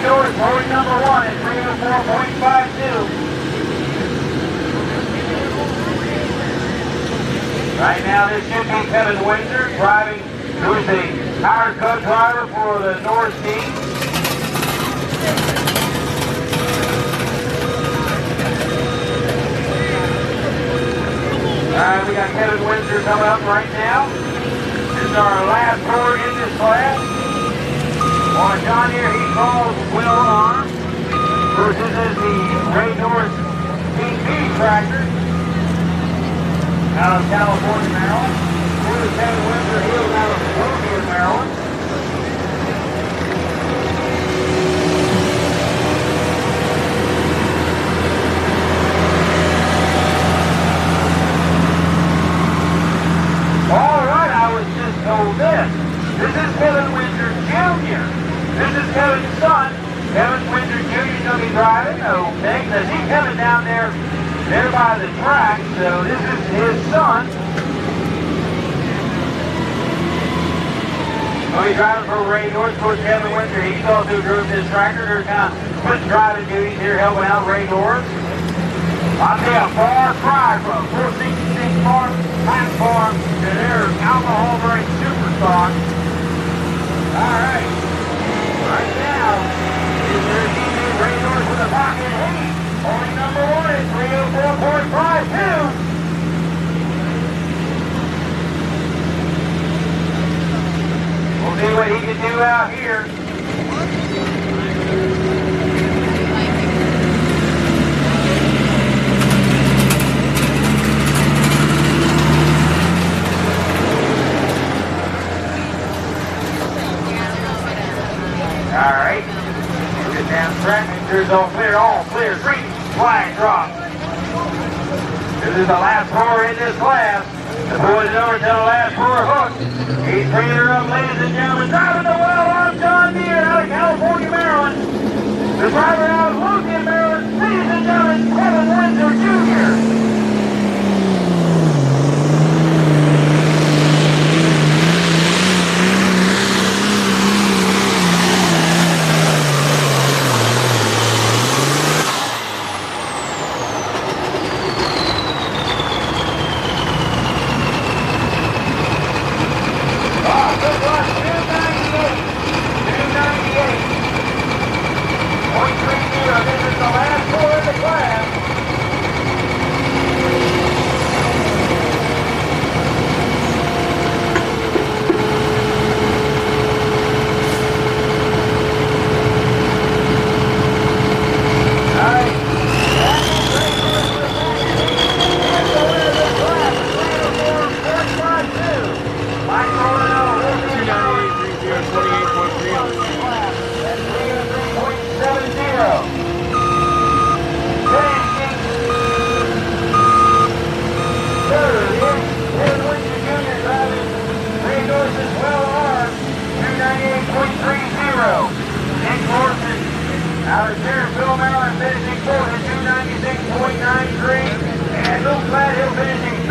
Norris, point number 1 at 304.52. Right now, this should be Kevin Windsor driving, who is the power cut driver for the Norris team. Alright, we got Kevin Windsor coming up right now. This is our last core in this class. On John here, he calls Will Arm. Versus is the Ray Norris Team B tractor out of California, Maryland. Here's Kevin Windsor, he's out of Columbia, Maryland. All right, I was just told this. This is Kevin Windsor Jr. This is Kevin's son. Kevin Windsor Jr. is going to be driving. Okay, because he's coming down there by the track. So this is his son. He'll be driving for Ray Norris. Of course, Kevin Windsor, he's also drove this tractor. They're kind of putting driving duties here, helping out Ray Norris. I'll tell you, a far cry from 466 farm, hot farm, to their alcohol break superstock. All right. Right now, is their team Ray Norris with a pocket lead. Only number 1 is 304.52. We'll see what he can do out here. All right. Get down track. There's all clear. Green flag drop. This is the last car in this class. The boys over to the last 4 hooks. He's bringing her up, ladies and gentlemen. Driving the well on John Deere out of California, Maryland. The driver out of Lothian, Maryland. Ladies and gentlemen, Kevin Windsor Jr. This is the last car in the class.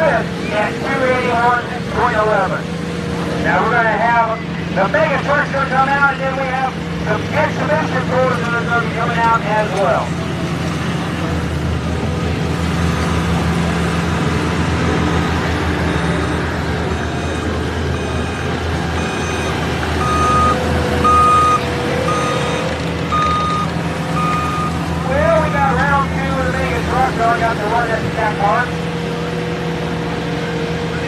fifth at 281.11. Now we're going to have the mega trucks going to come out, and then we have some exhibition cars that are going to be coming out as well. Well, we got round two of the mega truck, so I got the one at the cat park.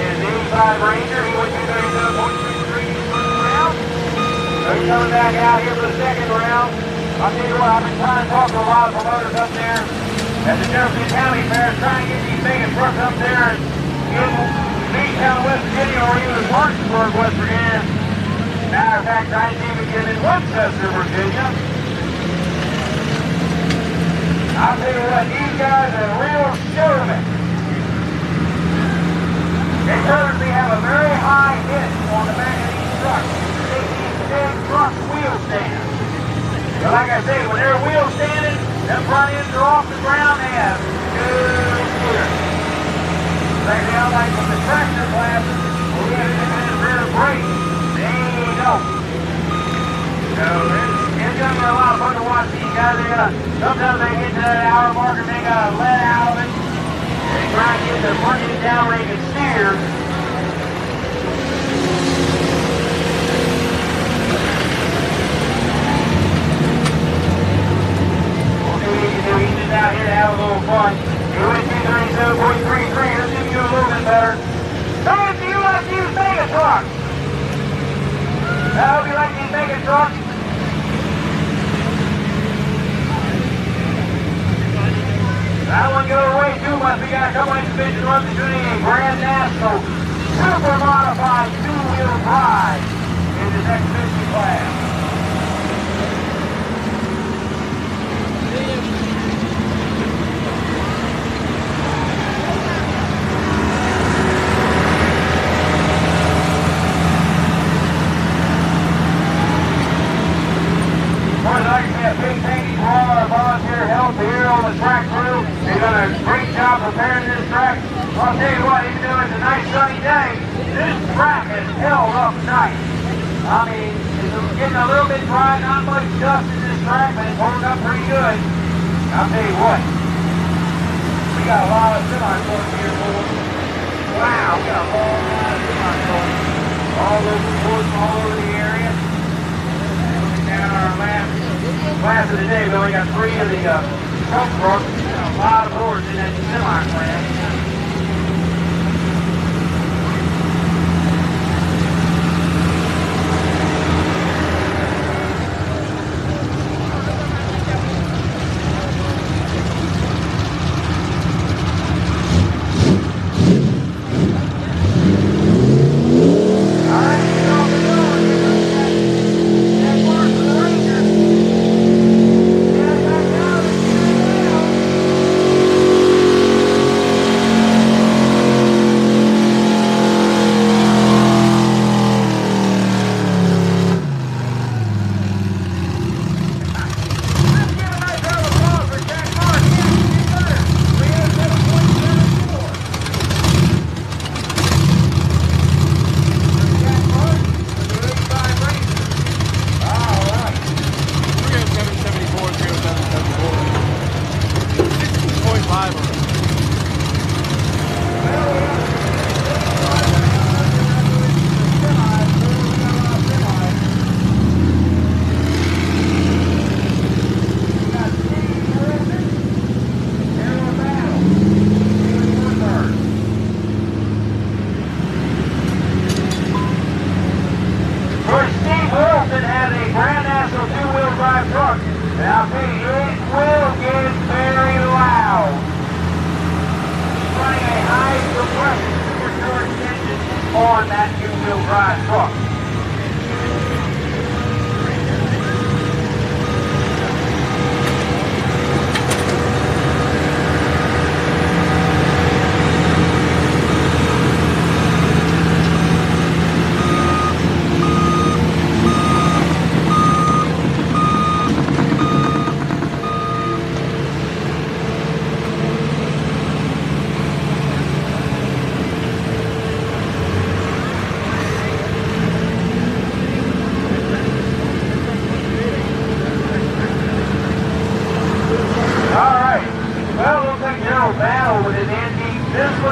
And the 85 Ranger, he went 237.23 round. So he's coming back out here for the second round. I'll tell you what, I've been trying to talk to a lot of promoters up there at the Jefferson County Fair, trying to get these mega trucks up there in Leonardtown, West Virginia, or even Martinsburg, West Virginia. Matter of fact, I didn't even get in Winchester, Virginia. I'll tell you what, these guys are real showmen. They currently have a very high hit on the back of these trucks. They keep big truck wheel stands. But like I say, when they're wheel standing, them front ends are off the ground, they have good steer. Like they are like from the tractor classes, we have independent rear brake. They don't. So it's gonna be a lot of fun to watch these guys. Sometimes they get to that hour marker, they gotta let out of it. They try to get their front end down where they can steer. He's just out here to have a little fun. He went 237.33. Let's see if you do a little bit better. Hey, do you like these mega trucks? I hope you like these mega trucks. I don't want to give it away too much. We got a couple exhibition runs including a Grand National super modified two-wheel drive in this exhibition class. Big thank you for all our volunteer help here on the track crew. They've done a great job preparing this track. I'll tell you what, even though it's a nice sunny day, this track has held up nice. I mean, it's getting a little bit dry, not much dust in this track, but it's holding up pretty good. I'll tell you what, we got a lot of semi-trucks here for us. Wow, we got a whole lot of semi-trucks all over the woods, all over the area. Looking down our last class of the day, we only got 3 of the truck trucks, a lot of boards in that semi-class. On that two-wheel drive truck.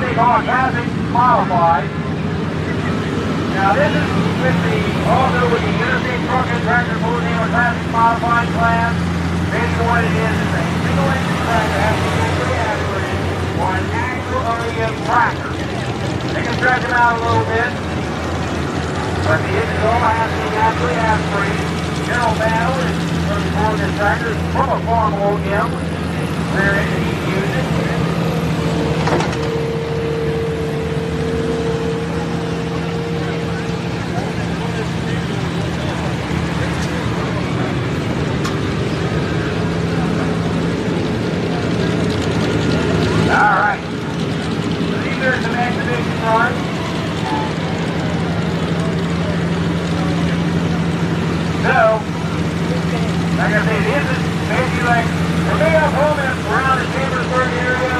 what they call a classic modified. Now this is also with the Interstate Truck and Tractor Pull name of classic modified class. Basically what it is a single engine tractor has to be fully aspirated or an actual OEM tractor. They can stretch them out a little bit, but the engine all has to be naturally aspirated. General battle is for this tractor from a farm OEM where it needs to use it. Alright, so these are some exhibition runs. So, like I say, this is basically like, for me up home and around the Chambersburg area,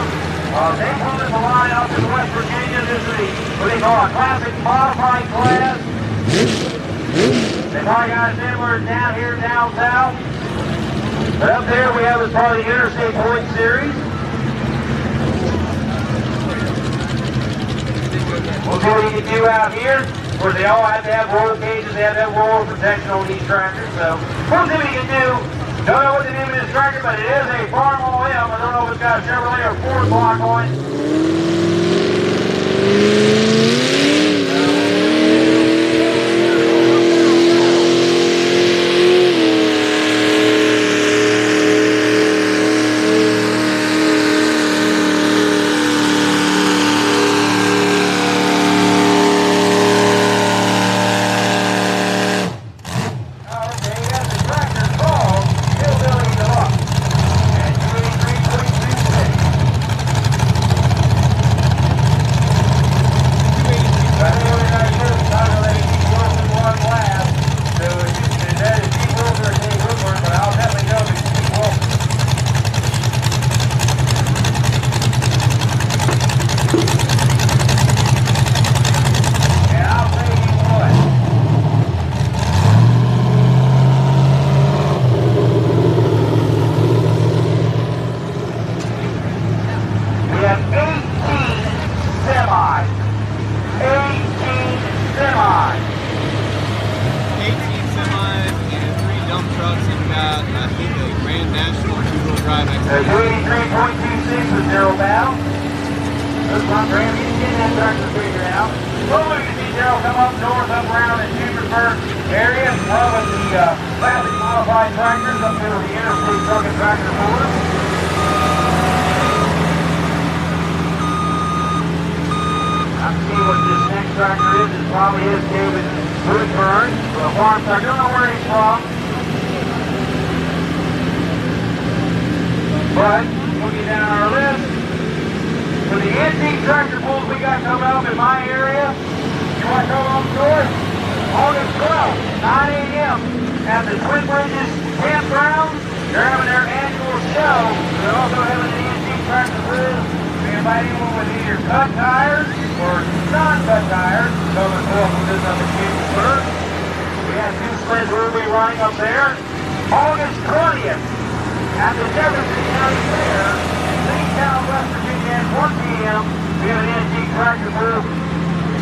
they pull this a lot up in West Virginia. This is what they call a classic modified class. They probably got it similar down here down south. But up there we have is part of the Interstate Point Series. We'll see what you can do out here. Of course, they all have to have roll cages. They have to have roll protection on these tractors. So, we'll see what you can do. Don't know what the name of this tractor, but it is a farm OEM. I don't know if it's got a Chevrolet or Ford block on it. But, looking down our list, for the antique tractor pulls we got coming up in my area, you want to come up north? August 12th, 9 a.m. at the Twin Bridges Campground. They're having their annual show. They're also having an antique tractor pull. We invite anyone with either cut tires or non-cut tires to come and pull up with this up in Chambersburg. We have 2 sleds we'll be running up there. August 20th. At the Jefferson County Fair in St. Town, West Virginia at 1 p.m. We have an antique tractor booth.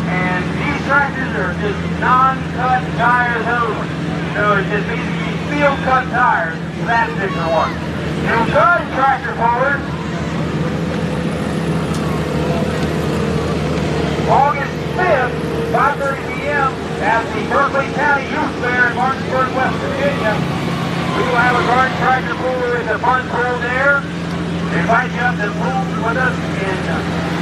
And these tractors are just non-cut tires only. So it's just basically field cut tires for that particular one. New cut tractor pullers. August 5th, 5:30 p.m. at the Berkeley County Youth Fair in Martinsburg, West Virginia. We will have a garden tractor pull with a fun pull there. We invite you up to pull with us in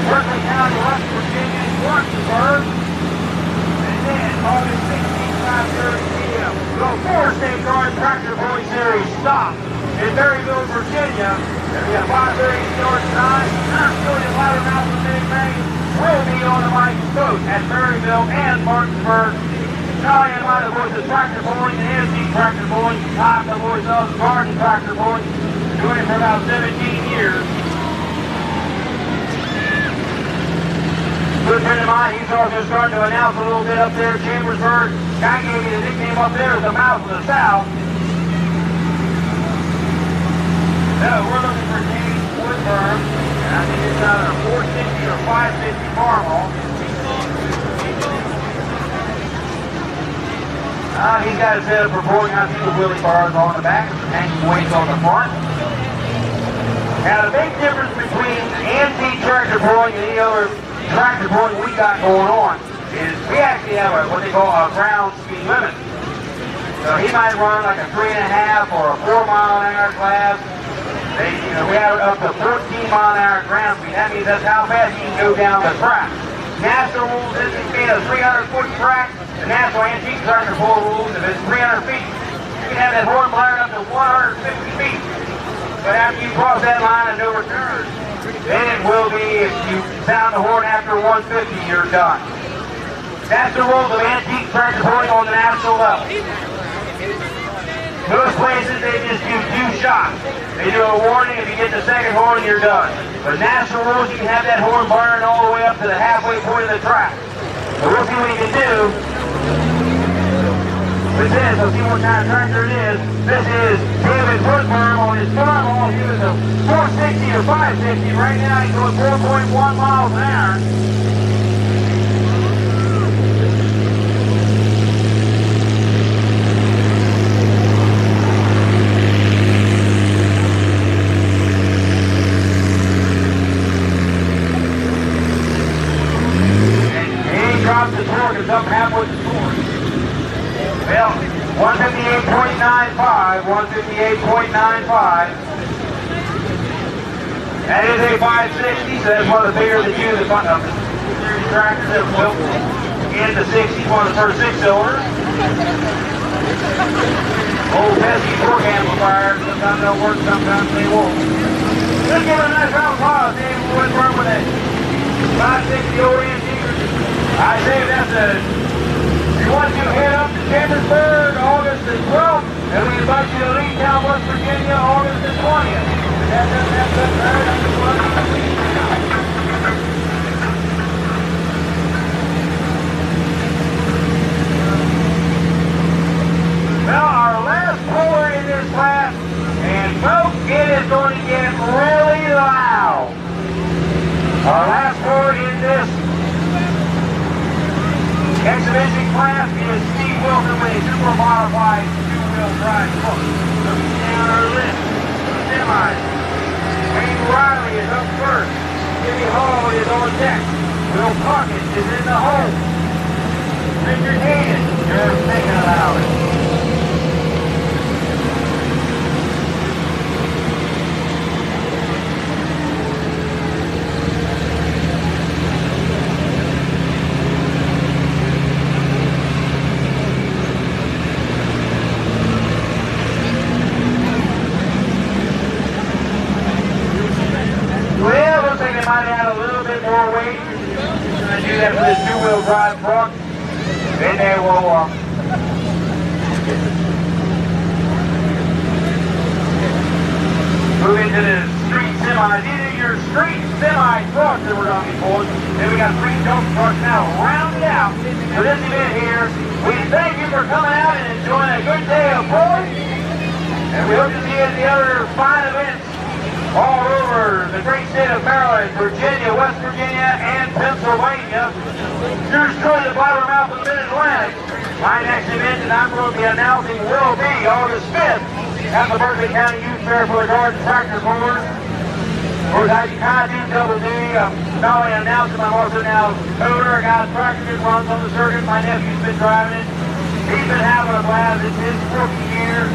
Berkeley County, West Virginia, Martinsburg. And then August 16th, 5:30 p.m. The 4-state garden tractor pulling series stop in Berryville, Virginia. There'll be a 5:30 start time. I'm still in Loudermouth and Big Bang. We'll be on the Mike's boat at Berryville and Martinsburg. Charlie and I, the voice of tractor pulling and antique tractor pulling. I'm the voice of garden tractor pulling. Doing it for about 17 years. Good friend of mine, he's also starting to announce a little bit up there at Chambersburg. Guy gave me the nickname up there as the mouth of the South. No, we're looking for James Woodburn. I think it's either a 460 or 550 farmhall. He's got a set of performing on two wheelie bars on the back, hanging weights on the front. Now the big difference between antique tractor pulling and any other tractor pulling we got going on is we actually have what they call a ground speed limit. So he might run like a 3.5 or a 4 mile an hour class. We have it up to 14 mile an hour ground speed. That means that's how fast you can go down the track. National rules is it's being a 300-foot track. The national antique tractor pull rules, if it's 300 feet, you can have that horn blaring up to 150 feet. But after you cross that line and no return, then it will be, if you sound the horn after 150, you're done. That's the rules of antique tractor pulling on the national level. Most places, they just do 2 shots. They do a warning. If you get the second horn, you're done. But national rules, you can have that horn blaring all the way up to the halfway point of the track. So we'll see what he can do with this. Let's see what kind of tractor it is. This is David Woodburn on his farmhall. He was a 460 or 560. Right now he's going 4.1 miles an hour. The torque is up halfway to torque. Well, 158.95, 158.95. That is a 560, so that's one of the bigger than you, the series tractors that built in the 60s, one of the first 6-cylinders. Old pesky torque amplifiers, sometimes they'll work, sometimes they won't. Let's give it a nice round of applause, David Woodburn with a 560 old antique. I say that's if you want to head up to Chambersburg August the 12th, and we invite you to Leonardtown, West Virginia, August the 20th. Well, our last puller in this class, and folks, it is going to get really loud. Our last puller in this exhibition class is Steve Wilson with a super modified 2-wheel drive truck. Looking down our list, semis. Wayne Riley is up first. Jimmy Hall is on deck. Will Pocket is in the hole. Richard Hayden, you're thinking about it. Might add a little bit more weight. Just going to do that for this 2-wheel drive truck. Then they will move into the street semis. These are your street semi trucks that we're going to be pulling. Then we got 3 dump trucks now rounded out for this event here. We thank you for coming out and enjoying a good day of pulling. And we hope to see you at the other fine events all over the great state of Maryland, Virginia, West Virginia, and Pennsylvania. Yours truly, the blabbermouth of the Mid-Atlantic. My next event that I'm going to be announcing will be August 5th at the Berkeley County Youth Fair for the Garden Tractor Pullers. Of course, I kind of do double duty. I'm not only announcing, I'm also now owner. I got a tractor that runs on the circuit. My nephew's been driving it. He's been having a blast. It's his 4th year.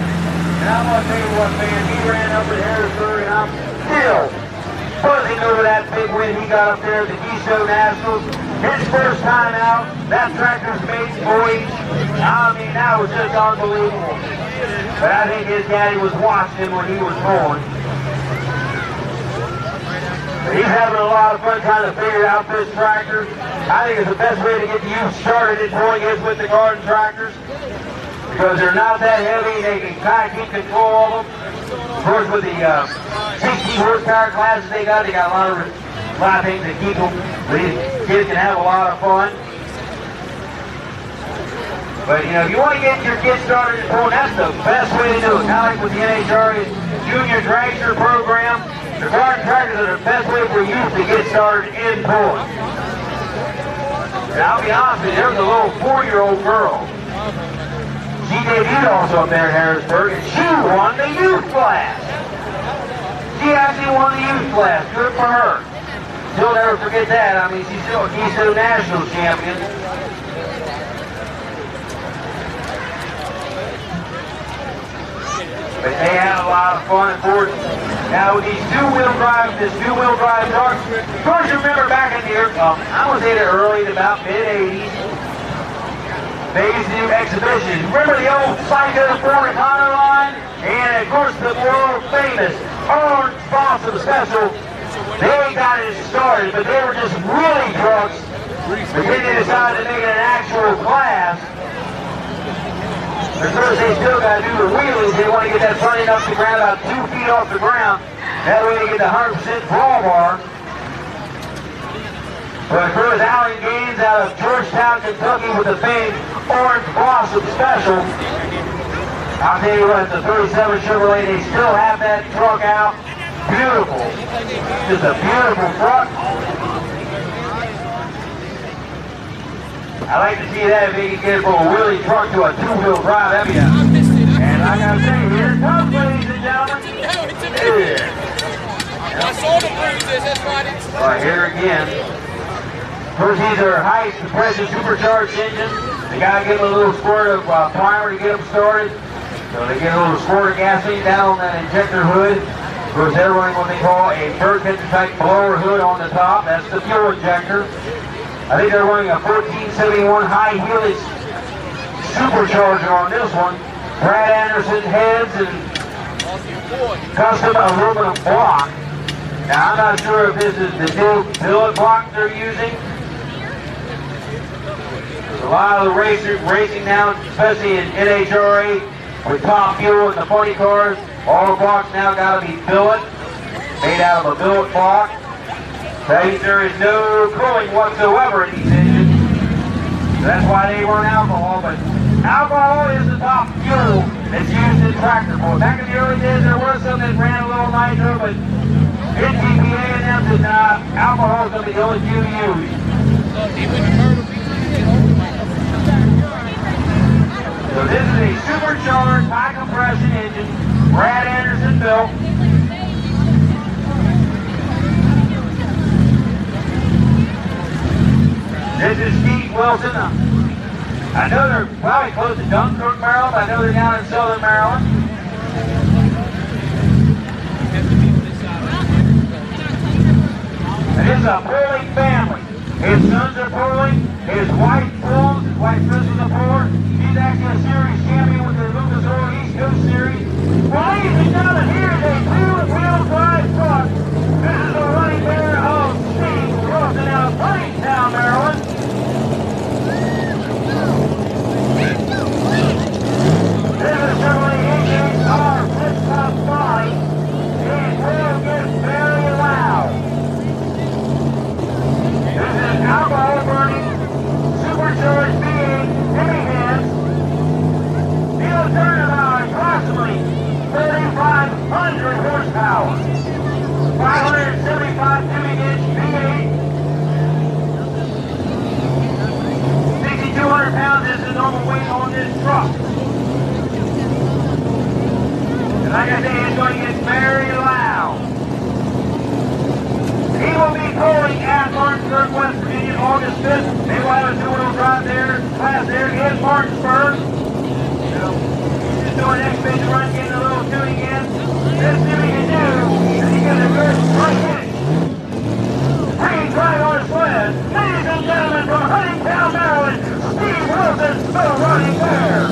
And I'm going to tell you what, man, he ran up at Harrisburg, and I'm still buzzing over that big win he got up there at the Keystone Nationals. His first time out, that tractor's maiden voyage. I mean, that was just unbelievable. But I think his daddy was watching him when he was born. But he's having a lot of fun trying to figure out this tractor. I think it's the best way to get the youth started in pulling is with the garden tractors. Because they're not that heavy, they can kind of keep control of them. Of course, with the 60 horsepower classes they got a lot of things that keep them. These kids can have a lot of fun. But you know, if you want to get your kids started in pulling, that's the best way to do it. Kind of like with the NHRA's Junior Dragster program. The car tractors are the best way for youth to get started in pulling. And I'll be honest with you, there's a little 4-year-old girl. She debuted also up there in Harrisburg, and she won the youth class. She actually won the youth class. Good for her. She'll never forget that. I mean, she's still a Keystone National champion. But they had a lot of fun at Ford. Now with these two-wheel drive truck, of course you remember back in the year, I was in it early, about mid-80s. They used to do exhibitions. Remember the old Psycho Ford Econo line? And of course the world famous Orange Blossom Special. They got it started, but they were just really trucks. But then they decided to make it an actual class. Of course, they still got to do the wheelies. They want to get that front end up to the ground about 2 feet off the ground. That way they get the 100% brawl bar. But of course, Alan Gaines out of Georgetown, Kentucky with the famed Orange Blossom Special. I'll tell you what, the 37 Chevrolet, they still have that truck out. Beautiful. Just a beautiful truck. I like to see that if they can get it from a wheelie truck to a 2-wheel drive. That'd be a... And like I say, here it comes, ladies and gentlemen. Yeah. I saw the bruises, that's why I didn't... All right, here again. First, these are high compression supercharged engines. They got to give them a little squirt of primer to get them started. So they get a little squirt of gasoline down on that injector hood. Of course, they're running what they call a bird catcher type blower hood on the top. That's the fuel injector. I think they're running a 1471 high helix supercharger on this one. Brad Anderson heads and custom aluminum block. Now I'm not sure if this is the new billet block they're using. A lot of the racing now, especially in NHRA, with Top Fuel and the funny cars, all the blocks now got to be billet, made out of a billet block. That means there is no cooling whatsoever in these engines. That's why they run alcohol, but alcohol is the top fuel that's used in tractor pull. Back in the early days, there were some that ran a little nitro, but NGPA announced that alcohol is going to be the only fuel used. So this is a supercharged, high compression engine, Brad Anderson built. This is Steve Wilson. I know they're probably close to Dunkirk, Maryland. I know they're down in southern Maryland. And this is a pulling family. His sons are pulling. His wife pulls. His wife Chris is a puller. She's actually a series champion with the Lucas Oil East Coast Series. Well, ladies and gentlemen, here's a 2-wheel drive truck. This is a running bear of Steve Wilson out of Leonardtown, Maryland. This is a Chevrolet 88R 6-top body. It will get very loud. This is an alcohol burning, supercharged V8 heavy hands. It'll turn about approximately 3,500 horsepower. 575 cubic inch V8. 6,200 pounds is the normal weight on this truck. And like I say, it's going to get very loud. He will be pulling at Martinsburg, West Virginia, August 5th. They will have a 2-wheel drive there, class there in Martinsburg. He's just doing an exhibition run, getting a little tuning in. Let's see what he can do. And he gets a good right finish. Green flag on his sled. Ladies and gentlemen, from Huntingtown, Maryland, Steve Wilson, the running bear.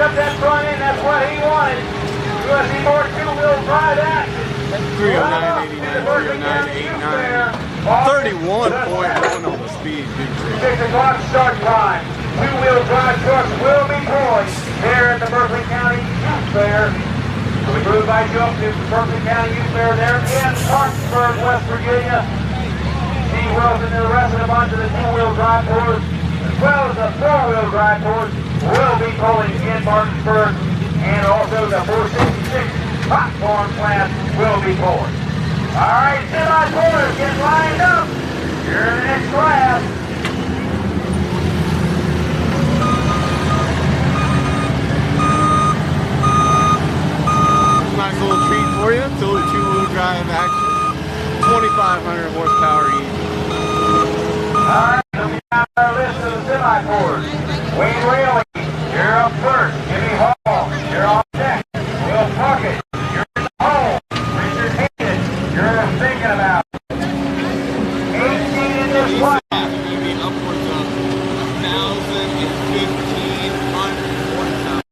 up that front end. That's what he wanted. You want to see more two-wheel drive action? 309.89, 309.89. 31.1 on the speed victory. 6 o'clock start time. Two-wheel drive trucks will be poised here at the Berkeley County Youth Fair. We will invite you up to the Berkeley County Youth Fair there in Parkersburg, West Virginia. Steve Wilson and the rest of the bunch of the two-wheel drive tours, as well as the four-wheel drive tours, will be pulling in Parkersburg, and also the 466 platform class will be pulling. All right, semi-pullers, get lined up. You're in the next class. Nice little treat for you. Two-wheel drive action. 2,500 horsepower each. All right, so we have our list of the semi-pullers. Wayne Rayleigh, you're up first. Jimmy Hall, you're on deck. Will Puckett, you're in the hole. Richard Hayden, you're thinking about it. 18 in this class. Maybe upwards of 1,000 and 1,500 horsepower.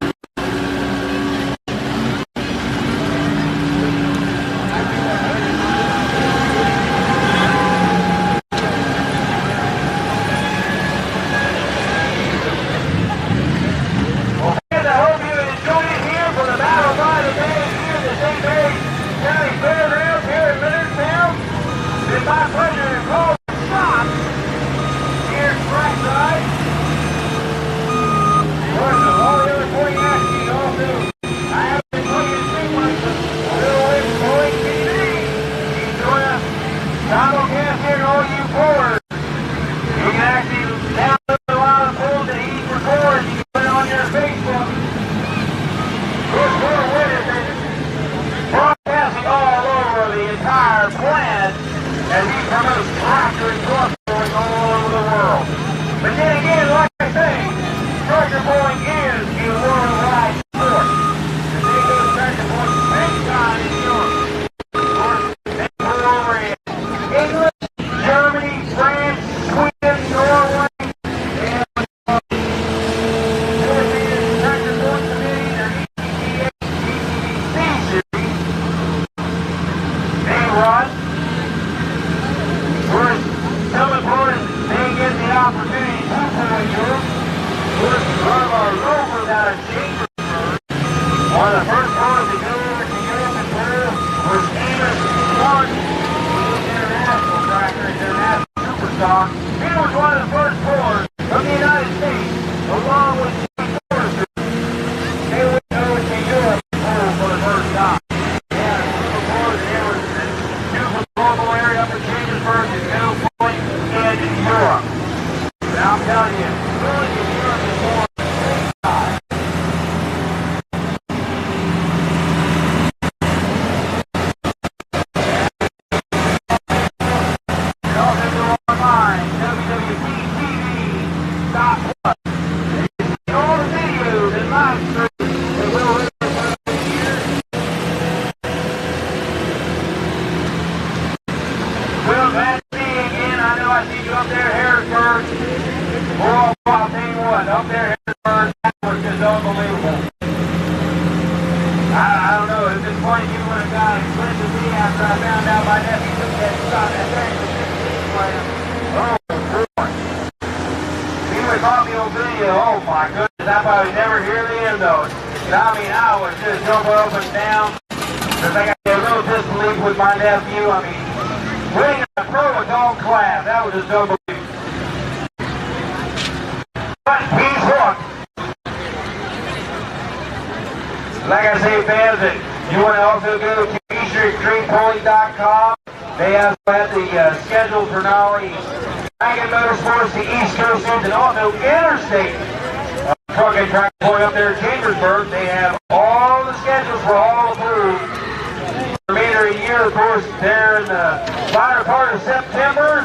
It's my pleasure to call the shot here at trackside. Of course, of all the other 40 actions, also, I have been playing sequence of Little Wing Pulling TV. Enjoy a simulcast here to all you pullers. You can actually download a lot of pulls that he records. You can put it on your Facebook. This little win has been broadcasting all over the entire planet as he promotes tractor and truck pulling all over the world. But then again, like I say, tractor pulling is a worldwide sport. And they go to tractor pulling many times in Europe. Of course, they pull over in England, Germany, France, Sweden, Norway, and European Tractor Pulling Committee, their ETC series. They run. Some employers may get the opportunity to pull in Europe. One of our rovers out of Chambersburg, one of the first ones to go over to Europe and pull was Amos Martin. He's an international tracker, international superstar. He was one of the first pullers from the United States, along with Steve Forrester. They went over to Europe and pull for the first time. Yeah, the pullers there was a beautiful global area up in Chambersburg and go pulling in Europe. But I'm telling you, pulling in Europe is more inside. You also go online, www.tv.plus. You see all the videos and live streams that will over the years. Well, glad to see you again. I know I see you up there at Harrisburg. Oh, I'll tell you what, up there at Harrisburg, that was just unbelievable. I don't know, it's just funny you would have got explained to me after I found out my nephew took that shot that thing for 16 playing. Oh, boy. He would have caught me on video. Oh, my goodness, I probably never hear the end of it. I mean, I was just jumping up and down. Because I got a little disbelief with my nephew. I mean, winning a pro adult class, that was just unbelievable. But he's hooked. Like I say, fans, that you want to also go to EasternExtremePulling.com. They have the schedule for not only Wagon Motorsports, the East Coast, and also interstate truck and track pulling up there in Chambersburg. They have all the schedules for all the pools. For the remainder of the year, of course, there in the latter part of September.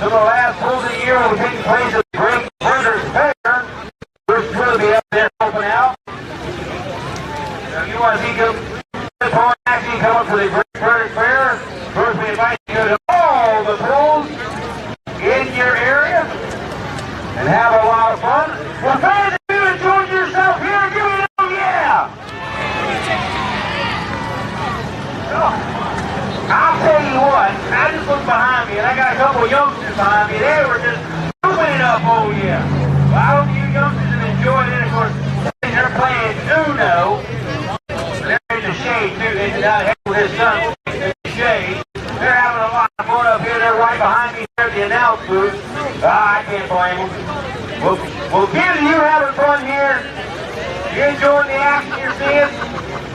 Some of the last pools of the year will be taking place at the Great Frederick Fair. We're going to be up there helping out. So if you want to see good action coming for the Great Frederick Fair, first we invite you to go to all the pools in your area and have a lot of fun. Well, fans, if you enjoyed yourself here, give me action you're seeing?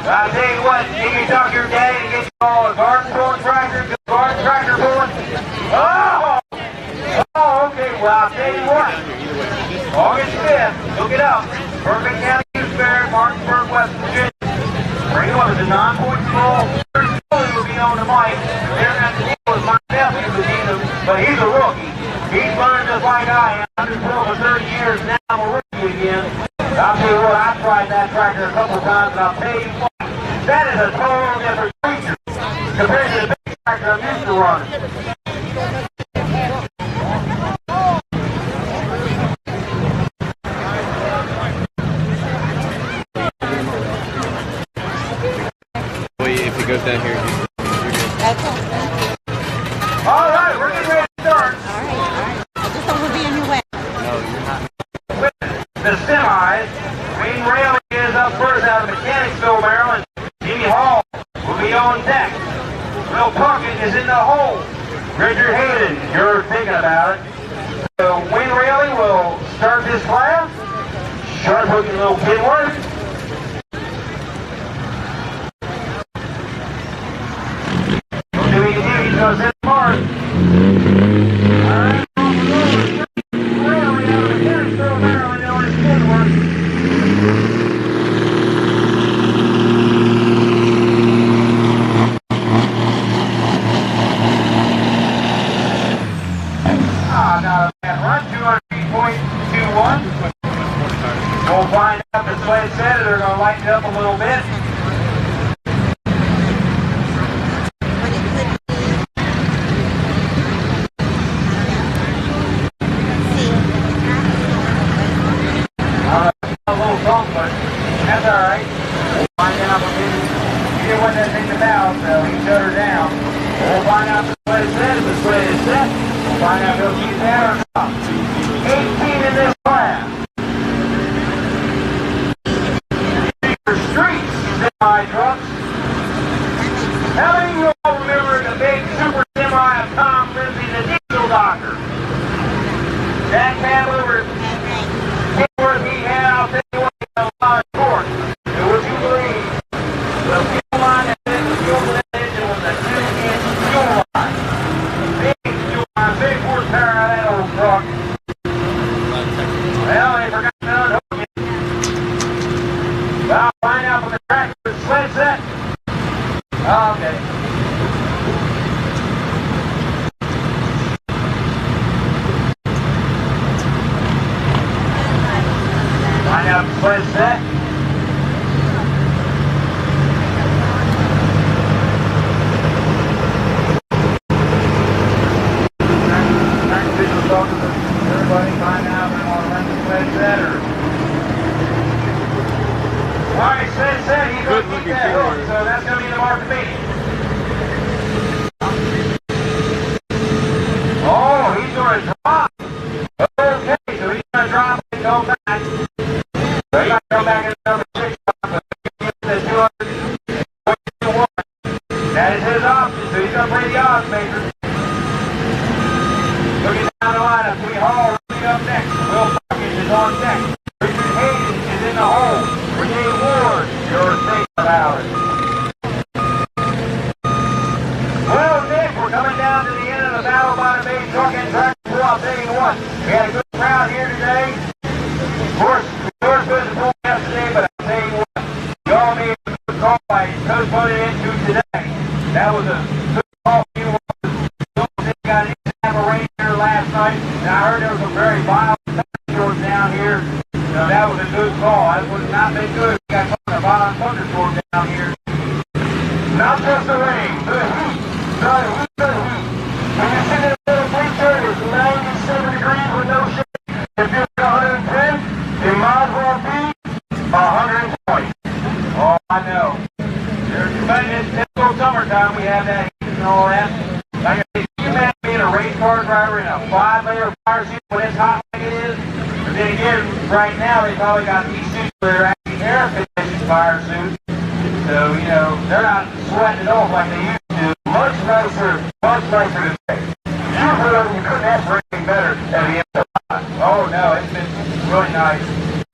I tell you what, you can talk to your daddy and get you all a garden pulling tractor, pulling. Oh! Oh, okay, well, I'll tell you what. August 5th, look it up. Berkeley County Youth Fair, Martinsburg, West Virginia. Bring him up as a non-point control. Billy will be on the mic. They're at the deal with my nephew, but he's a rookie. He's learned just like I am. I've been for 30 years, now I'm a rookie again. I'll tell you what, I've tried that tractor a couple times, and I'll tell you what, that is a total different creature compared to the big tractor I'm used to running. If it goes down here, all right, we're getting ready to start. All right. I just don't want to be in your way. no, you're not. With the semis, Wayne Rayleigh is up first out of Mechanicsville, Maryland. Jimmy Hall will be on deck. Will Puckett is in the hole. Richard Hayden, you're thinking about it. So Wayne Rayleigh will start this class. Sharp looking little kid work. He's going to set the mark. All right. Rayleigh out of Mechanicsville, Maryland, doing his kid work. Now that run, 200.21. We'll find out the sled set. They're going to lighten it up a little bit. A little bump, but that's all right. We'll find out what he didn't want that thing to bounce, so he shut her down. We'll find out the sled is set. If the sled is set, we'll find out if he'll keep that or not. 18 in this class. For streets, semi-trucks. How many of you all remember the big super semi of Tom Lindsay, the diesel doctor? That man over he had, I'll tell you what, he had a lot of torque. And would you believe, the fuel line that did the fuel to that engine was a 2-inch fuel line. Big fuel line, big horsepower out of that old truck. Well, they forgot to unhook it. But I'll find out from the tractor the sled set. Okay. Find out the sled set. Everybody find out if they want to run the sled set or... Alright, sled set, he's going to keep that hook, so that's going to be the mark to beat. Oh, he's going to drop. Okay, so he's going to drop and go back. So he got to go back in number 6 spot, but he gets the 221. That is his option, so he's going to play the odds maker. Looking down the line, Jimmy Hall running up next. Will Puckett is on deck. Richard Hayden is in the hole. Renee Ward, you're thinking about it. Well, Nick, we're coming down to the end of the battle by the main truck and tractor pool. I'll tell you what, we had a good crowd here today. Of course, we were supposed to pull yesterday, but I'll tell you what, y'all made a good call by Coach voted into today. That was a good call for you. Got an have a rain here last night, and I heard there was a very violent thunderstorm down here. So that was a good call. That would have not been good if we got a violent thunderstorm down here. Not just the rain, the heat. The heat, the heat. When you sit in a little bleacher, it's 97 degrees with no shade. If you're 110, it might as well be 120. Oh, I know. But it's typical summertime, we have that heat and all that. Like I said, you imagine being a race car driver in a 5-layer fire suit when it's hot like it is? But then again, right now they probably got these suits that are actually air conditioned fire suits. So, you know, they're not sweating it off like they used to. Much nicer today. You couldn't ask for anything better at the end of the night. Oh no, it's been really nice.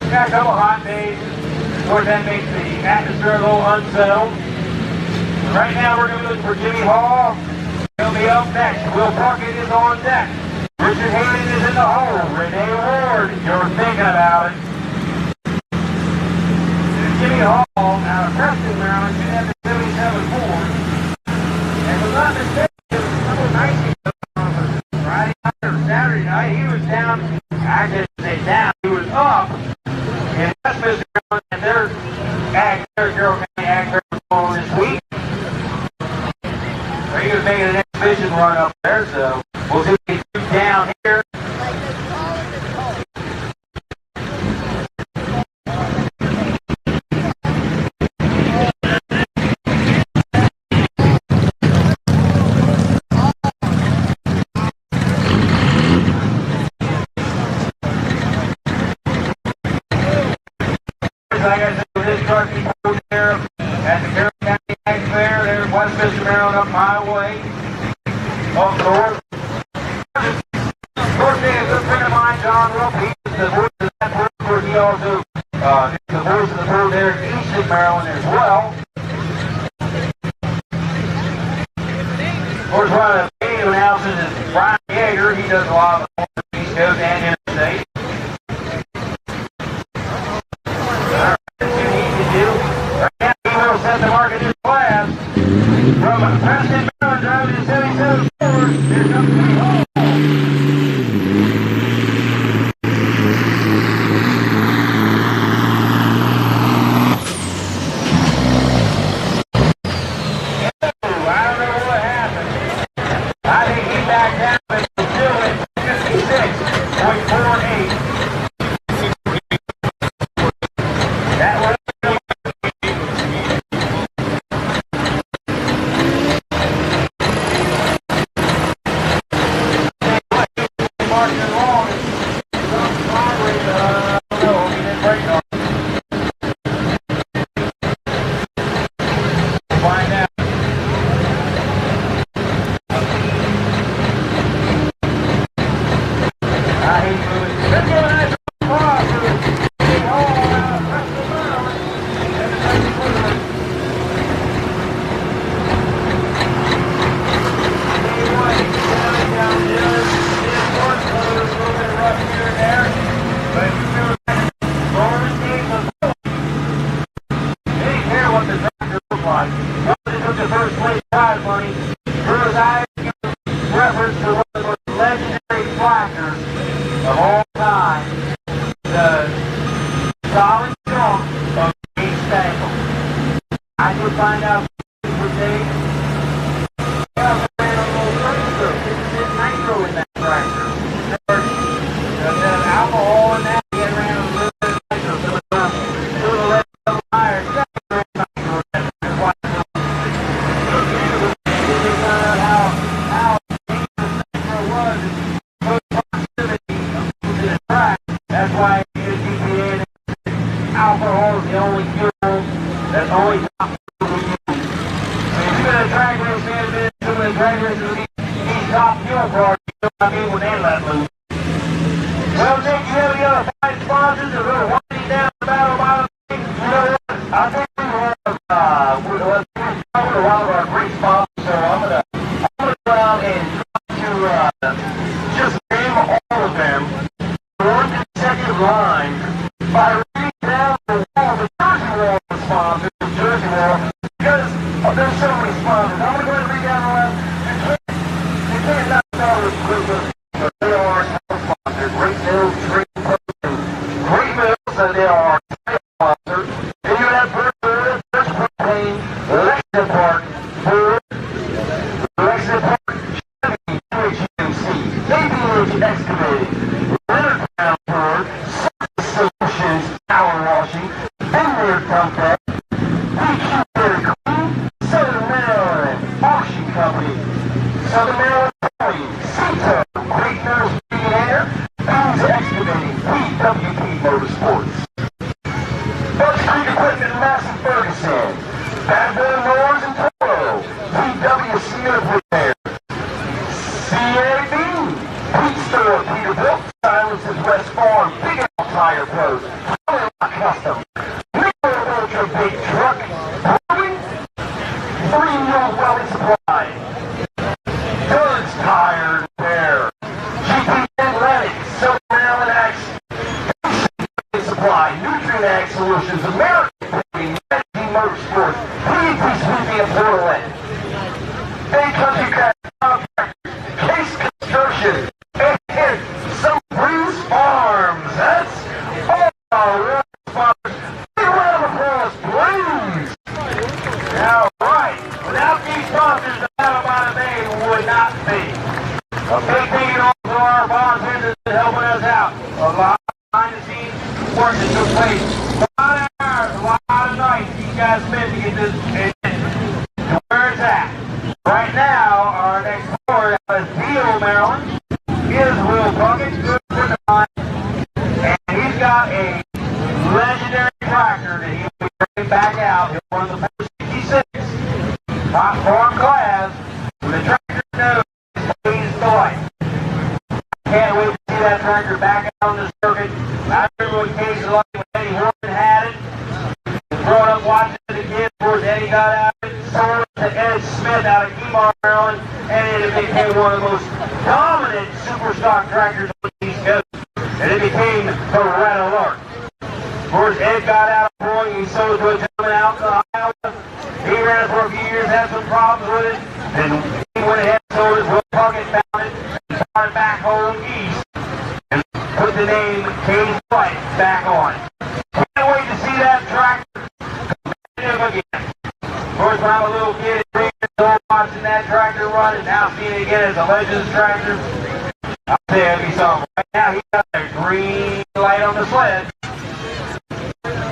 We got a couple hot days. course, that makes the atmosphere a little unsettled. Right now, we're going to look for Jimmy Hall. He'll be up next. Will Puckett is on deck. Richard Hayden is in the hole. Renee Ward, you're thinking about it. Jimmy Hall out of Preston, Maryland, should have the 77 Ford. And was not mistaken, it was a couple nights ago, Friday night or Saturday night, he was down, I didn't say down, he was up in Westminster, Maryland, and their Carroll County Ag Fair was going on this week. So he was making an exhibition run up there, so we'll see if he can down here. Like I said, this truck people there at the Carroll County Ag Fair, there in Westminster, Maryland, up my way, up north. Of course, they have a good friend of mine, John Rupp. He's the voice of that board. He also is the voice of the board there in Easton, Maryland as well. Of course, one of the game announcers is Brian Yeager. He does a lot of the East Coast and Interstate. Set the mark in this class. From Preston, Maryland, driving to 77 Ford. Here comes Jimmy Hall. I don't know what happened. I think he backed down and was still at 56.48. That was Leonardtown Ford, Solutions, Power Washing, and their company. We keep very clean. Southern Maryland Auction Company, Southern Maryland Towing, Cito, Great Nurse Being Air, Who's Excavating, PWP Motorsports. Bucks Creek Equipment, Massey Ferguson, Bad Boy Mowers and Toro, PW Smith Repair, CAB, Pete Store, Peterbilt, Silences West Farm, Big L Tire Pros, Holly Rock Custom, Nico truck brewing, 3-wheel welly supply, Doug's Tire Repair, GP Atlantic, Southern Maryland Action, Supply, Nutrient Ag Solutions, American Paving, Motorsports, PEP Sweeping and Portland, A-Country Contractors, Case Construction, and some Breeze Farms. That's all our sponsors. Big round of applause, please. All right. Without these sponsors, the Battle by the Bay would not be. A big thank you to our volunteers that helping us out. A lot of behind-the-scenes work that took place. A lot of hours, a lot of nights these guys spent to get this to where it's at. Right now, our next board is Beale, Maryland. Is Will Puckett, good friend of mine. And he's got a legendary tractor that he will be bringing back out. He'll run the 466 hot farm class with a tractor nose pleased to life. Can't wait to see that tractor back out on the circuit. I remember when Casey like when Eddie Horton had it. Growing up watching it again, of course Eddie got out of it, sold it to Ed Smith out of Keymar, Maryland, and it became one of the most dominant super stock tractors on the East Coast. And it became the Red Alert. Of course, Ed got out of Boeing, he sold it to a gentleman out in Iowa. He ran it for a few years, had some problems with it, and he went ahead and sold it. Will Puckett found it, and started back home east, and put the name Cage Light back on. Can't wait to see that tractor competitive again. Of course, when I'm a little kid, watching that tractor run, and now seeing it again as a Legends tractor, I'll tell you something. Right now, he got a green light on the sled.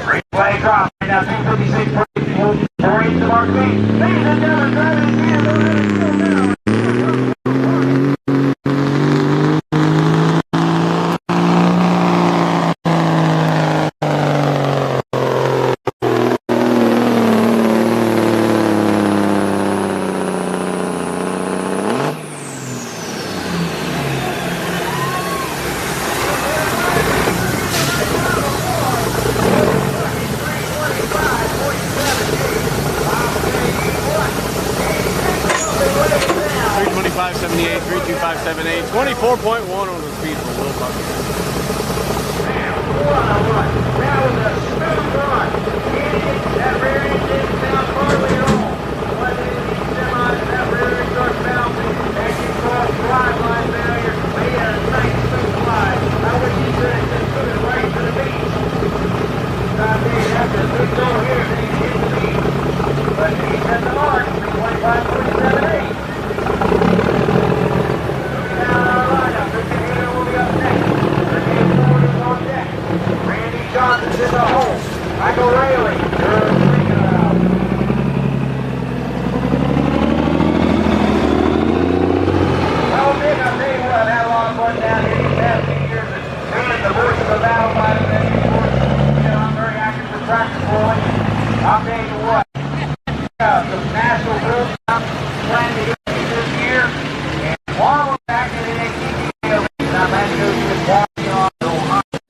Green flag drop. Right now, 256 for each of our feet. Ladies and gentlemen, driving here, now. .78, 32578, 24.1 on the speed for Will Puckett. That was a smooth run. That rear end didn't sound hardly at all. But that rear end starts bouncing, and you saw a drive line failure. They had a nice smooth glide. I wish you could have just put it right to the beach. I mean, that's a big goal here, then he hit the beach. But he set the mark, 25.78. Johnson's in the hole. Michael Rayleigh, they're thinking about. Well, Nick, I'll tell you what, I've had a lot of fun down here these past few years. And being the voice of the battle by the way, I'm very active for tractor pulling. I'll tell you what, the national group I'm planning to get this year. And one of them back in the ATV, and I'm planning to go to the Washington,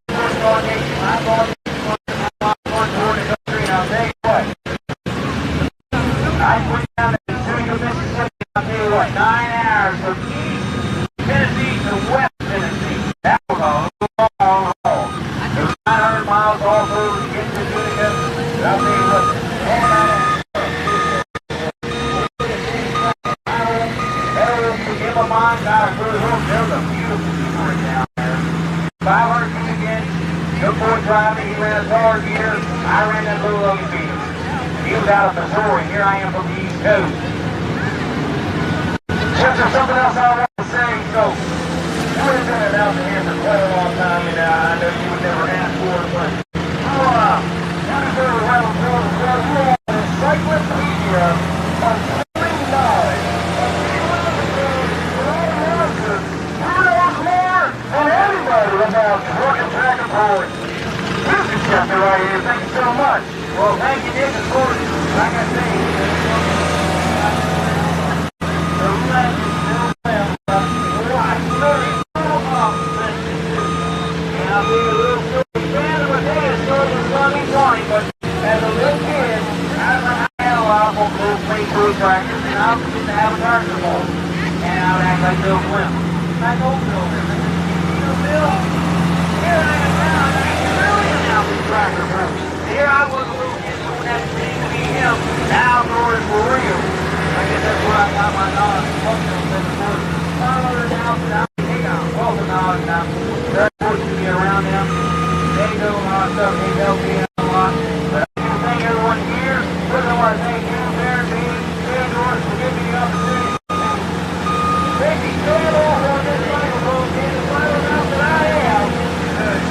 Ohio. I went down to Mississippi, I'll tell you what, 9 hours from east Tennessee to west Tennessee. That was a long haul. It was 900 miles all through to get to Tunica. But I'll tell you what, in my mind, God, I really hope there was a beautiful story down there. 500 feet again, no boy driving, he ran a car gear, I ran that little ugly beetle. He was out of Missouri, here I am from the East Coast. Just there's something else I want to say, so you would have been out here for quite a long time, and I know you would never ask for it, but I'm sure we have a program, an encyclopedia of killing knowledge, of killing the game, and all the answers. Who knows more than anybody about truck and tractor pulling? This is Chester right here, thank you so much. Well, thank you, Nick, of course, like I say, the legend still lives. I really love opposition. And I'll be a little silly fan of a day, it's still a Sonny Leonard, but as a little kid, I had a lot of little play-through tractors, and I used to have a tractor ball. And I would act like Bill Clinton. I go Bill, Bill, here I am now, and I can really announce this tractor for me. Here I was a little kid doing that thing to be him. Now outdoors for real. I guess that's where I got my knowledge of functional before. Now, hey, well, the knowledge now. Very fortunate to be around them. They do a lot of stuff. They help me a lot. But I do thank everyone here. First I want to thank you, Bear, me, Theodore, for giving me the opportunity. Thank you, Theodore, for this microphone being the final mouth that I am.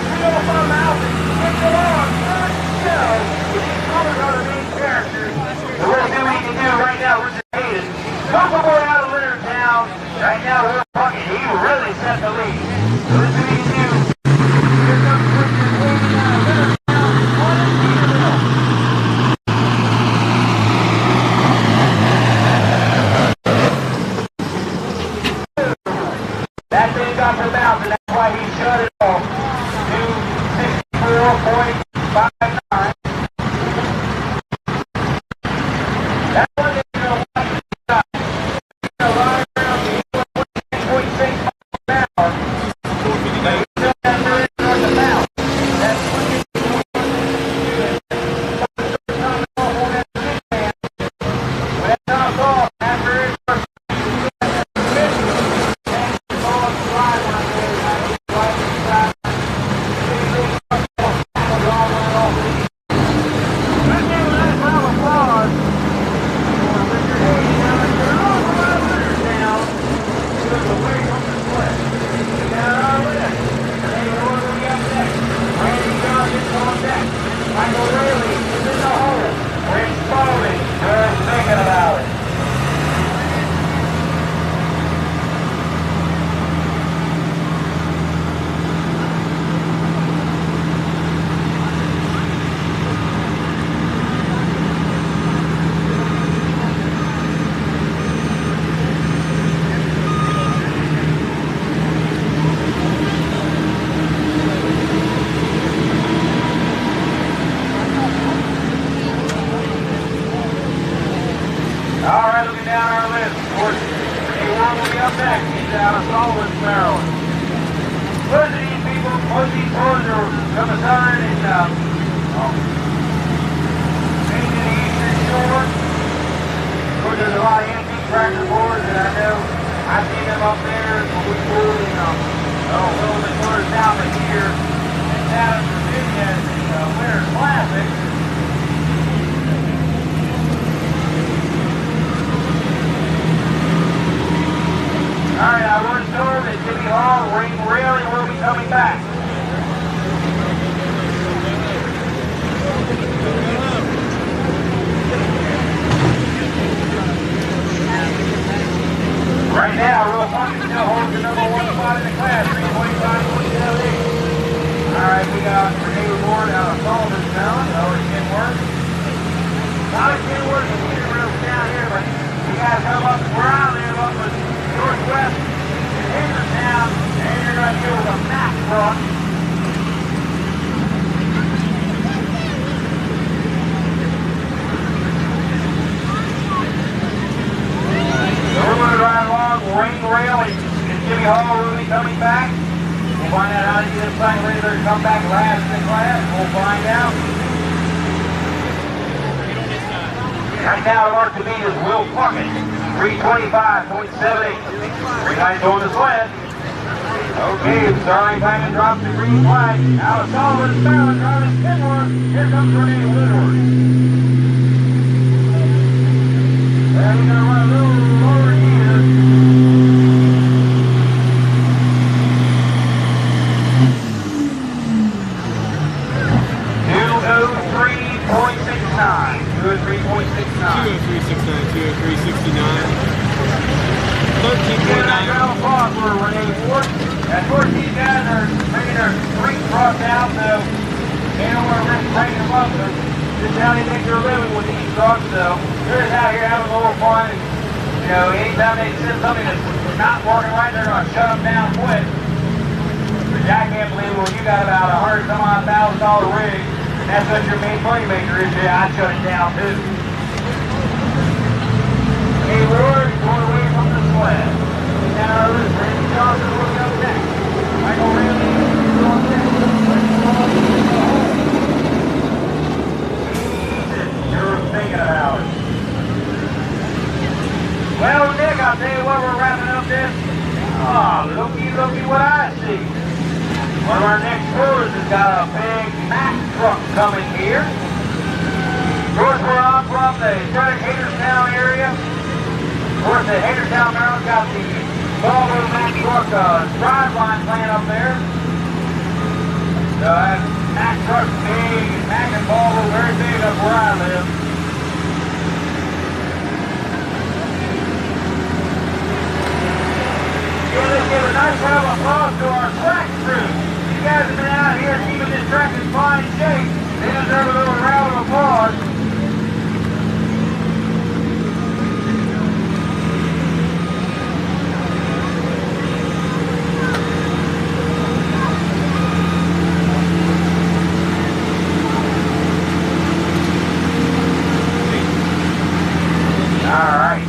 Sit off my mouth and get the long, good show. These colors are the main characters. So let's see what we can do right now. We're just hated. Welcome aboard out of Leonardtown. Right now, we're fucking. He really set the lead. So let's see what we can do. Here comes Richard waving out of Leonardtown on the field. That thing got the bounce, and that's why he shut it off. 264.59. That one is going to watch the shot. He's going to run around the 1.6 miles an hour. But he's still that very north of bounce. That's when he's going to come off on that big man. When that comes off, after it starts I can't believe when you got about $100,000 rig That's what your main moneymaker is. Yeah, I'd shut it down too. Hey, Ward, going away from the sled. Now, this Randy Johnson will be up next. Michael Randy is on next. You're thinking about it. Well, Nick, I'll tell you what, we're wrapping up this. Oh, looky what I see. One of our next tours has got a big Mack truck coming here. Of course, where I'm from, the Hagerstown area. Of course, the Hagerstown, Maryland got the Volvo Mack truck driveline plant up there. So that Mack truck's big, Mack and Volvo very big up where I live. Yeah, let's give a nice round of applause to our track crew. You guys have been out here keeping this track in fine shape. They deserve a little round of applause. All right.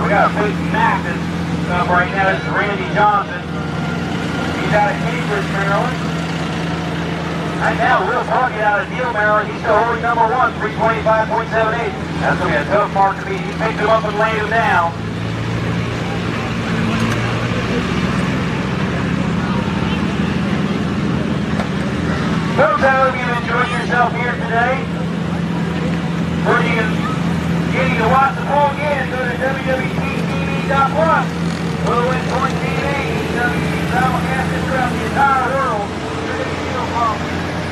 We got a big Mack that's up right now. This is Randy Johnson. He's out of Cambridge, Maryland. Right now, Will Puckett out of Deal, Maryland. He's still holding number one, 325.78. That's going to be a tough mark to beat. He picked him up and laid him down. Folks, I hope you've enjoyed yourself here today. Where you can get to watch the full again, go to www.tv.plus. We'll win point TV. Simulcasted throughout the entire world.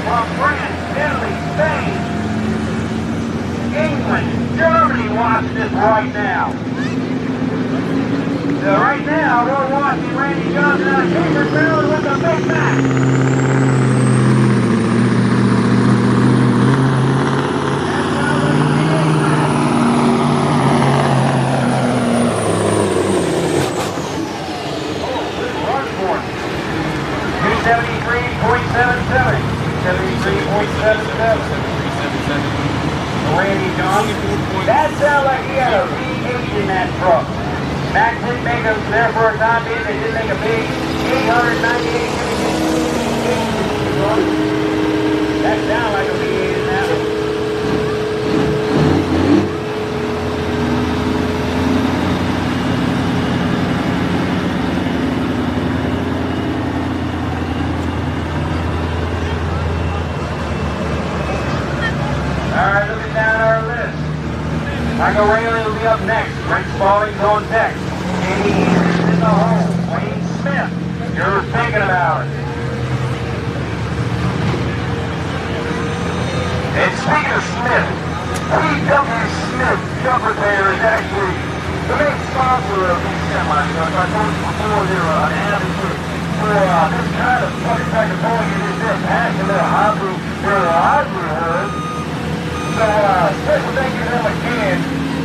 From France, Italy, Spain, England, Germany watching this right now. So right now we're watching Randy Johnson out of Cambridge, Maryland with the Big Mack. Randy Johnson. That sounds like he had a V8 in that truck. Mack didn't make them there for a time being. They did make a big 898. That sounds like a V8 in that one. Alright, looking down our list. Michael Rayleigh will be up next. Brent Spalding's on deck. Jamie Easter's in the hole. Wayne Smith, you're thinking about it. And speaking of Smith, P.W. Smith Jump Repair is actually the main sponsor of these semi-trucks. I told you before they're an advocate for this kind of fucking tractor pulling in this passionate livelihood. So, special thank you to them again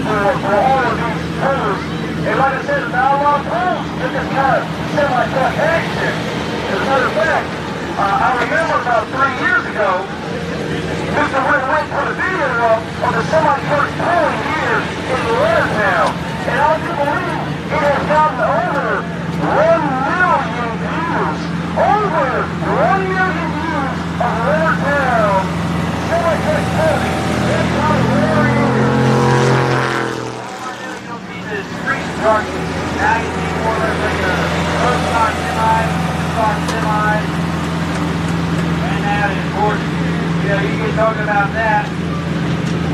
for all of these tours. And like I said, there's not a lot of tours in this kind of semi-truck action. As a matter of fact, I remember about 3 years ago, Mr. Went put a video up of the semi-truck pulling here in Leonardtown. And I do believe it has gotten over 1 million views. Over 1 million views of Leonardtown semi-truck pulling. That's not a very You'll see the street truck. Now you see more like a roadstock semi, stock semi. And that, of course, you know, you get talking about that.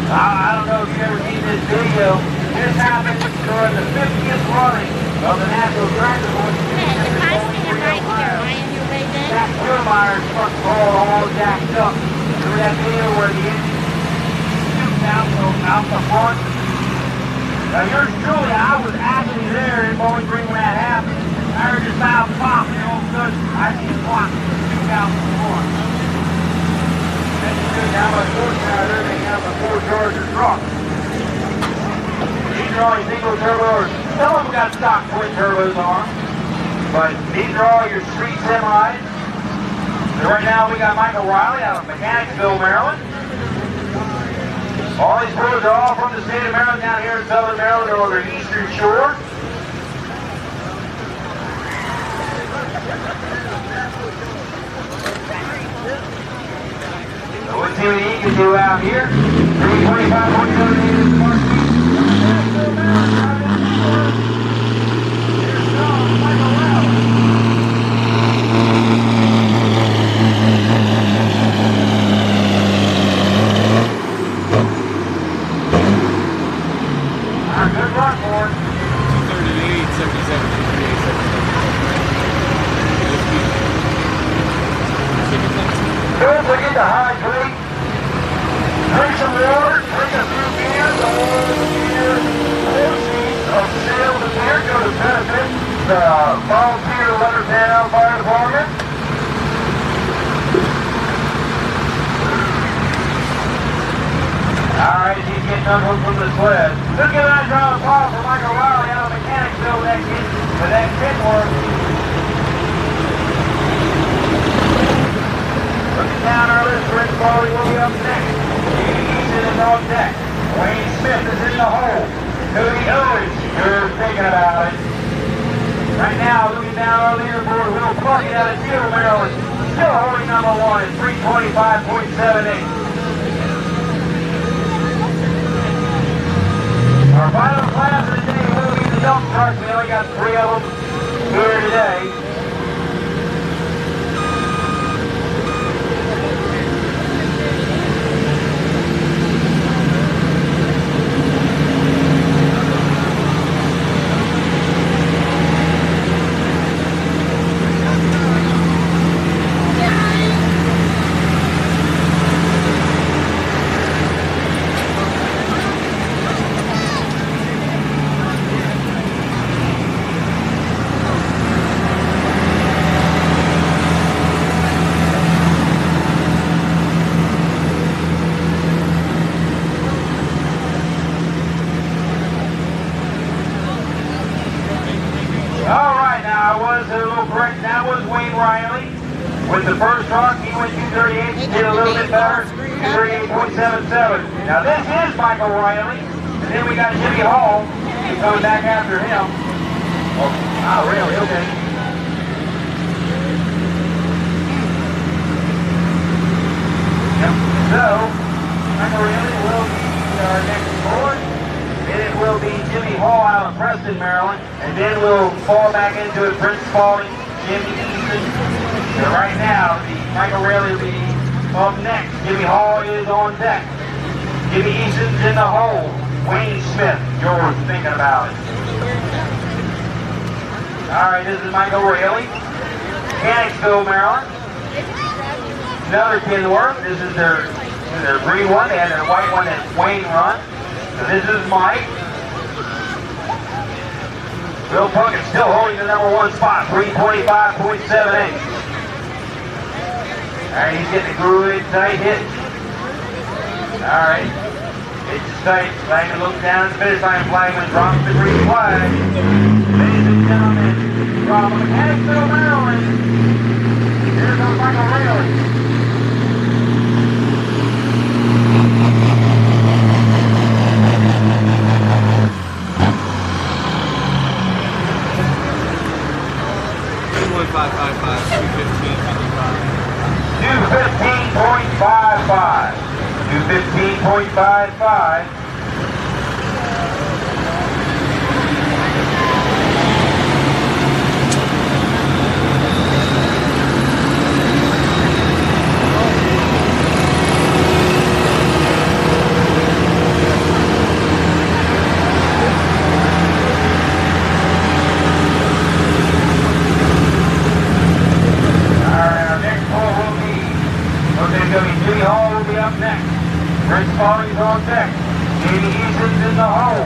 I don't know if you've ever seen this video. This happened during the 50th running of the National Tractor Horse. I stand right here. I am your way there. Jack Kiermaier's truck all jacked up. Remember that video where the engine shoots out the front? Now yours truly, I was actually there in Bowling Green when that happened. I heard this loud pop, and all of a sudden, I see the clock shoot out the front. That's just how much horsepower they're making out of the 4-Charger truck. These are all your single turbos. Some of them got stock twin turbos on them, but these are all your street semis. So right now we got Michael Riley out of Mechanicsville, Maryland. All these boys are all from the state of Maryland down here in southern Maryland or the eastern shore. So let's see what he can do out here. 325.7 meters to Mark Speed. Mechanicsville, Maryland, driving forward. Here's Michael Riley. Good run for it. 238, 77, 238, 77. Don't forget to hydrate. Drink some water, drink a few beers, all the beer, proceeds of sales of beer go to benefit the volunteer Leonardtown Fire Department. Alright, he's getting unhooked from the sled. Let's give that round of applause for Michael Riley out of Mechanicsville for that pit work. Looking down early, Chris Foley will be up next. Easton is on deck. Wayne Smith is in the hole. Cody Owens, you're thinking about it. Right now, looking down our leaderboard, Will Pluckett out of Deal, Maryland. Still holding number one at 325.78. Our final class of the day will be the dump trucks. We only got 3 of them here today. With the first truck, he went 238, did a little bit better, 238.77. Now this is Michael Riley, and then we got Jimmy Hall, who's coming back after him. Oh, really? Okay. Yep. So, Michael Riley will be our next board. Then it will be Jimmy Hall out of Preston, Maryland, and then we'll fall back into it, Prince Spalding, Jimmy Easton. So right now, Michael Riley will be up next. Jimmy Hall is on deck. Jimmy Easton's in the hole. Wayne Smith, you're thinking about it. All right, this is Michael Riley. Mechanicsville, Maryland. Another Kenworth. This is their green one. They had their white one that Wayne run. So this is Mike. Will Puckett still holding the number 1 spot, 325.78. Alright, he's getting the groove tight hit. Alright. It's tight. Flag to look down at the finish line. Flagman drops the green flag. Ladies and gentlemen, from Mechanicsville, Maryland, here's our Michael Riley. .55. Jimmy Hall will be up next. Prince Spalding's on deck. Jamie Easton's in the hole.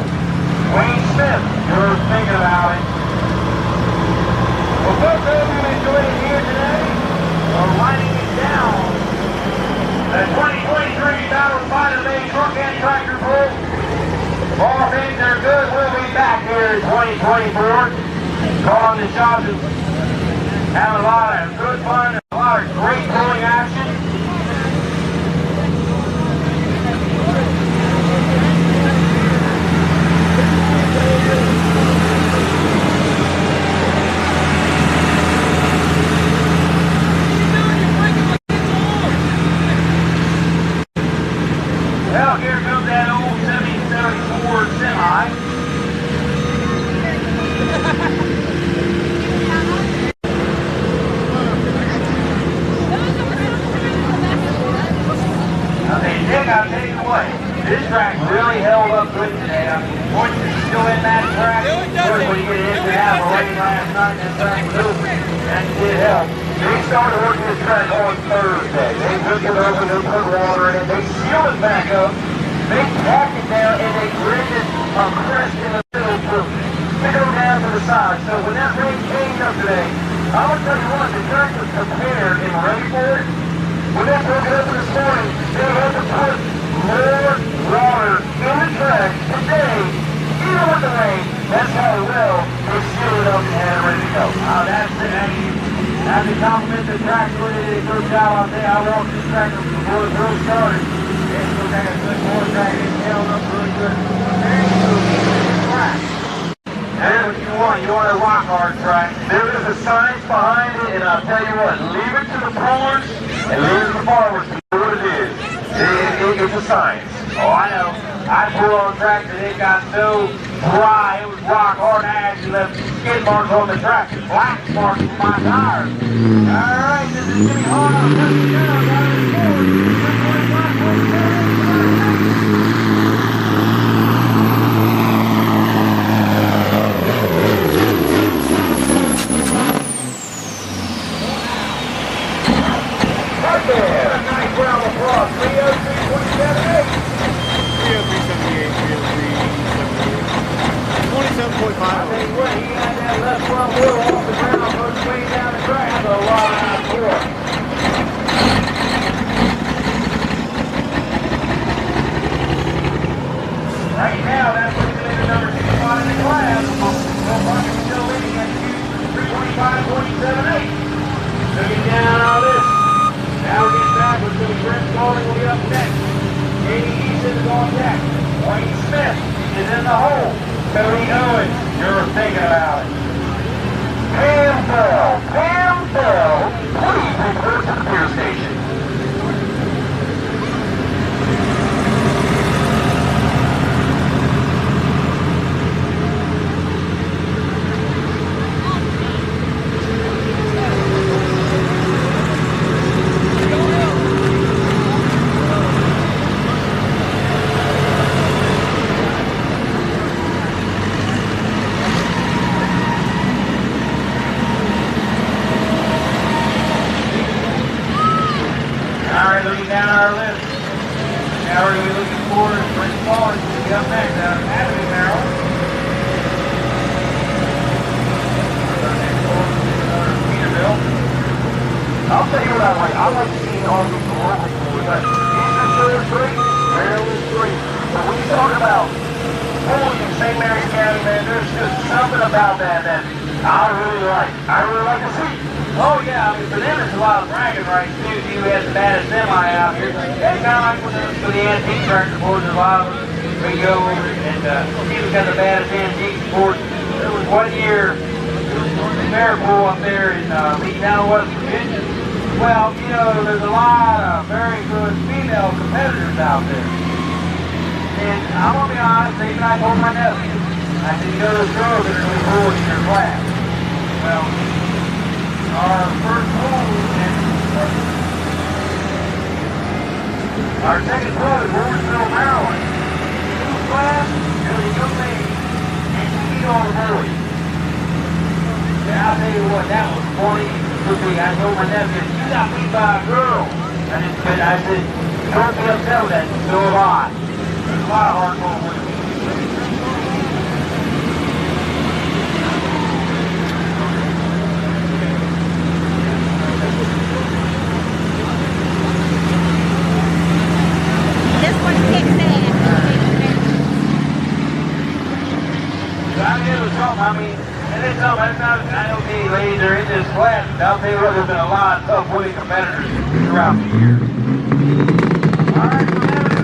Wayne Smith, you're thinking about it. Well, folks, I hope you enjoyed it here today. We're winding it down. The 2023 Battle by the Bay Truck and Tractor Pull. All things are good. We'll be back here in 2024. Calling the shots and having a lot of good fun and a lot lot of great pulling action. Well, here comes that old 7074 semi. I'll tell you what, this track really held up good today. Once you're still in that track, of course, when you get into half a rain last night, that track was open. That did help. They started working this track on Thursday. They took it over, they put water in it, they sealed it back up, they packed it down, and they graded a crest in the middle to go down to the side. So when that rain came up today, I will tell you what, the track was prepared and ready for it. When they broke it up this morning, they had to put more water in the track today, even with the rain. That's how well they sealed it up and had it ready to go. That's it. That's a compliment to the track. Really did a good job out there. I walked this track before it first started. It's looking like a good more track. It's held up really good. Very good track. That's what you want. You want a rock hard track. There is a science behind it, and I'll tell you what, leave it to the pullers and leave it to the farmers to do what it is. It's a science. Oh, I know. I pulled on a track that it got so dry, it was rock hard. I actually left skid marks on the track, black marks on my tires. All right, this is getting hard. I'm pushing down. Got Right there. A nice round of applause. 303.78. 27.5. I tell you what, he had that left front wheel off the ground, goes way down the track. That's a lot of torque. Right now, that's what's going to be number 2 spot in the class. Bill Parker still leading at 325.78. Looking down on this. Now we're getting backwards. So Brent Spalding will be up next. Katie Easton is on deck. Wayne Smith is in the hole. Cody Owens, you're thinking about it. Pam Bell, please report to the pier station. Looking down our list. Now we're going to be looking for Brent Spalding to be up next out of Abbey, Maryland. Peterbilt. I'll tell you what I like. I like seeing all these local boys. Like, Eastern great, Maryland's great. But when you talk about pulling in St. Mary's County, man, there's just something about that I really like. I really like to see. Oh yeah, I mean for them it's a lot of bragging rights too. You had the baddest semi out here. It's kind of like with the antique tractor boards, a lot of them we go over and Steve's got the baddest antique boards. There was one year there was a bear pool up there in Leonardtown, West Virginia. Well, you know, there's a lot of very good female competitors out there. And I'm gonna be honest, even I told my nephew, I said, you go to the show, there's really cool in your class. Well, our first hole and our second club is Mooresville, Maryland. New class, there's a young lady, and she beat all the boys. Yeah, I'll tell you what, that was funny for me. I told my nephew, you got beat by a girl. I said, don't be upset with that, so have I. There's a lot of hardcore women. This one kicks ass. I mean, it was something. I mean, and That's not okay, ladies. They're in this class. I'll tell you what, there's been a lot of tough winning competitors throughout the year. All right, we're having a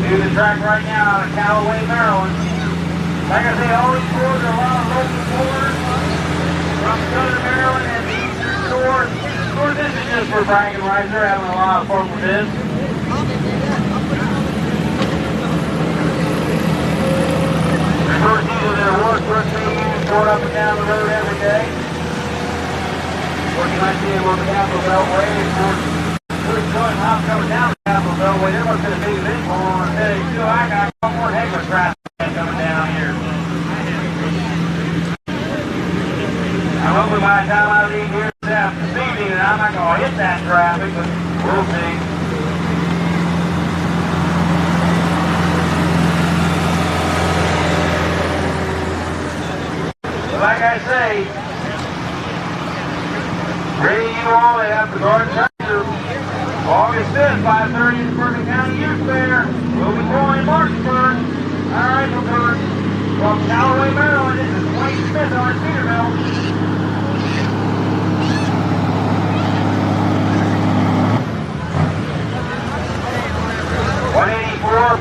to the track right now out of Callaway, Maryland. Like I say, all these boards are a lot of local boards from Southern Maryland and the Eastern Shore. Of course, this is just for bragging rights. They're having a lot of fun with this. First season of their work, first thing you use going up and down the road every day. Working like being on the Capitol Beltway, of course, we're going hop coming down the Capitol Beltway. There must have been a big event going on today. Too, I got one more heck of a traffic coming down here. I'm hoping by the time I leave here this evening that I'm not going to hit that traffic, but we'll see. Like I say, ready you all, they have the guard tractor. August 5th, 5:30 in the Bergen County Youth Fair. We'll be going in Martinsburg. All right, Martinsburg. From Callaway, Maryland, this is Wayne Smith on Cedarville. .84.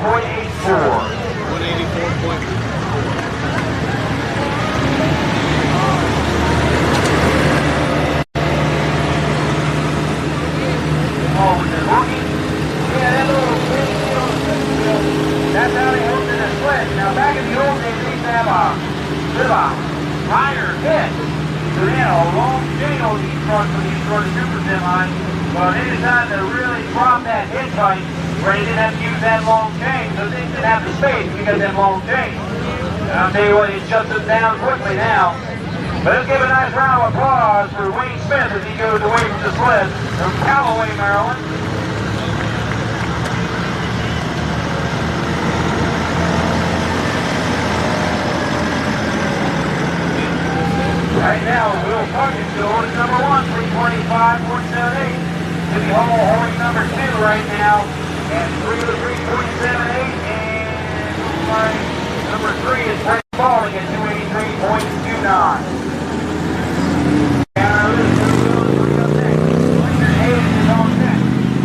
184.4. That's how they hooked in a sled. Now, back in the old days, they used to have a bit of a higher head. So they had a long chain on these trucks when these were the super semis. Well, they decided to really drop that head height where they didn't have to use that long chain, so they didn't have the space because that long chain. And I'll tell you what, it shuts them down quickly now. But let's give a nice round of applause for Wayne Smith as he goes away from the sled from Callaway, Maryland. Right now, Will Puckett still holding number 1, 325.78. City Hall holding number 2 right now at 303.78. And number 3 is Brent Spalding at 283.29.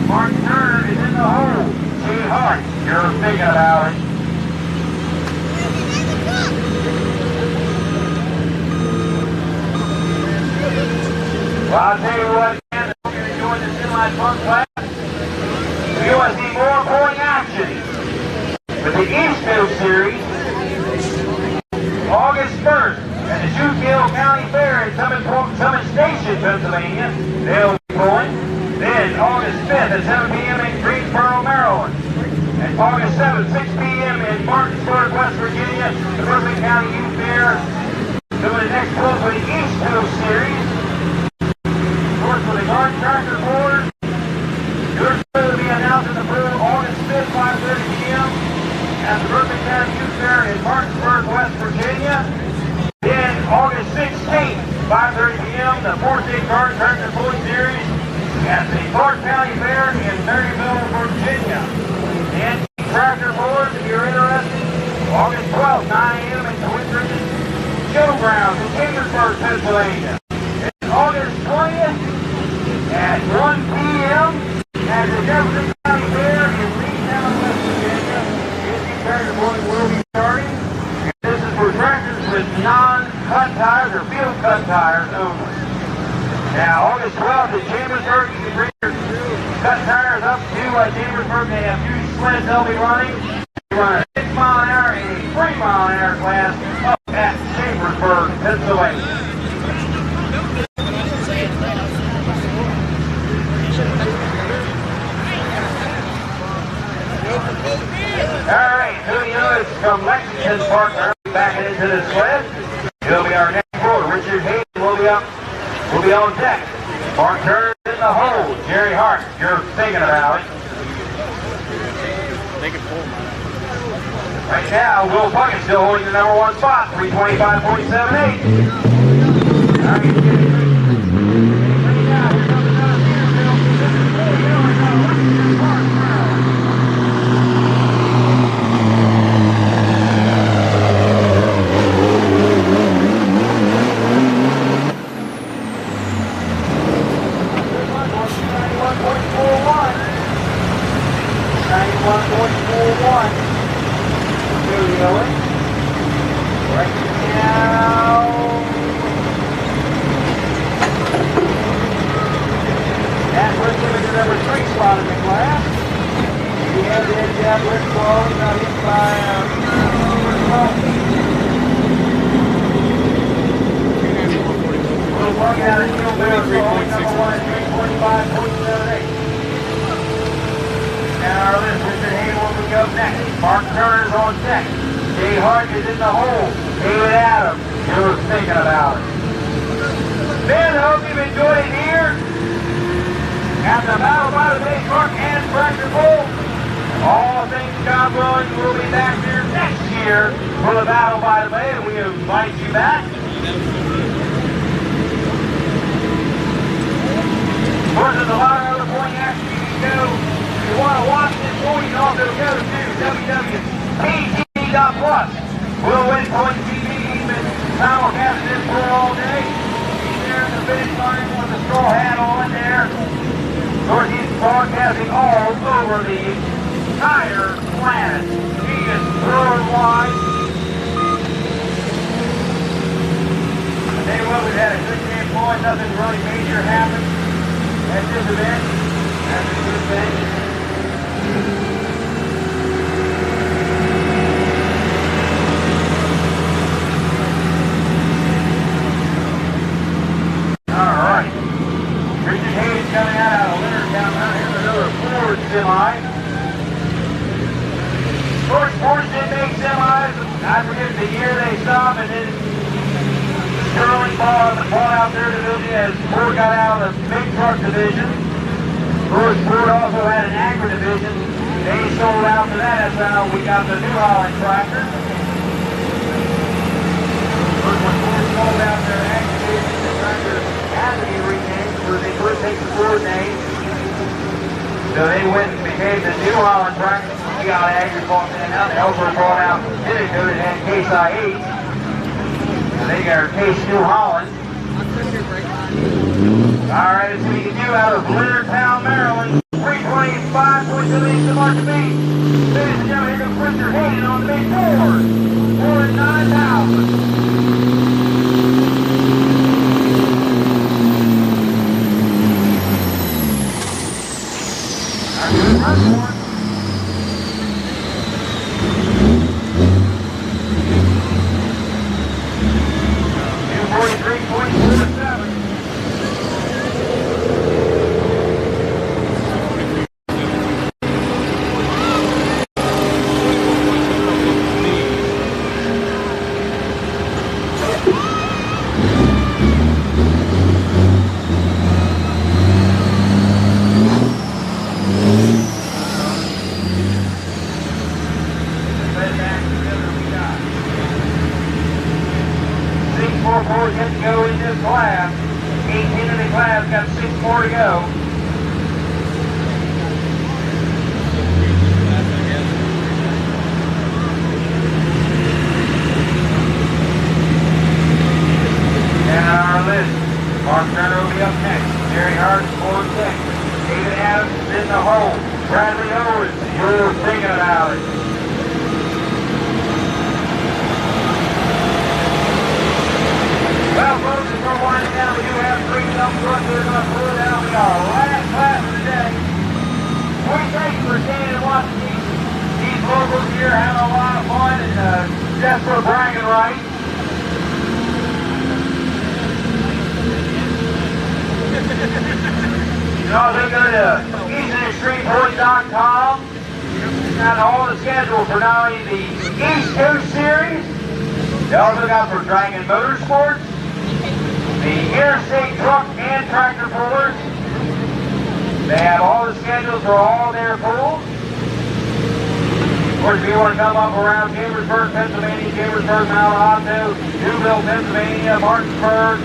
Mark Turner is in the hole. Jay Hart, you're thinking about it. Well, I'll tell you what, again, we're going to join the semi-fun class. We want to see more boring action for the Eastville Series. August 1st at the Schuylkill County Fair in Summit Station, Pennsylvania. They'll be going. Then August 5th at 7 p.m. in Greensboro, Maryland. And August 7th, 6 p.m. in Martinsburg, West Virginia, the Berkeley County Youth Fair. Doing the next one for the Eastville Series. For the guard tractor board, yours will be announced in the pool August 5th, 5:30 p.m. at the Berkeley County Youth Fair in Martinsburg, West Virginia. Then August 16th, 5:30 p.m. the 4-state guard tractor board series at the Clark County Fair in Maryville, Virginia. And tractor board, if you're interested, August 12th, 9 a.m. at the Winter Showgrounds in Chambersburg, Pennsylvania. And August 20th. At 1 p.m. at the Jefferson County Fair in Leonardtown, West Virginia. The tractor board will be starting. And this is for tractors with non-cut tires or field cut tires only. Now, August 12th at Chambersburg, you can bring your cut tires up to Chambersburg. They have 2 sleds they'll be running. They run a 6-mile-an-hour and a 3-mile-an-hour class up at Chambersburg, Pennsylvania. Alright, who you know is from Lexington Park, backing into the sled. He'll be our next board. Richard Hayden will be on deck. Mark Turner in the hole. Jerry Hart, you're thinking about it. They can pull. Right now, Will Puckett still holding the number 1 spot, 325.78. .41. that Rick Wall got hit by we'll plug out of Steel Mill, number 1, 345.78. And our list, Richard Hayward will go next. Mark Turner's on deck. Jay Hart is in the hole. David Adams, you were thinking about it. Ben, hope you've enjoyed it here at the Battle by the Bay Truck and Tractor Pull. All things God willing, we'll be back here next year for the Battle by the Bay, and we invite you back. Of course, there's a lot of other point action you can go. If you want to watch this point, you can also go to www.ptv.plus. We'll win point TV. He's been simulcasting this for all day. He's there in the finish line with the straw hat on there. Of course, he's broadcasting all over the entire planet. He is worldwide. I tell you what, we've had a good game going. Nothing really major happened at this event. That's a good thing. Alright. Richard Hayes coming out of Leonardtown. Here's another Ford semi. Motorsports did make semis. I forget the year they stopped, and then Sterling bought out their division as Ford got out of the big truck division. Ford also had an agri division. They sold out to that. That's how we got the New Holland tractor. When Ford sold out their agri division, the tractor had to be renamed because they couldn't take the Ford name. So they went and became the New Holland tractor. We got agri bought that out. They also brought out Diddy that had Case I-8. They got our Case New Holland. Alright, let's see what we can do out of Leonardtown, Maryland. 325.78 to Mark B. Ladies and gentlemen, here goes Richard Hayden on the big Ford. Ford 9000. Our good first one. 243.47. Ford gets to go in this class. 18 in the class, got 6 more to go. And on our list, Mark Turner will be up next. Jerry Hart, Ford second. David Adams is in the hole. Bradley Owens, you're thinking about it. Well, folks, as we're winding down, we do have 3 dump trucks that are going to pull it down. We got our last class of the day. We thank you for staying and watching these locals here, having a lot of fun and just for bragging rights. You can also go to EasternExtremePoint.com. Got all the schedule for not only the East Coast Series, they also got for Dragon Motorsports, the interstate truck and tractor pullers. They have all the schedules for all their pulls. Of course, if you want to come up around Chambersburg, Pennsylvania, Chambersburg, Mount Otto, Newville, Pennsylvania, Martinsburg,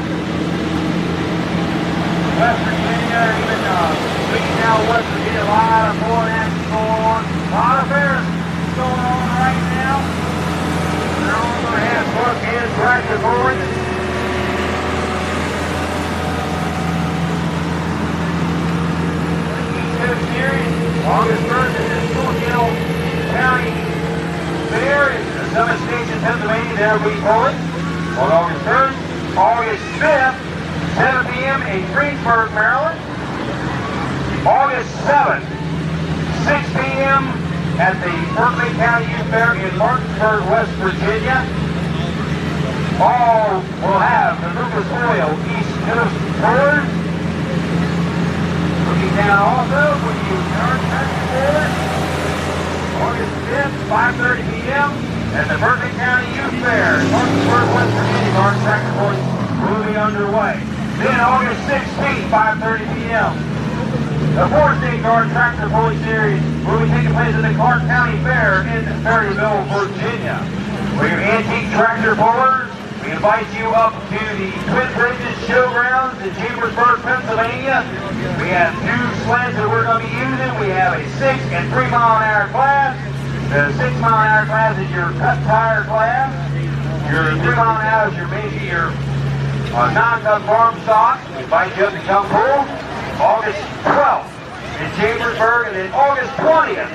West Virginia, even now West Virginia, a lot of pulling action going on. A lot of fairs going on right now. They're all going to have truck and tractor pulling. Series, August 1st in this Schuylkill County Fair in Summit Station, Pennsylvania. There we pull it on August 1st. August 5th, 7 p.m. in Greensburg, Maryland. August 7th, 6 p.m. at the Berkeley County Youth Fair in Martinsburg, West Virginia. All will have the Lucas Oil East Coast Tours. Looking down also when you turn forward, August 5th, 5:30 p.m. at the Berkeley County Youth Fair in Martinsburg, West Virginia. Guard tractor points will be underway. Then August 16th, 5:30 p.m. The 4-state guard tractor pulling series will be taking place at the Clark County Fair in Perryville, Virginia. For your antique tractor pullers, we invite you up to the Twin Bridges Showgrounds in Chambersburg, Pennsylvania. We have 2 sleds that we're going to be using. We have a 6 and 3 mile an hour class. The 6 mile an hour class is your cut tire class. Your 3 mile an hour is your non-cut farm stock. We invite you up to come pull. August 12th in Chambersburg, and then August 20th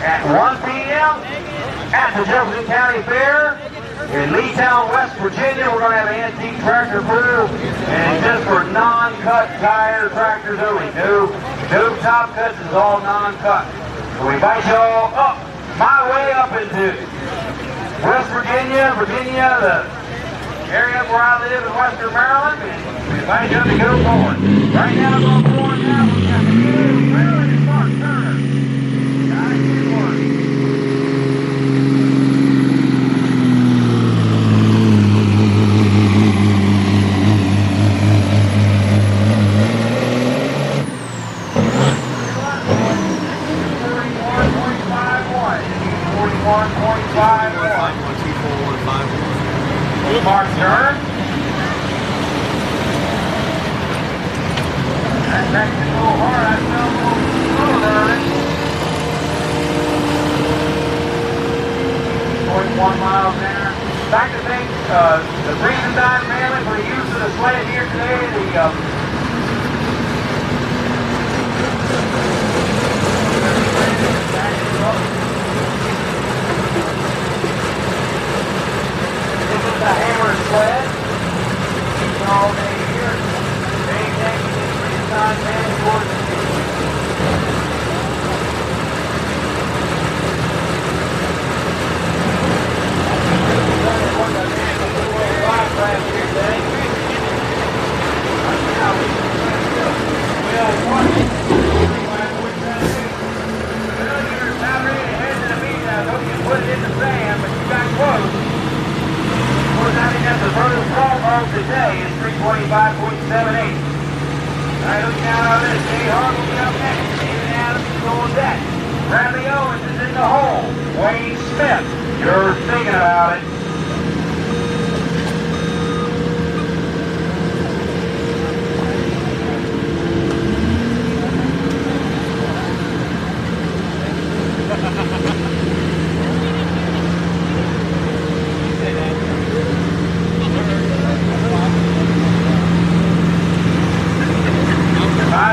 at 1 p.m. at the Jefferson County Fair in Leonardtown, West Virginia. We're going to have an antique tractor pull, and just for non-cut tire tractors only. No top cuts, is all non-cut. So we invite you all up, my way up into West Virginia, the area where I live in Western Maryland, and we invite you to go forward. Right now, going forward now, we got the new Maryland Mark Turner. Guys, good work. Mark Turner. That's actually a little hard. I felt a little slow there. 0.1 miles an hour. I'd like to thank the Breezendine family for the use of the sled here today. The hammer sled. All day here. Big thank you to the Breezendine family for it. Today is 325.78. Alright, look down on this. Jay Hart will be up next. David Adams is on deck. Bradley Owens is in the hole. Wayne Smith, you're thinking about it.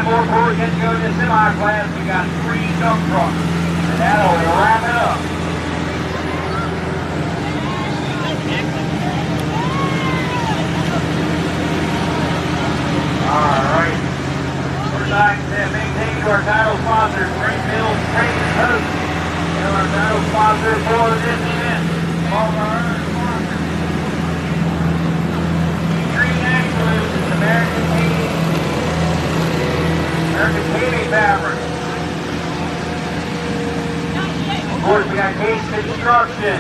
Before we get to go to the semi-class, we got 3 dump trucks, and that'll wrap it up. Alright. We're like to say a big thank you to our title sponsor, Springfield Trading Post. They're our title sponsor for this event. All of our other sponsors. Green Axles, American Team. American Paving Fabric. Of course, we got Case Construction.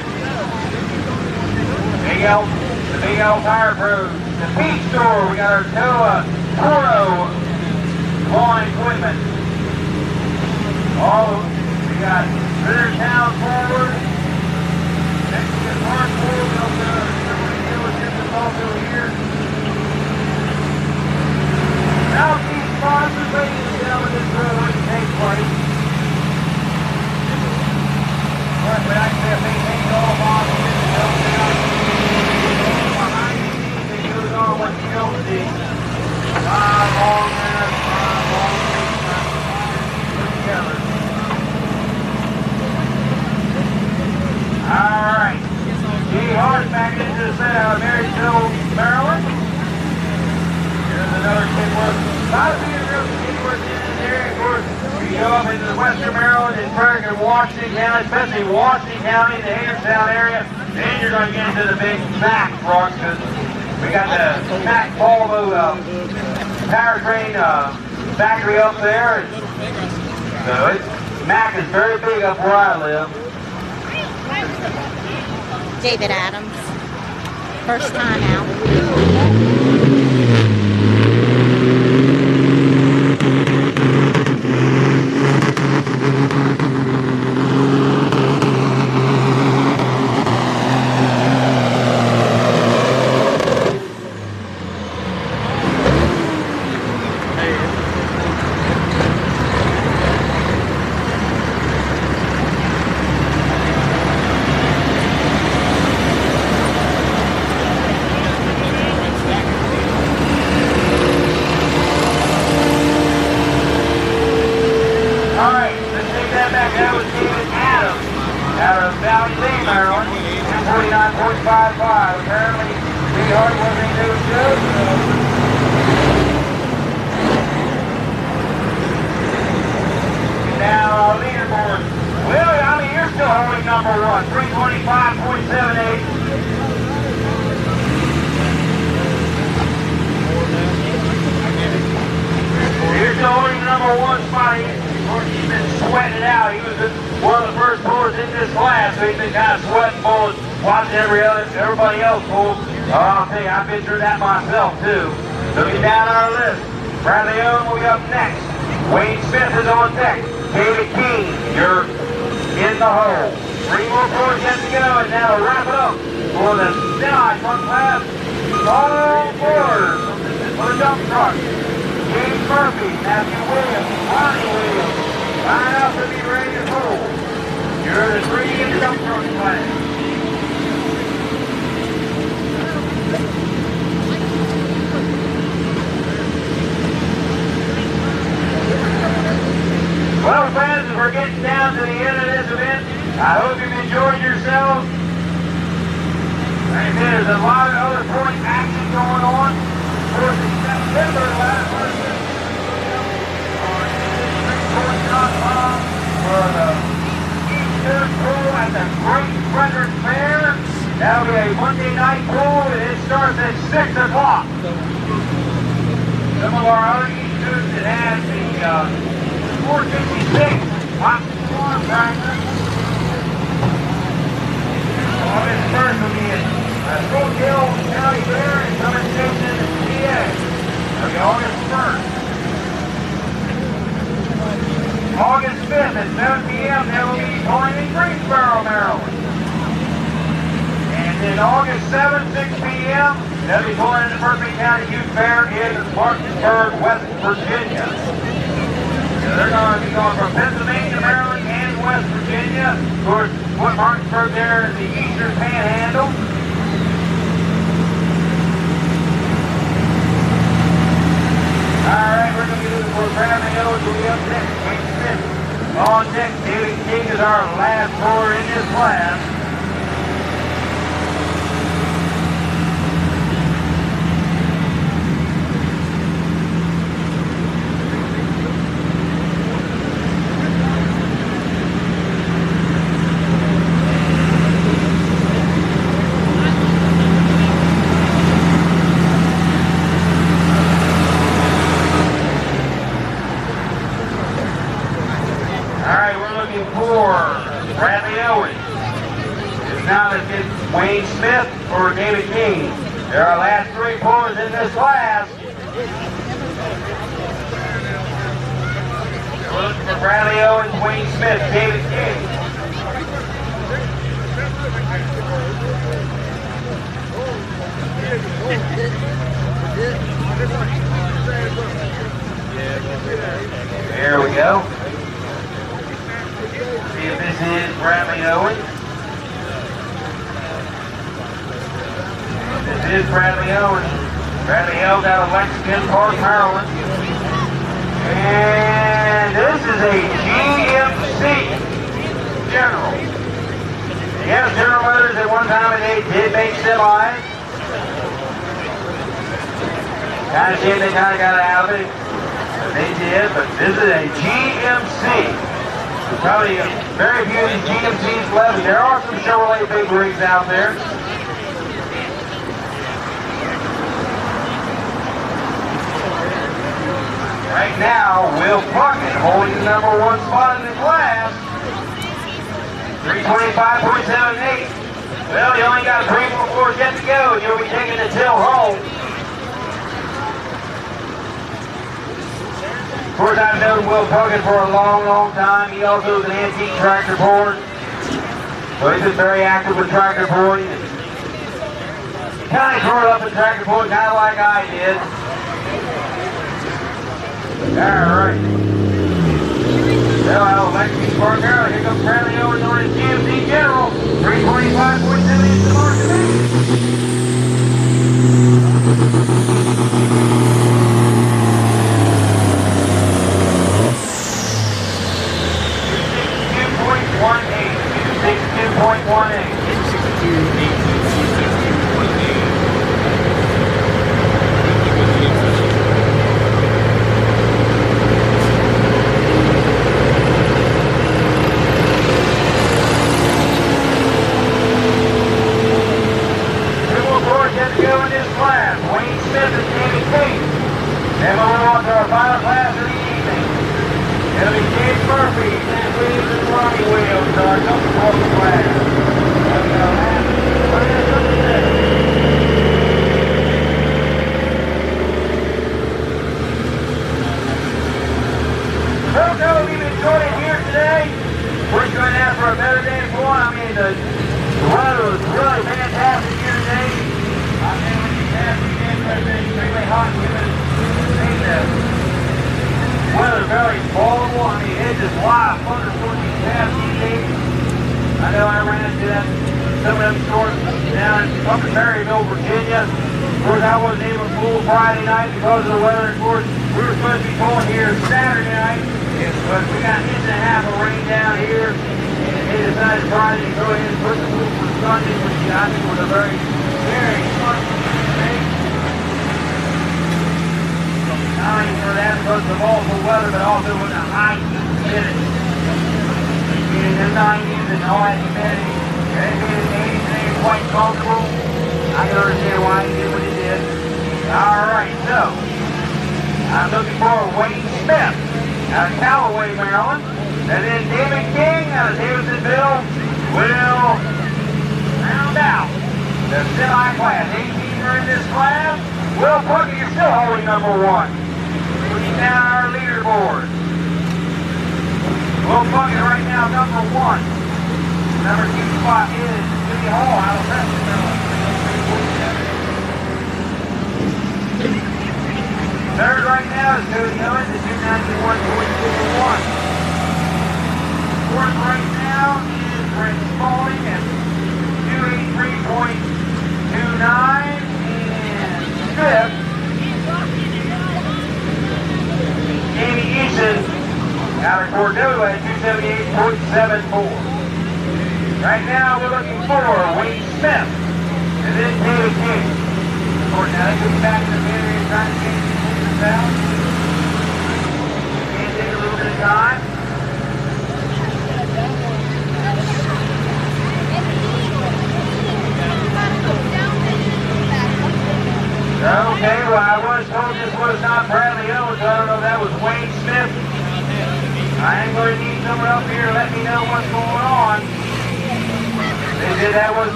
The Big L Tire Pros. The Peach Store. We got our Toro lawn equipment. We got Leonardtown forward. Mexican Park forward. The dealership is also here. Now, sponsors, ladies and gentlemen, this railway takes place. But I can say a big thank you to all of our sponsors that help out. Behind the scenes, it goes on what you don't see. Long together. Alright. Jay Hart back into the set out of Marysville, Maryland. Here's another kid work. A lot of people are really kid work in this area. Of course, we go up into the western Maryland and Berg and Washington County, especially Washington County, the Leonardtown area, then you're going to get into the big Mack trucks, because we got the Mack Volvo powertrain factory up there. So Mack is very big up where I live. David Adams. First time out. Everybody else pulled. I'll tell you, I've been through that myself too. Looking down our list, Bradley Owen will be up next. Wayne Smith is on deck. David King, you're in the hole. 3 more cars yet to go, and now to wrap it up for the semi-front class. All fours for the dump truck. James Murphy, Matthew Williams, Ronnie Williams. Line up to be ready to pull. You're the 3 in the dump truck class. Well, friends, we're getting down to the end of this event. I hope you've enjoyed yourselves. Like I said, there's a lot of other point action going on. Of course, in September, last person on streetpoint.com for the Eastern Pool at the Great Frederick Fair. That'll be a Monday night pool, and it starts at 6 o'clock. Some of our other Easters that have the 456 hot storm practice. August 1st will be at Scottsdale County Fair and Summit Station in PA. That'll be August 1st. August 5th at 7 p.m. they will be pulling in Greensboro, Maryland. And then August 7th, 6 p.m. they'll be pulling in the Berkeley County Youth Fair in Martinsburg, West Virginia. They're going to be going from Pennsylvania, Maryland, and West Virginia. Of course, Fort Martinsburg there is the Eastern Panhandle. All right, we're going to be looking for Bradley Owen will be up next. Wayne Smith on deck. David King is our last rower in this class. Wayne Smith or David King. They're our last 3 pullers in this class. We're looking for Bradley Owens, Wayne Smith, David King. There we go. See if this is Bradley Owens. This is Bradley Owens. Bradley Owens out of Lexington Park, Maryland. And this is a GMC General. Yes, General Motors at one time they did make semis. Kind of shame they kind of got out of it. They did, but this is a GMC. There's probably very few of these GMCs left. There are some Chevrolet big rigs out there. Right now, Will Puckett holding the number one spot in the class. 325.78. Well, you only got 3 more floors yet to go, and you'll be taking the till home. Of course, I've known Will Puckett for a long, long time. He also is an antique tractor board. So he's been very active with tractor boarding. Kind of grew up in tractor boarding, kind of like I did. Alright. Well, Lexington Spark Arrow, here comes Bradley Owens on his GMC General. 325.7 is the mark of it.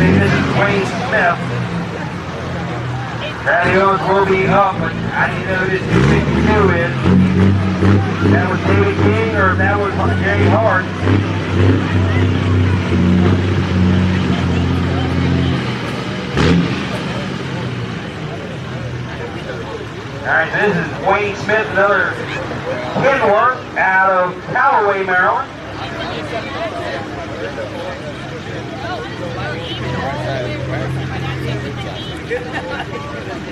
'This is Wayne Smith. Bradley Owens will be up, but I didn't know who this 262 is. If that was David King or if that was Jerry Hart. Alright, so this is Wayne Smith, another Kenworth out of Callaway, Maryland.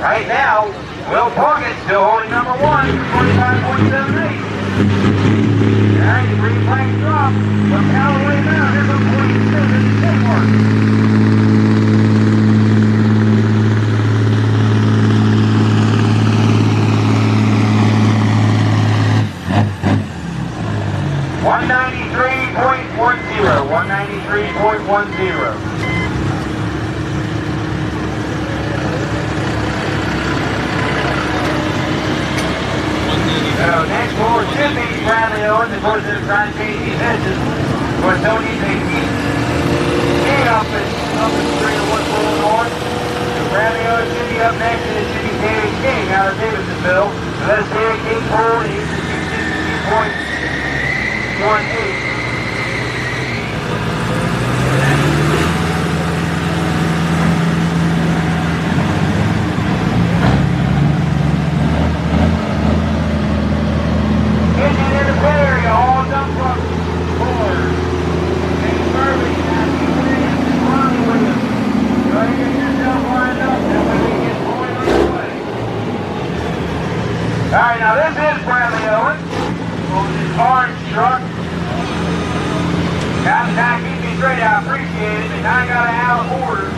Right now, Will Puckett still holding number 1 for 25.78. Alright, the green flag drop from Callaway now. Here's a Wayne Smith in the Kenworth. 193.10. So next forward should be Bradley Owens. Of course, they're trying to change these edges. Of course, Tony, they keep up and three to what's going on. So Bradley Owens should be up next, and it should be David King out of Davidsonville. So that's David King forward. He's 62.18. Alright, now this is Bradley Owens on his orange truck. Got the time keep me straight, I appreciate it, and I got it out of order.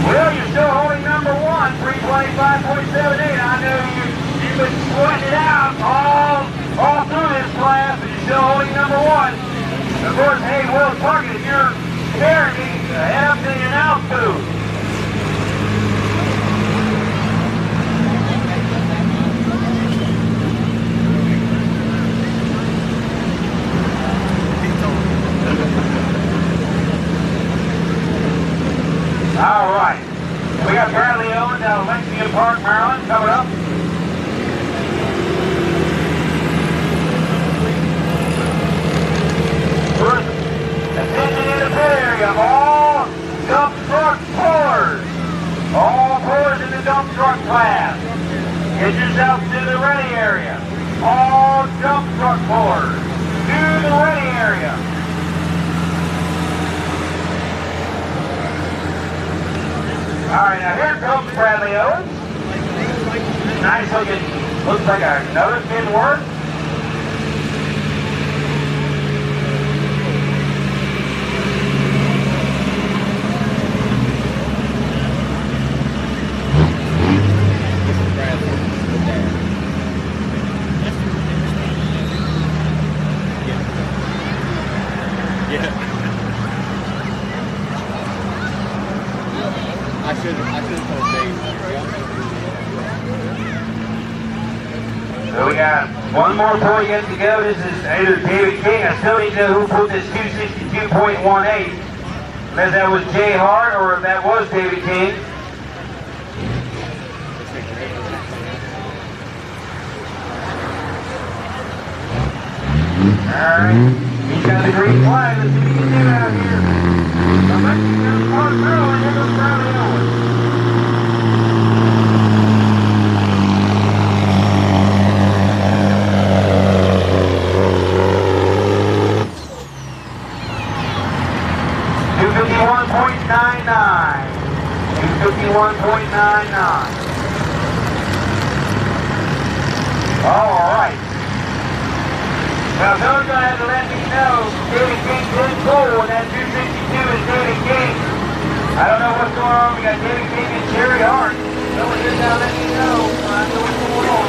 Well, you're still holding number 1, 325.78. I know you've been sweating it out all through this class, but you're still holding number 1. Of course, hey, Will Puckett, if you're scaring me, head up to the announce booth. All right. We got Bradley Owens out of Lexington Park, Maryland, coming up. Attention in the pit area, all dump truck pullers. All pullers in the dump truck class. Get yourself to the ready area. All dump truck pullers to the ready area. Alright, now here comes Bradley Owens. Nice looking, looks like another Kenworth. So we got one more pull yet to go. This is either David King. I still need to know who put this 262.18. Unless that was Jay Hart or if that was David King. Alright. He's got the green flag. Let's see what he can do out here. From Lexington Park, Maryland, here goes Bradley Owens. Alright. Now, someone's going to have to let me know David King did pull, and that 262 is David King. I don't know what's going on. We got David King and Jerry Hart. Someone just now let me know. I know what's going on.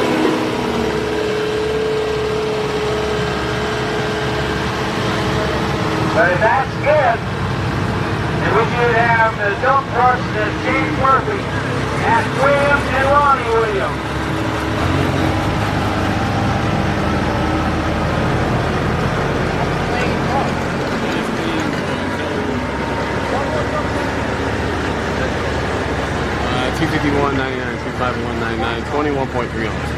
But if that's it, then we should have the dump trucks that James Murphy That's Williams and Ronnie Williams. $251.99, $251.99, 21.3 ounces.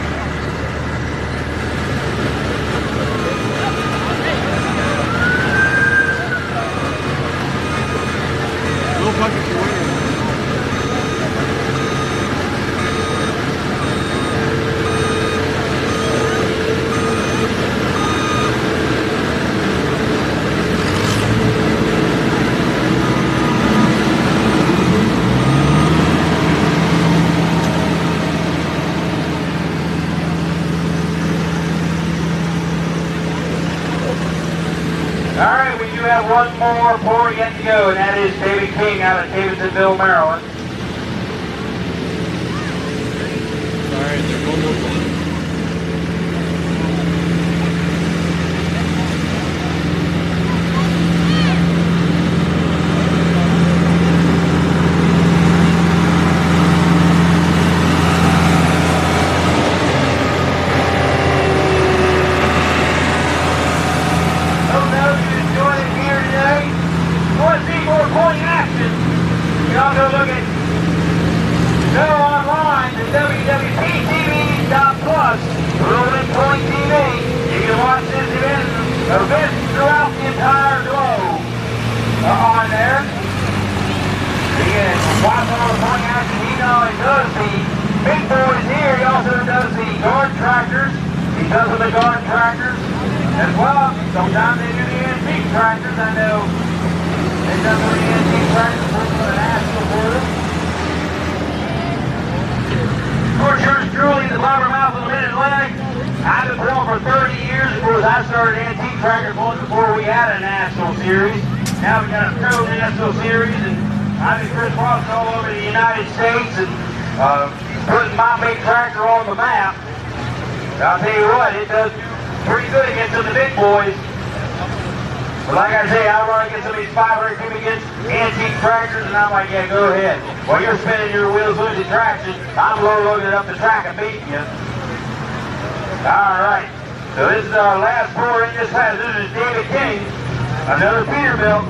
Little bucket to win. All right, we do have one more pour yet to go, and that is David King out of Davidsonville, Maryland. All right, there's one more pour. Events throughout the entire globe are on there. Again, watching on the point action, he not only does the big boys here, he also does the guard tractors. He does with the guard tractors as well. Sometimes they do the antique tractors. I know they done with the antique tractors for the national border. Of course, yours truly, the blabbermouth with a minute leg. I've been going for 30 years. Of course, I started antique tractor once before we had a national series. Now we've got a pro national series, and I've been crisscrossing all over the United States and putting my big tractor on the map. I'll tell you what, it does pretty good against some of the big boys. But like I say, I run against some of these 500 cubic inch antique tractors, and I'm like, yeah, go ahead. While you're spinning your wheels losing traction, I'm loading up the track and beating you. All right, so this is our last pour in this class. This is David King, another Peterbilt,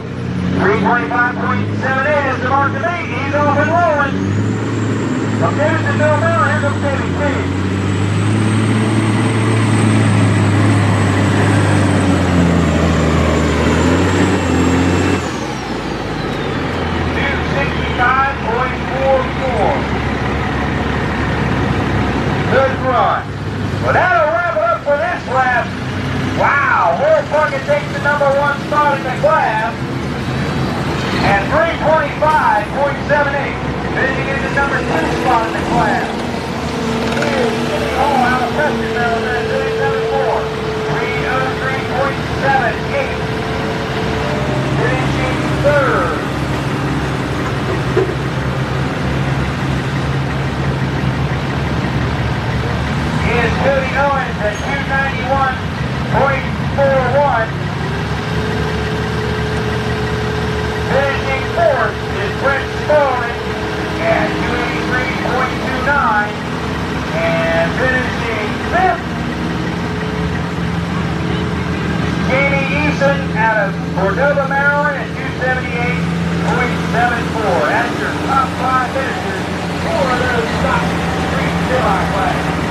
325.78 is the mark to beat. He's off and rolling. From Davidsonville, Maryland, here comes David King. Good run. Well, that'll wrap it up for this class. Wow, Wolfgang takes the #1 spot in the class at 325.78. Finishing in the #2 spot in the class. Oh, out of Preston, Maryland, 374. 303.78. Finishing third. Is Cody Owens at 291.41. Finishing fourth is Brent Spaulding at 283.29. And finishing fifth, Jamie Eason out of Cordova, Maryland at 278.74. That's your top 5 finishers for those stock street semi-class.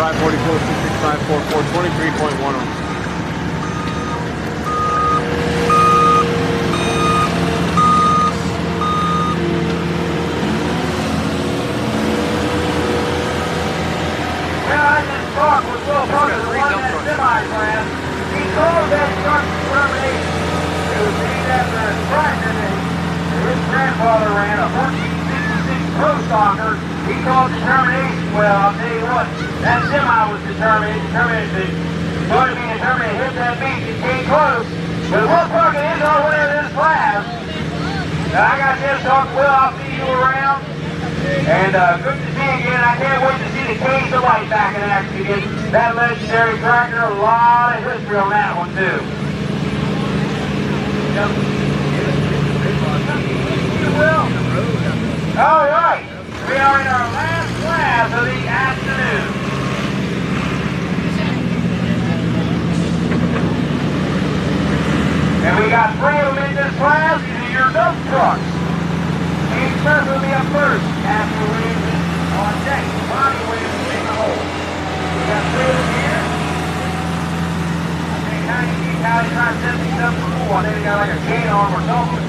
$544, 23.10. He called determination. Well, I'll tell you what, that semi was determined going to be determined to hit that beat. It came close. But Wolfgang is our winner of this class. Now, I got this talk. Well, I'll see you around. And good to see you again. I can't wait to see the Cage of Light back in action again. That legendary tractor, a lot of history on that one, too. Yep. You will. All right. We are in our last class of the afternoon. And we got 3 of them in this class. These are your dump trucks. James Smith will be up first. After Williams on deck. Bonnie Williams in the hole. We got 3 of them here. I think how you keep how he's trying to set these up for cool. I think he got like a chain arm or something.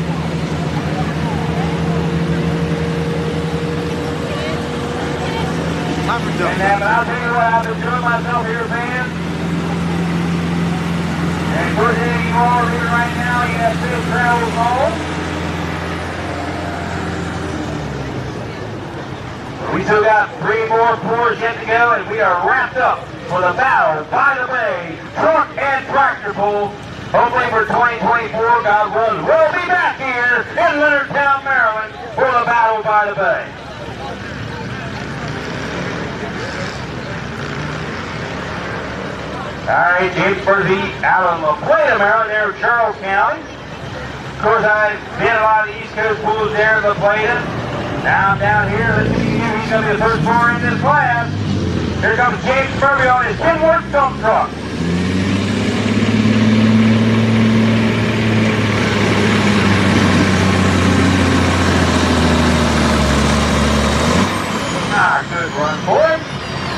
But I'll tell you what, I've been doing myself here, fans. And of course, any of you all here right now, you have safe travels home. We still got 3 more pours yet to go, and we are wrapped up for the Battle by the Bay truck and tractor pull. Hopefully for 2024, God willing, we'll be back here in Leonardtown, Maryland for the Battle by the Bay. All right, James Burzi out of La Plata, Maryland, there in Charles County. Of course, I've been a lot of the East Coast pools there in La Plata. Now I'm down here. Let's see him. He's going to be the first mower in this class. Here comes James Burzi on his Kenworth dump truck. Ah, good run for it.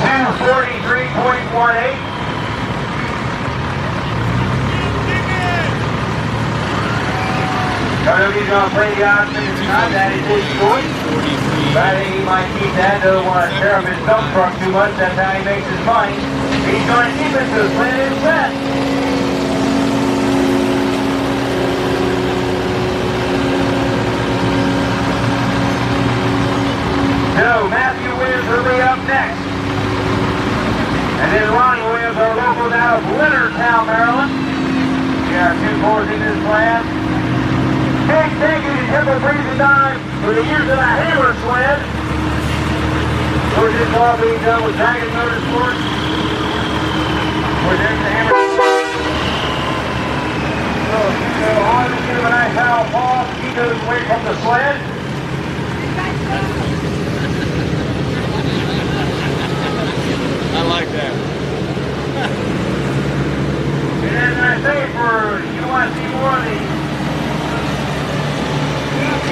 243.18. He's going to play the odds tonight. That is his choice. But I think he might keep that. Doesn't want to tear up his dump truck too much. That's how he makes his money. He's going to keep it to plan his bet. So Matthew Williams will be up next. And then Ronnie Williams, our locals out of Leonardtown, Maryland. We got 2 boards in this class. Big thank you to Temple Freezing Time for the use of the hammer sled. Of course, this is all being done with Dragon Motorsports. Of course, there's the hammer sled. So on to give a nice foul ball. He goes away from the sled. I like that. And as I say, for you want to see more of these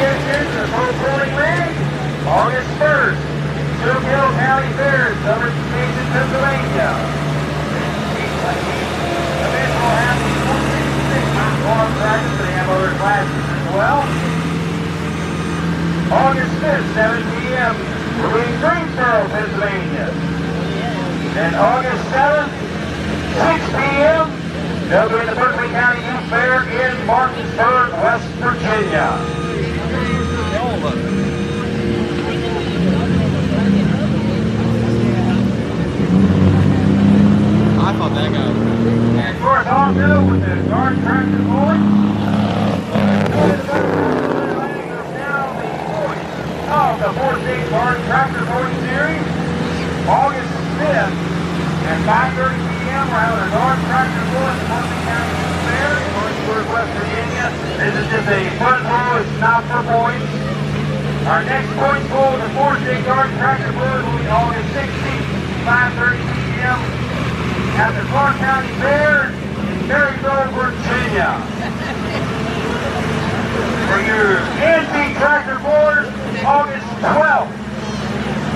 the Pro Pulling League, August 1st, Silk Hill County Fair, Summer Station, Pennsylvania. The event will have the 466 farm practice, they have other classes as well. August 5th, 7 p.m., we'll be in Greensboro, Pennsylvania. Then August 7th, 6 p.m., they'll be in the Berkeley County Youth Fair in Martinsburg, West Virginia. I thought that guy was good. And of course, also with the guard tractor pulling, the 4-stage guard tractor pulling series, August 5th at 5:30 p.m. We're having a guard tractor pull at the Berkeley County Fair in Motorsports, West Virginia. This is just a fun pull, it's not for points. Our next point pull, the 4-stage guard tractor pull, will be August 16th, 5:30 p.m. at the Clark County Fair in Marysville, Virginia. For your antique tractor pullers, August 12th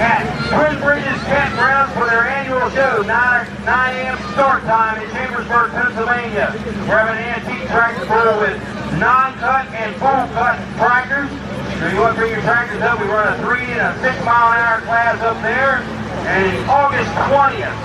at Twin Bridges Campground for their annual show, 9 a.m. start time in Chambersburg, Pennsylvania. We're having an antique tractor pull with non-cut and full-cut tractors. So you want to bring your tractors up, we run a 3 and a 6 mile an hour class up there. And August 20th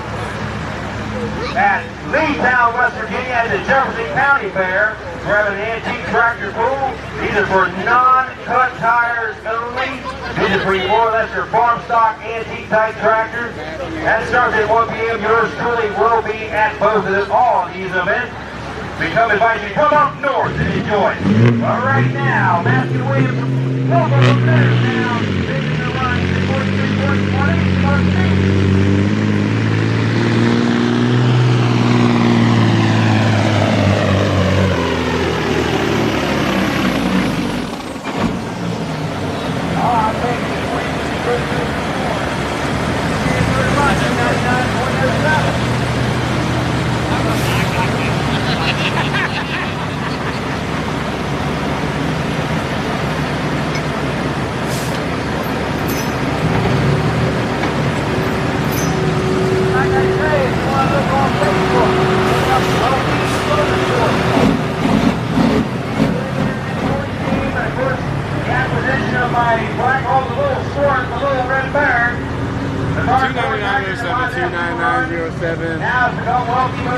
at Leonardtown, West Virginia at the Jefferson County Fair, we're having an antique tractor pull. These are for non-cut tires only. These are for more or less your farm stock antique type tractors. That starts at 1 p.m. Yours truly will be at both of them, all of these events. become advised to come up north and enjoy it. All right now, Matthew Williams, welcome to Leonardtown, taking the line to 43.20 on state.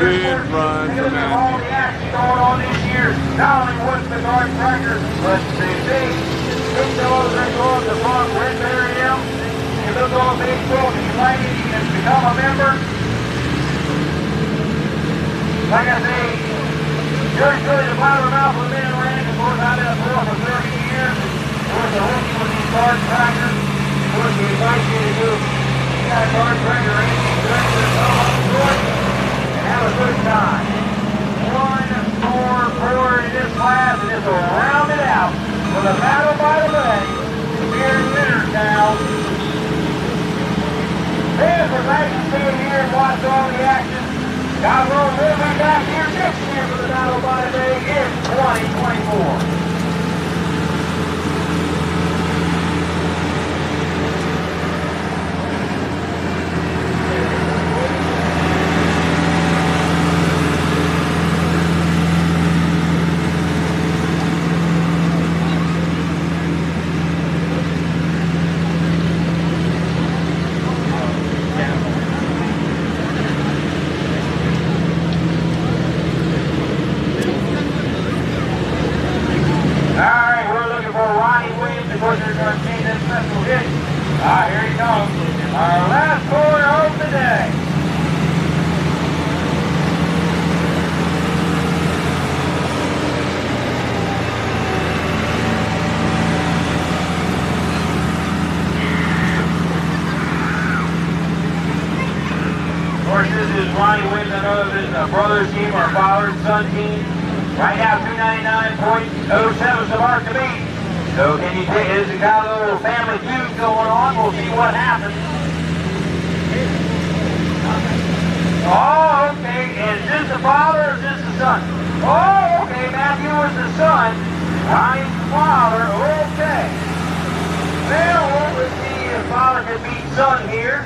Good run for Matthew. Going on this year, not only what's the guard tracker, but the big those that go on the front red area. You look on Facebook, if you like it, you can become a member. Like I say, yours truly the power mouth of the men ranch. Of course, I've been a pro for 30 years. Of course, the working with these guard trackers. Of course, we invite you to do a guard tracker racing director to come up north and have a good time. 1-4-4 in this class, and this will round it out with a battle by the bay here in Leonardtown. Fans would like to stay here and watch all the action. God willing, we'll be back here next year for the battle by the bay in 2024. Here he comes, our last corner of the day. Of course, this is Ronnie Williams. I know this is a brother's team or father and son team. Right now, 299.07 is the mark to beat. So can you take, there's a kind of little family feud going on. We'll see what happens. Oh, okay. Is this the father or is this the son? Oh, okay. Matthew is the son. Ronnie's the father. Okay. Well, let's see if father can beat son here.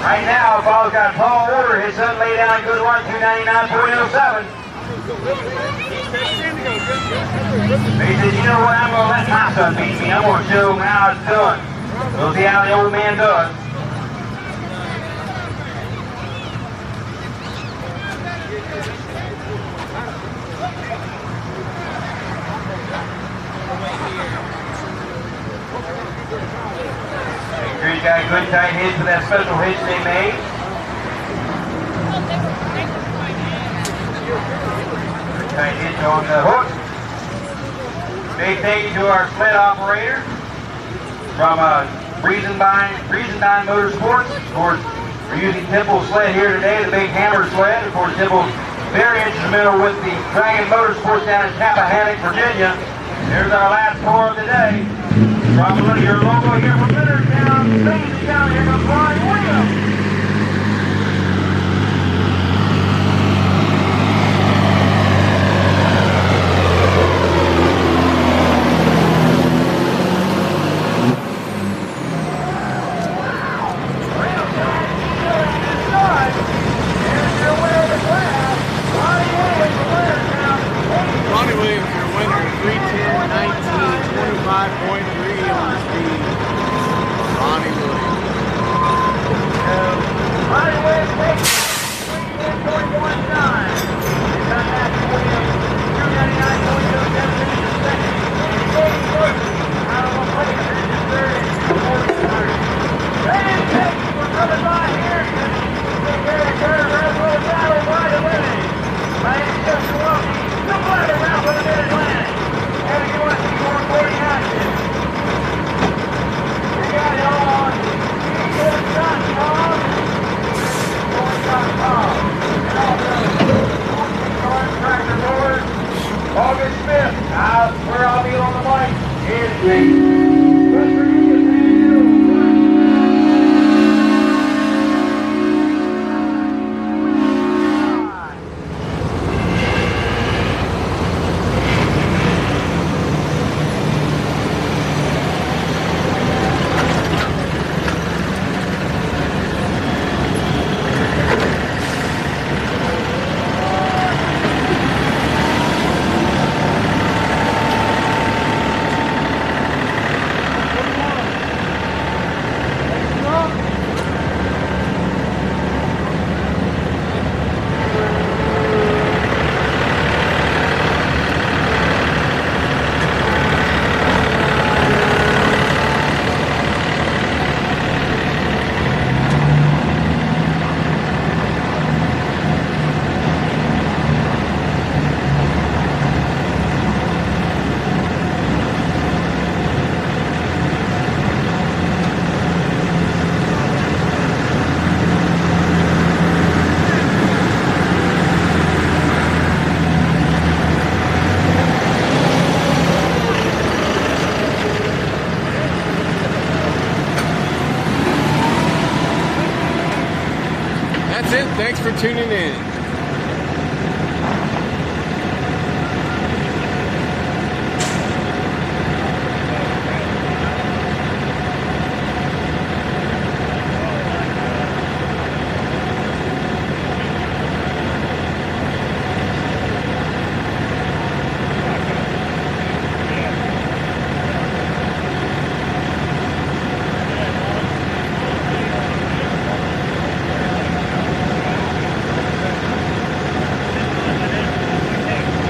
Right now, father's got a tall order. His son laid down a good run, 299.07. He said, you know what, I'm going to let my son beat me. I'm going to show him how it's done. We'll see how the old man does. Make sure you got a good tight hitch for that special hitch they made. Tight hitch on the hook. Big thank you to our sled operator from Breezendine Motorsports. Of course, we're using Temple's sled here today, the big hammer sled. Of course, Temple's very instrumental with the Dragon Motorsports down in Tappahannock, Virginia. There's our last pour of the day. From your logo here from Leonardtown, ladies and gentlemen, here comes Ronnie Williams. Sonny Williams, your winner, 3:10.19, 25.3 on the speed. Sonny Williams. it. Thanks for tuning in.